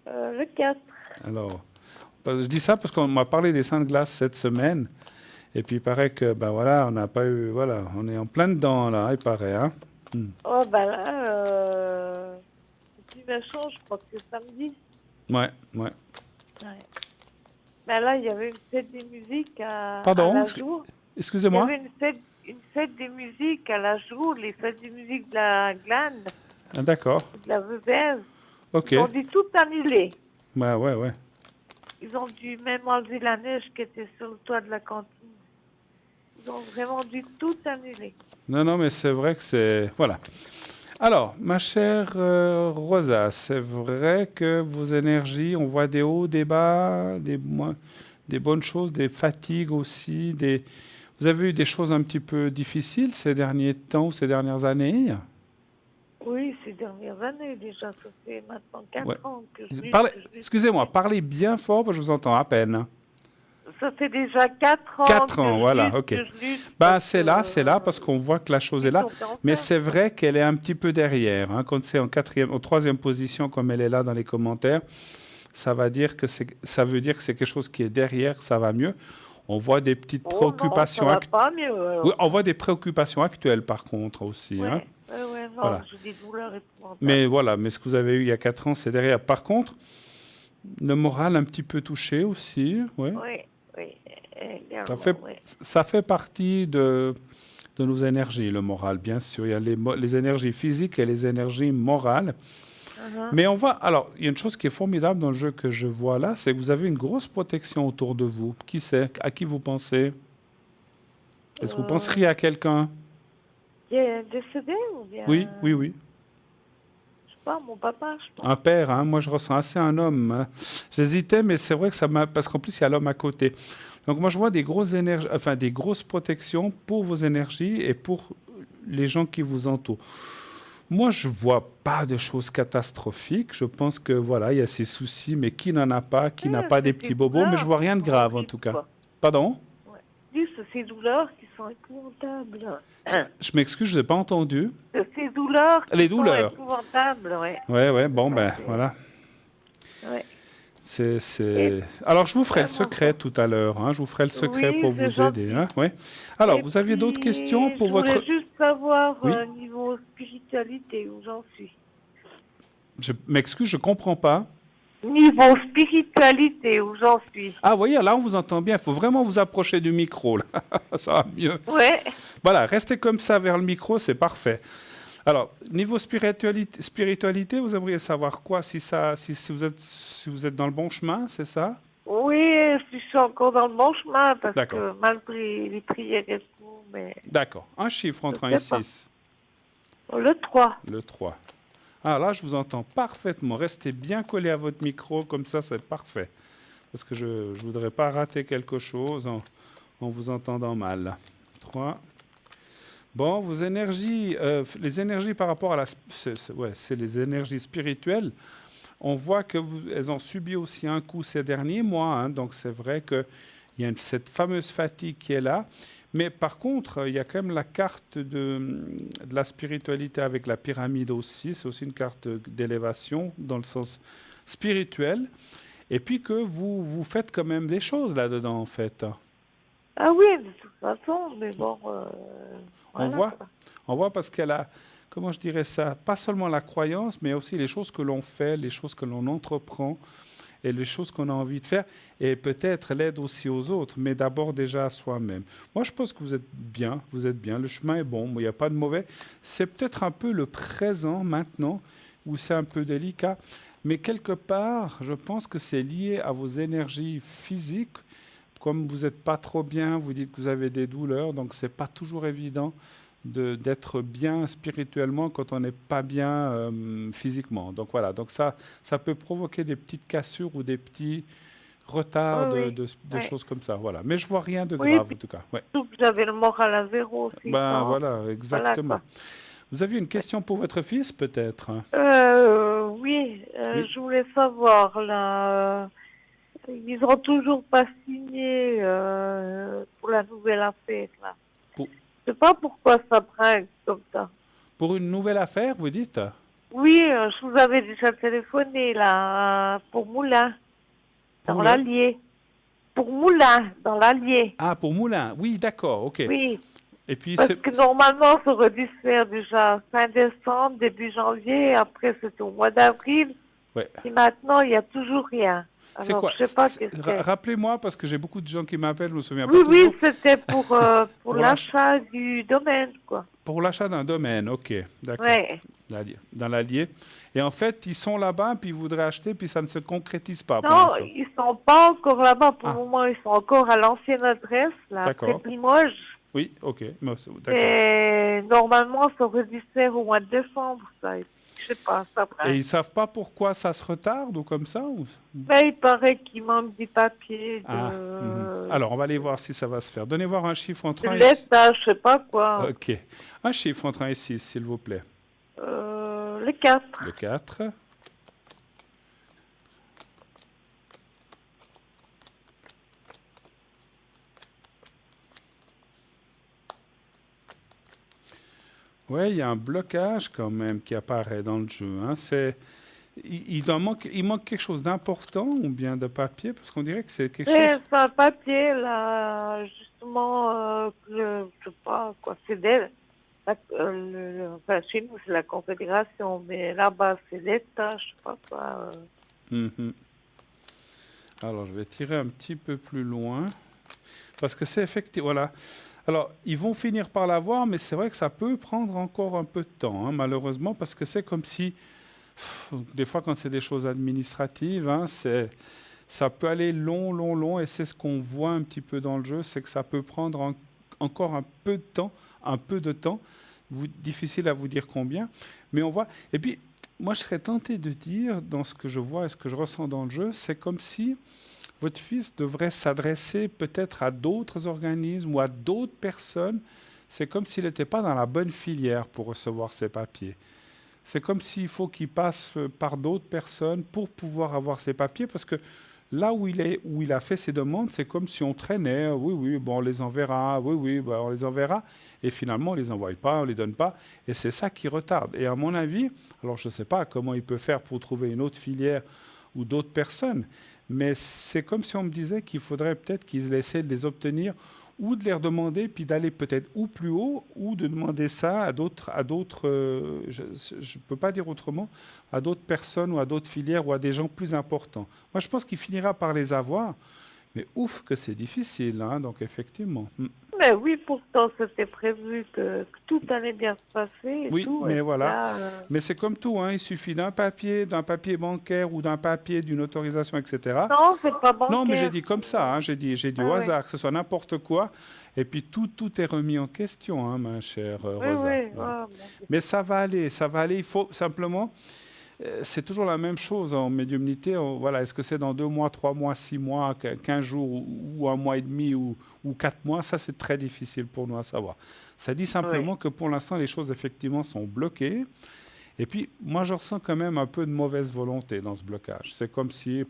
Le 4. Alors, je dis ça parce qu'on m'a parlé des seins de glace cette semaine. Et puis, il paraît que, ben voilà, on n'a pas eu... Voilà, on est en plein dedans, là, il paraît, hein. Oh, ben là, c'est une chance, je crois que c'est samedi. Ouais. Ouais. Ben là, il y avait une fête des musiques à Pardon, la jour. excusez-moi. Il y avait une fête des musiques à la jour, les fêtes des musiques de la Glane, Ah, d'accord. de la Veuvez. Ok. Ils ont dû tout annuler. Ouais. Ils ont dû même enlever la neige qui était sur le toit de la cantine. Ils ont vraiment dû tout annuler. Non, mais c'est vrai que c'est... Voilà. Alors, ma chère Rosa, c'est vrai que vos énergies, on voit des hauts, des bas, des bonnes choses, des fatigues aussi. Vous avez eu des choses un petit peu difficiles ces derniers temps, ces dernières années? Oui, ces dernières années déjà. Ça fait maintenant 4 ans que je lutte. Excusez-moi, parlez bien fort parce que je vous entends à peine. Ça fait déjà 4 ans. 4 ans, voilà, ok. Ben, c'est là, parce qu'on voit que la chose est là. Mais c'est vrai qu'elle est un petit peu derrière. Hein. Quand c'est en troisième position, comme elle est là dans les commentaires, ça veut dire que c'est quelque chose qui est derrière, ça va mieux. On voit des petites préoccupations. Non, ça va pas mieux. Oui, on voit des préoccupations actuelles, par contre, aussi. Ouais, hein. non, Voilà. j'ai des douleurs épouvantables. Mais voilà, mais ce que vous avez eu il y a 4 ans, c'est derrière. Par contre, le moral un petit peu touché aussi. Ouais. Oui, également, Ça fait partie de nos énergies, le moral, bien sûr. Il y a les énergies physiques et les énergies morales. Mais on voit... Alors, il y a une chose qui est formidable dans le jeu que je vois là, c'est que vous avez une grosse protection autour de vous. Qui c'est? À qui vous pensez? Est-ce que vous penseriez à quelqu'un? Il est décédé ou bien... Oui. Je sais pas, mon papa, je pense. Un père, hein. Moi je ressens assez un homme. Hein. J'hésitais, mais c'est vrai que ça m'a... Parce qu'en plus, il y a l'homme à côté. Donc moi je vois des grosses énergies, enfin des grosses protections pour vos énergies et pour les gens qui vous entourent. Moi, je ne vois pas de choses catastrophiques. Je pense que voilà, il y a ces soucis, mais qui n'en a pas, qui n'a pas des petits bobos, mais je vois rien de grave en tout cas. Pardon? Juste ces douleurs qui sont épouvantables. Je m'excuse, je n'ai pas entendu. Ces douleurs qui Les douleurs. sont épouvantables, ouais. Ouais, bon, ben voilà. Ouais. Alors, je vous ferai le secret tout à l'heure. Hein. Je vous ferai le secret pour vous aider. Hein. Ouais. Alors, vous aviez d'autres questions pour votre... Je voulais juste savoir, niveau spiritualité, où j'en suis. Je m'excuse, je ne comprends pas. Niveau spiritualité, où j'en suis. Ah, vous voyez, là, on vous entend bien. Il faut vraiment vous approcher du micro. Là. Ça va mieux. Ouais. Voilà, restez comme ça vers le micro, c'est parfait. Alors, niveau spiritualité, vous aimeriez savoir quoi? Si vous êtes dans le bon chemin, c'est ça? Oui, je suis encore dans le bon chemin, parce que malgré les prières et tout, mais... D'accord. Un chiffre entre 1 et 6. Le 3. Le 3. Ah, là, je vous entends parfaitement. Restez bien collé à votre micro, comme ça, c'est parfait. Parce que je ne voudrais pas rater quelque chose en vous entendant mal. 3. Bon, vos énergies, les énergies par rapport à la... c'est les énergies spirituelles. On voit qu'elles ont subi aussi un coup ces derniers mois. Hein, donc, c'est vrai qu'il y a cette fameuse fatigue qui est là. Mais par contre, il y a quand même la carte de la spiritualité avec la pyramide aussi. C'est aussi une carte d'élévation dans le sens spirituel. Et puis que vous faites quand même des choses là-dedans, en fait. Ah oui, de toute façon, mais bon... voilà, on voit parce qu'elle a, comment je dirais ça, pas seulement la croyance, mais aussi les choses que l'on fait, les choses que l'on entreprend et les choses qu'on a envie de faire. Et peut-être l'aide aussi aux autres, mais d'abord déjà à soi-même. Moi, je pense que vous êtes bien, le chemin est bon, il n'y a pas de mauvais. C'est peut-être un peu le présent maintenant, où c'est un peu délicat, mais quelque part, je pense que c'est lié à vos énergies physiques. Comme vous n'êtes pas trop bien, vous dites que vous avez des douleurs, donc ce n'est pas toujours évident d'être bien spirituellement quand on n'est pas bien physiquement. Donc voilà, donc ça peut provoquer des petites cassures ou des petits retards de choses comme ça. Voilà. Mais je ne vois rien de grave en tout cas. Ouais. J'avais le moral à zéro aussi. Voilà, exactement. Voilà, vous aviez une question pour votre fils peut-être? Oui, je voulais savoir là... Ils n'ont toujours pas signé pour la nouvelle affaire, là. Je ne sais pas pourquoi ça brinque comme ça. Pour une nouvelle affaire, vous dites? Oui, je vous avais déjà téléphoné, là, pour Moulin, dans l'Allier. Pour Moulin, dans l'Allier. Ah, pour Moulin, oui, d'accord, ok. Oui, et puis parce que normalement, ça aurait dû se faire déjà fin décembre, début janvier, après c'était au mois d'avril. Ouais. Et maintenant, il n'y a toujours rien. C'est quoi? Je sais pas qu'est-ce que c'est. Rappelez-moi, parce que j'ai beaucoup de gens qui m'appellent, je me souviens pas toujours. Oui, c'était pour l'achat du domaine, quoi. Pour l'achat d'un domaine, ok, d'accord. Ouais. Dans l'Allier. Et en fait, ils sont là-bas, puis ils voudraient acheter, puis ça ne se concrétise pas. Non, ils ne sont pas encore là-bas. Pour le moment, ils sont encore à l'ancienne adresse, là, près de Limoges. Oui, ok. Et normalement, ça aurait dû se faire au mois de décembre, ça. Je sais pas, ça Et ils ne savent pas pourquoi ça se retarde ou comme ça Ben, il paraît qu'il manque des papiers. Alors, on va aller voir si ça va se faire. Donnez voir un chiffre entre 1 et 6. L'État, je sais pas quoi. Ok. Un chiffre entre 1 et 6, s'il vous plaît. Le 4. Le 4. Oui, il y a un blocage quand même qui apparaît dans le jeu. Hein. Il manque quelque chose d'important ou bien de papier, parce qu'on dirait que c'est quelque chose... C'est un papier, là, justement, je sais pas quoi, c'est d'elle. Enfin, chez nous, c'est la Confédération, mais là-bas, c'est l'État, je sais pas quoi. Alors, je vais tirer un petit peu plus loin, parce que c'est effectivement... Voilà. Alors, ils vont finir par l'avoir, mais c'est vrai que ça peut prendre encore un peu de temps, hein, malheureusement, parce que c'est comme si, des fois, quand c'est des choses administratives, hein, ça peut aller long, et c'est ce qu'on voit un petit peu dans le jeu, c'est que ça peut prendre encore un peu de temps, difficile à vous dire combien, mais on voit. Et puis, moi, je serais tenté de dire, dans ce que je vois et ce que je ressens dans le jeu, c'est comme si votre fils devrait s'adresser peut-être à d'autres organismes ou à d'autres personnes. C'est comme s'il n'était pas dans la bonne filière pour recevoir ses papiers. C'est comme s'il faut qu'il passe par d'autres personnes pour pouvoir avoir ses papiers, parce que là où il a fait ses demandes, c'est comme si on traînait. Oui, bon, on les enverra. Oui, bon, on les enverra. Et finalement, on ne les envoie pas, on ne les donne pas. Et c'est ça qui retarde. Et à mon avis, alors je ne sais pas comment il peut faire pour trouver une autre filière ou d'autres personnes, mais c'est comme si on me disait qu'il faudrait peut-être qu'ils essaient de les obtenir ou de les redemander, puis d'aller peut-être ou plus haut, ou de demander ça à d'autres je ne peux pas dire autrement, à d'autres personnes ou à d'autres filières ou à des gens plus importants. Moi, je pense qu'il finira par les avoir, Mais ouf que c'est difficile, hein, donc effectivement. Mais oui, pourtant, c'était prévu que tout allait bien se passer. Et Oui, tout, mais et voilà. là, Mais c'est comme tout, hein, il suffit d'un papier bancaire ou d'un papier d'une autorisation, etc. non, c'est pas bancaire. Non, mais j'ai dit comme ça, hein, j'ai dit au ouais. hasard, que ce soit n'importe quoi, et puis tout est remis en question, hein, ma chère Rosa. Oui, Ouais. bon. Mais ça va aller, il faut simplement, c'est toujours la même chose en médiumnité, voilà, est-ce que c'est dans 2 mois, 3 mois, 6 mois, 15 jours, ou 1 mois et demi, ou 4 mois, ça c'est très difficile pour nous à savoir. Ça dit simplement que pour l'instant, les choses effectivement sont bloquées, et puis moi je ressens quand même un peu de mauvaise volonté dans ce blocage. C'est comme si...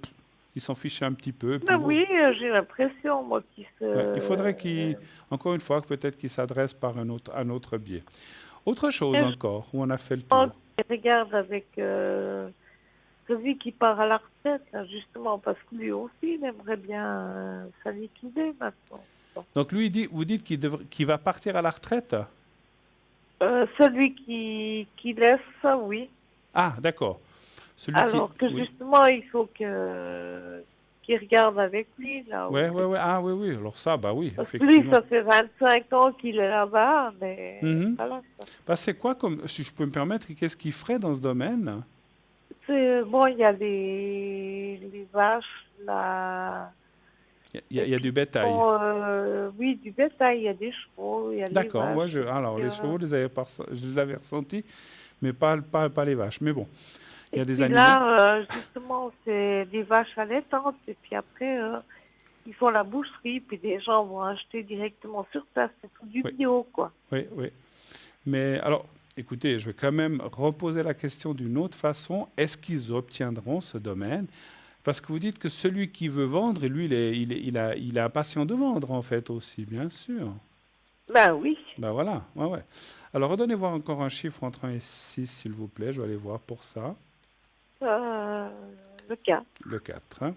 ils s'en fichaient un petit peu. Ben oui, j'ai l'impression, moi, qu'il se... Ouais, il faudrait encore une fois, peut-être qu'il s'adresse par un autre biais. Autre chose encore, où on a fait le tour. Je regarde avec celui qui part à la retraite, là, justement, parce que lui aussi, il aimerait bien ça liquider maintenant. Donc lui, vous dites qu'il va partir à la retraite? Celui qui laisse ça, oui. Ah, d'accord. Alors que justement, il faut qu'il regarde avec lui, là. Ouais. Ah oui. Alors ça, bah oui, parce effectivement. que lui, ça fait 25 ans qu'il est là-bas, mais voilà. Bah, c'est quoi, si je peux me permettre, qu'est-ce qu'il ferait dans ce domaine? Bon, il y a les vaches, là. Il y a du bétail. Oui, du bétail, il y a des chevaux, il y a d'accord, les vaches. Alors les chevaux, je les avais ressentis, mais pas les vaches. Mais bon, il y a des animaux. Là, justement, c'est des vaches allaitantes, et puis après, ils font la boucherie, puis des gens vont acheter directement sur place, c'est tout du bio, quoi. Oui. Mais alors, écoutez, je vais quand même reposer la question d'une autre façon. Est-ce qu'ils obtiendront ce domaine? Parce que vous dites que celui qui veut vendre, lui, il est impatient de vendre, en fait, aussi, bien sûr. Ben oui. Ben voilà, ouais. Alors, redonnez-moi encore un chiffre entre 1 et 6, s'il vous plaît. Je vais aller voir pour ça. Le 4. Le 4, hein.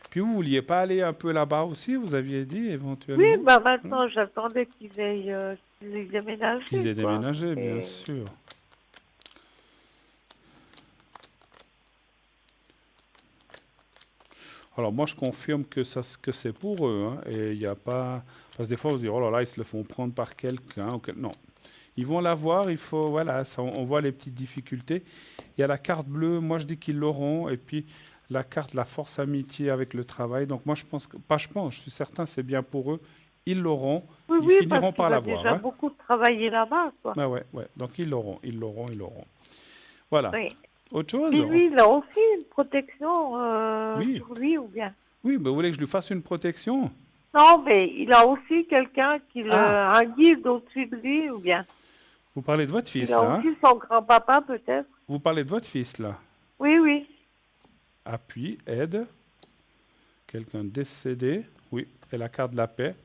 Puis vous vouliez pas aller un peu là-bas aussi, vous aviez dit, éventuellement? Oui, ben maintenant, j'attendais qu'ils aient déménagé. Qu'ils aient déménagé, bien sûr. Alors moi, je confirme que c'est pour eux. Hein, et il n'y a pas... Parce que des fois, on se dit, oh là là, ils se le font prendre par quelqu'un. Non. Ils vont l'avoir, il faut... Voilà, ça, on voit les petites difficultés. Il y a la carte bleue, moi je dis qu'ils l'auront. Et puis la carte, la force amitié avec le travail. Donc moi, je suis certain, c'est bien pour eux. Ils l'auront. Oui, ils finiront par l'avoir. Il a déjà beaucoup travaillé là-bas, quoi. Ah ouais. Donc ils l'auront. Voilà. Oui. Autre chose? Et lui, il a aussi une protection sur lui, ou bien? Oui, mais vous voulez que je lui fasse une protection? Non, mais il a aussi quelqu'un un guide au-dessus de lui, ou bien? Vous parlez de votre fils, là? Il a aussi son grand-papa, peut-être. Vous parlez de votre fils, là? Oui. Appui, aide. Quelqu'un décédé. Oui, et la carte de la paix.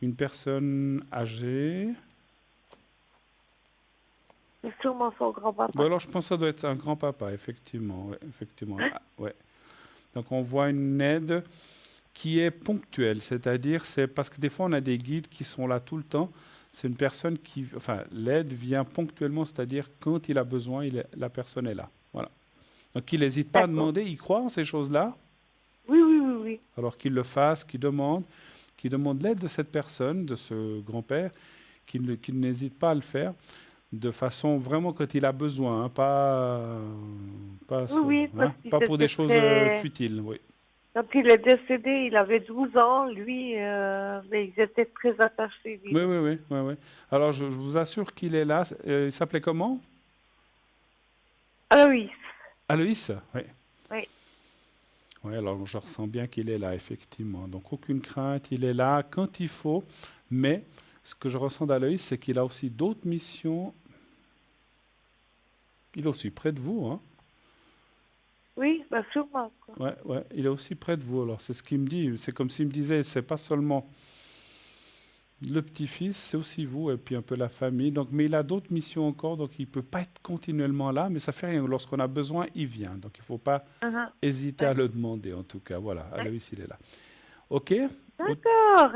Une personne âgée. C'est sûrement son grand-papa. Bon, alors, je pense que ça doit être un grand-papa, effectivement. Ouais. Donc, on voit une aide qui est ponctuelle, c'est-à-dire, c'est parce que des fois, on a des guides qui sont là tout le temps. C'est une personne l'aide vient ponctuellement, c'est-à-dire, quand il a besoin, la personne est là. Voilà. Donc, il n'hésite pas à demander, il croit en ces choses-là. Oui. Alors qu'il le fasse, qu'il demande l'aide de cette personne, de ce grand-père, qu'il n'hésite pas à le faire. De façon vraiment quand il a besoin, pas pour des choses futiles. Oui. Quand il est décédé, il avait 12 ans, lui, mais ils étaient très attachés. Oui. Alors, je vous assure qu'il est là. Il s'appelait comment? Aloïs. Aloïs, oui. Oui, alors je ressens bien qu'il est là, effectivement. Donc, aucune crainte, il est là quand il faut, mais ce que je ressens d'Aloïs, c'est qu'il a aussi d'autres missions. Il est aussi près de vous, hein? Oui, sûrement. Ouais, il est aussi près de vous. Alors, c'est ce qu'il me dit. C'est comme s'il me disait, c'est pas seulement le petit-fils, c'est aussi vous, et puis un peu la famille. Donc, mais il a d'autres missions encore, donc il ne peut pas être continuellement là, mais ça fait rien. Lorsqu'on a besoin, il vient. Donc, il ne faut pas hésiter à le demander, en tout cas. Voilà, Aloïs, il est là. OK? D'accord,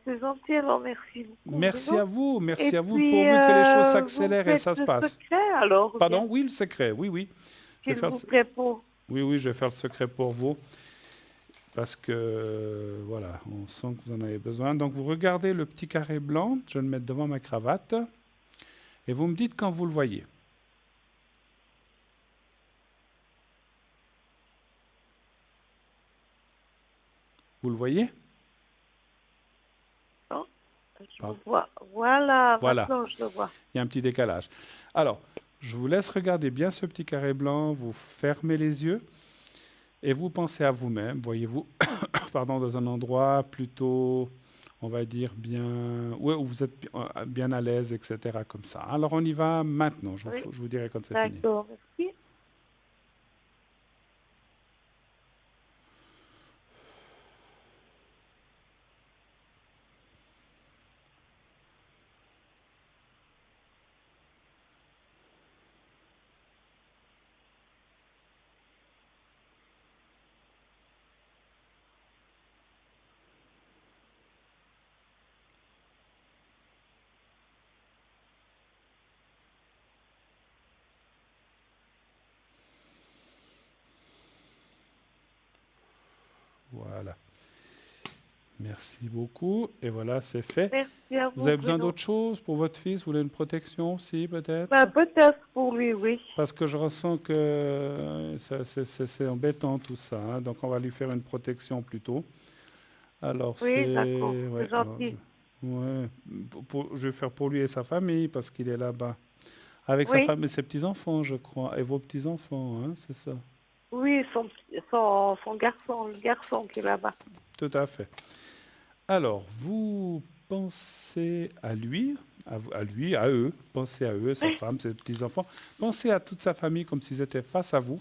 c'est gentil, alors merci beaucoup. Merci à vous, pourvu que les choses s'accélèrent et ça se passe. Le secret, alors? Pardon, oui, le secret, oui. S'il vous plaît, pour... Oui, je vais faire le secret pour vous. parce que, voilà, on sent que vous en avez besoin. Donc, vous regardez le petit carré blanc, je vais le mettre devant ma cravate, et vous me dites quand vous le voyez. Vous le voyez? Non, je Pardon. le vois. Voilà, Voilà. maintenant je le vois. Il y a un petit décalage. Alors, je vous laisse regarder bien ce petit carré blanc, vous fermez les yeux et vous pensez à vous-même. Voyez-vous pardon, dans un endroit plutôt, on va dire, bien, ouais, où vous êtes bien à l'aise, etc. comme ça. Alors, on y va maintenant. Je vous dirai quand c'est fini. D'accord, merci. Voilà. Merci beaucoup. Et voilà, c'est fait. Merci à vous. Vous avez besoin Bruno. d'autre chose pour votre fils? Vous voulez une protection aussi, peut-être? Bah, peut-être pour lui, oui. Parce que je ressens que c'est embêtant tout ça, hein. Donc, on va lui faire une protection plutôt. Alors, Oui, d'accord, ouais, c'est gentil. ouais, je vais faire pour lui et sa famille parce qu'il est là-bas. Avec sa Oui. femme et ses petits-enfants, je crois. Et vos petits-enfants, hein, c'est ça. Oui, son garçon, le garçon qui est là-bas. Tout à fait. Alors, vous pensez à lui, à eux, pensez à eux, sa femme, ses petits-enfants. Pensez à toute sa famille comme s'ils étaient face à vous.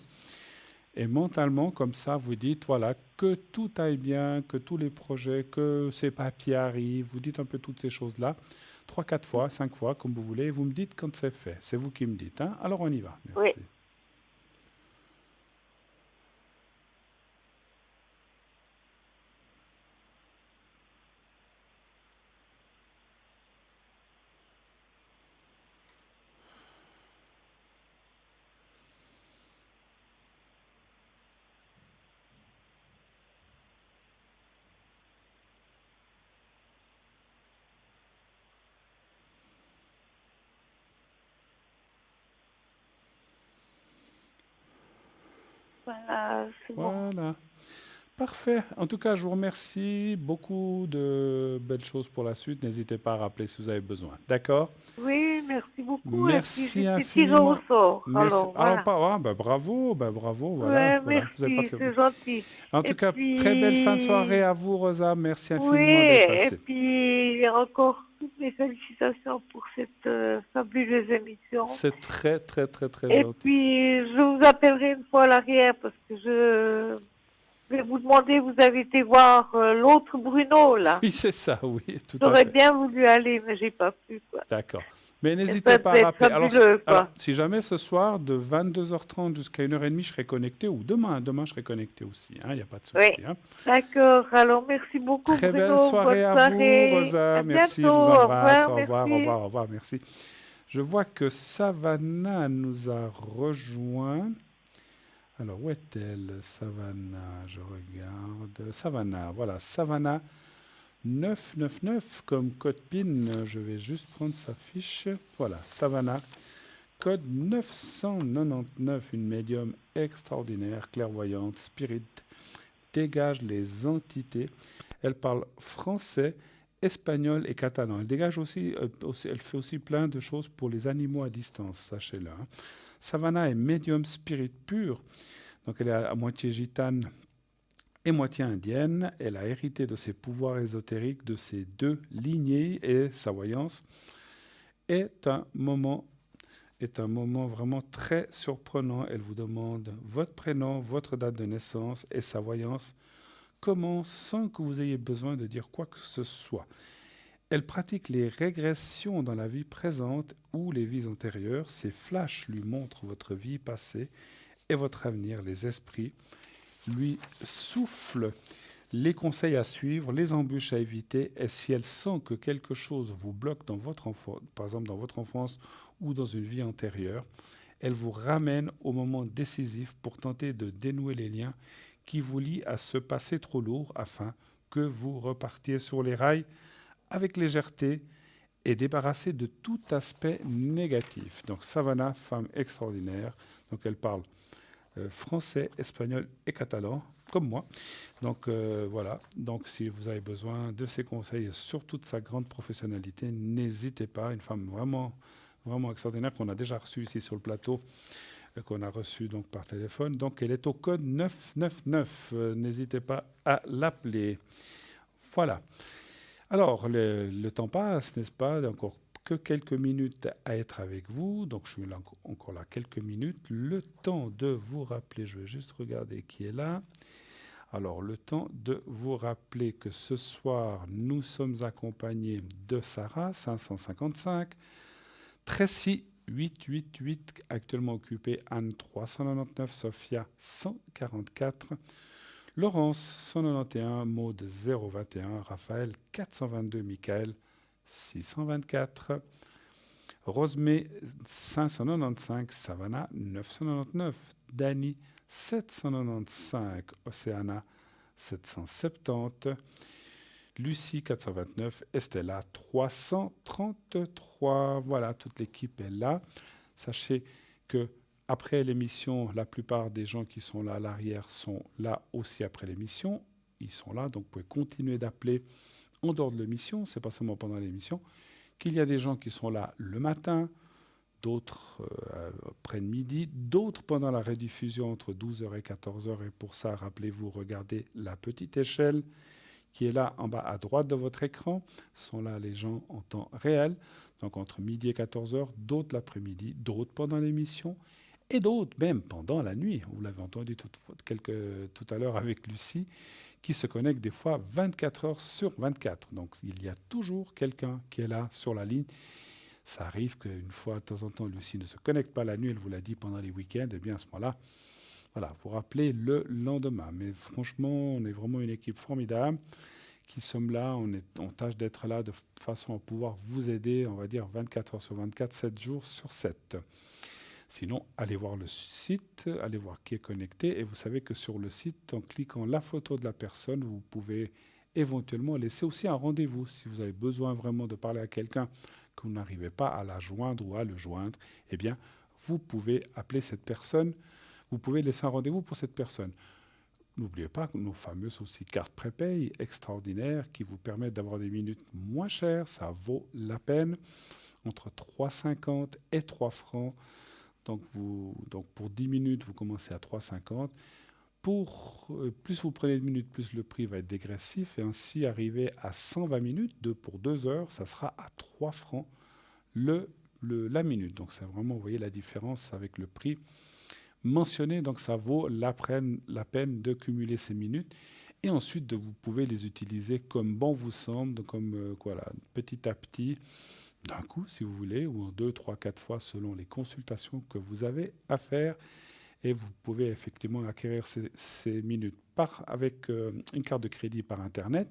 Et mentalement, comme ça, vous dites, voilà, que tout aille bien, que tous les projets, que ces papiers arrivent. Vous dites un peu toutes ces choses-là, 3, 4 fois, 5 fois, comme vous voulez. Et vous me dites quand c'est fait. C'est vous qui me dites, hein? Alors, on y va. Merci. Oui. Voilà, c'est bon. Voilà. Parfait. En tout cas, je vous remercie. Beaucoup de belles choses pour la suite. N'hésitez pas à rappeler si vous avez besoin. D'accord? Oui, merci beaucoup. Merci Et puis, j'étais infiniment. tirée au sort. Merci. Alors, voilà. Bravo, bravo. Voilà, Ouais, voilà. Vous avez merci, pas- c'est gentil. En Et tout cas, puis- très belle fin de soirée à vous, Rosa. Merci infiniment Oui, d'être et passée. puis encore toutes mes félicitations pour cette fabuleuse émission. C'est très, très, très, très Et gentil. puis, je vous appellerai une fois à l'arrière parce que je vais vous demander, vous avez été voir l'autre Bruno, là. Oui, c'est ça, oui, tout à J'aurais fait. bien voulu aller, mais j'ai pas pu, quoi. D'accord. Mais ça n'hésitez pas peut à être rappeler. fabuleux, quoi. Alors, si jamais ce soir, de 22h30 jusqu'à 1h30, je serai connecté, ou demain je serai connecté aussi, il n'y a pas de souci. Oui, Hein. d'accord. Alors, merci beaucoup, Très Bruno. belle soirée Bonne à soirée. vous, Rosa. À Merci, bientôt. je vous embrasse. Au Au revoir, merci. au revoir, au revoir, merci. Je vois que Savannah nous a rejoint. Alors, où est-elle, Savannah? Je regarde. Savannah, voilà, Savannah 999 comme code PIN. Je vais juste prendre sa fiche. Voilà, Savannah, code 999, une médium extraordinaire, clairvoyante, spirit, dégage les entités. Elle parle français, espagnol et catalan. Elle dégage aussi, elle fait aussi plein de choses pour les animaux à distance, sachez-le. Hein. Savannah est médium spirit pur, donc elle est à moitié gitane et moitié indienne. Elle a hérité de ses pouvoirs ésotériques de ses deux lignées et sa voyance est un moment vraiment très surprenant. Elle vous demande votre prénom, votre date de naissance et sa voyance commence sans que vous ayez besoin de dire quoi que ce soit. Elle pratique les régressions dans la vie présente ou les vies antérieures. Ses flashs lui montrent votre vie passée et votre avenir. Les esprits lui soufflent les conseils à suivre, les embûches à éviter. Et si elle sent que quelque chose vous bloque dans votre enfance, par exemple dans votre enfance ou dans une vie antérieure, elle vous ramène au moment décisif pour tenter de dénouer les liens qui vous lie à ce passé trop lourd afin que vous repartiez sur les rails avec légèreté et débarrassé de tout aspect négatif. Donc Savannah, femme extraordinaire, donc elle parle français, espagnol et catalan, comme moi. Donc voilà, donc si vous avez besoin de ses conseils et surtout de sa grande professionnalité, n'hésitez pas, une femme vraiment, vraiment extraordinaire qu'on a déjà reçue ici sur le plateau, qu'on a reçue donc par téléphone. Donc elle est au code 999, n'hésitez pas à l'appeler. Voilà. Alors, le temps passe, n'est-ce pas? Encore que quelques minutes à être avec vous. Donc, je suis là encore là quelques minutes. Le temps de vous rappeler, je vais juste regarder qui est là. Alors, le temps de vous rappeler que ce soir, nous sommes accompagnés de Sarah, 555, Tracy, 888, actuellement occupée, Anne, 399, Sophia, 144, Laurence, 191, Maud, 021, Raphaël, 422, Michael, 624, Rosemée, 595, Savannah, 999, Dany, 795, Océana, 770, Lucie, 429, Estella, 333. Voilà, toute l'équipe est là. Sachez que après l'émission, la plupart des gens qui sont là à l'arrière sont là aussi après l'émission. Ils sont là, donc vous pouvez continuer d'appeler en dehors de l'émission, c'est pas seulement pendant l'émission. Qu'il y a des gens qui sont là le matin, d'autres après-midi, d'autres pendant la rediffusion entre 12h et 14h. Et pour ça, rappelez-vous, regardez la petite échelle qui est là en bas à droite de votre écran. Ce sont là les gens en temps réel, donc entre midi et 14h, d'autres l'après-midi, d'autres pendant l'émission, et d'autres même pendant la nuit. Vous l'avez entendu tout à l'heure avec Lucie, qui se connecte des fois 24 heures sur 24. Donc il y a toujours quelqu'un qui est là sur la ligne. Ça arrive qu'une fois, de temps en temps, Lucie ne se connecte pas la nuit, elle vous l'a dit pendant les week-ends, et bien à ce moment-là, voilà, vous rappelez le lendemain. Mais franchement, on est vraiment une équipe formidable qui sommes là, on tâche d'être là de façon à pouvoir vous aider, on va dire 24 heures sur 24, 7 jours sur 7. Sinon, allez voir le site, allez voir qui est connecté. Et vous savez que sur le site, en cliquant la photo de la personne, vous pouvez éventuellement laisser aussi un rendez-vous. Si vous avez besoin vraiment de parler à quelqu'un que vous n'arrivez pas à la joindre ou à le joindre, eh bien, vous pouvez appeler cette personne. Vous pouvez laisser un rendez-vous pour cette personne. N'oubliez pas que nos fameuses aussi cartes prépaye extraordinaires qui vous permettent d'avoir des minutes moins chères. Ça vaut la peine. Entre 3,50 et 3 francs. Donc pour 10 minutes, vous commencez à 3,50. Plus vous prenez de minutes, plus le prix va être dégressif. Et ainsi, arriver à 120 minutes, pour 2 heures, ça sera à 3 francs la minute. Donc c'est vraiment, vous voyez la différence avec le prix mentionné. Donc ça vaut la peine de cumuler ces minutes. Et ensuite, vous pouvez les utiliser comme bon vous semble, comme petit à petit, d'un coup, si vous voulez, ou en 2, 3, 4 fois, selon les consultations que vous avez à faire. Et vous pouvez effectivement acquérir ces minutes avec une carte de crédit par Internet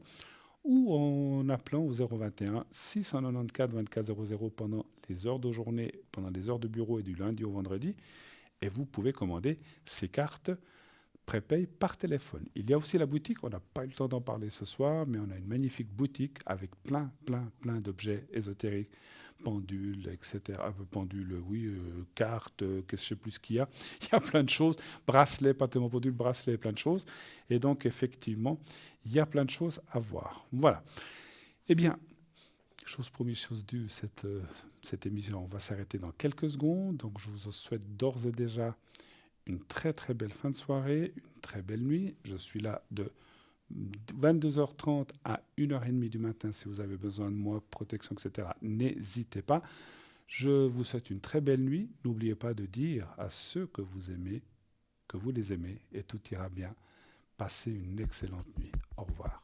ou en appelant au 021 694 24 00 pendant les heures de journée, pendant les heures de bureau et du lundi au vendredi. Et vous pouvez commander ces cartes prépaye par téléphone. Il y a aussi la boutique, on n'a pas eu le temps d'en parler ce soir, mais on a une magnifique boutique avec plein d'objets ésotériques, pendules, etc. Pendules, oui, cartes, je ne sais plus ce qu'il y a. Il y a plein de choses, bracelets, pas tellement pendules, bracelets, plein de choses. Et donc, effectivement, il y a plein de choses à voir. Voilà. Eh bien, chose promise, chose due, cette émission, on va s'arrêter dans quelques secondes. Donc, je vous souhaite d'ores et déjà une très très belle fin de soirée, une très belle nuit. Je suis là de 22h30 à 1h30 du matin si vous avez besoin de moi, protection, etc. N'hésitez pas. Je vous souhaite une très belle nuit. N'oubliez pas de dire à ceux que vous aimez que vous les aimez et tout ira bien. Passez une excellente nuit. Au revoir.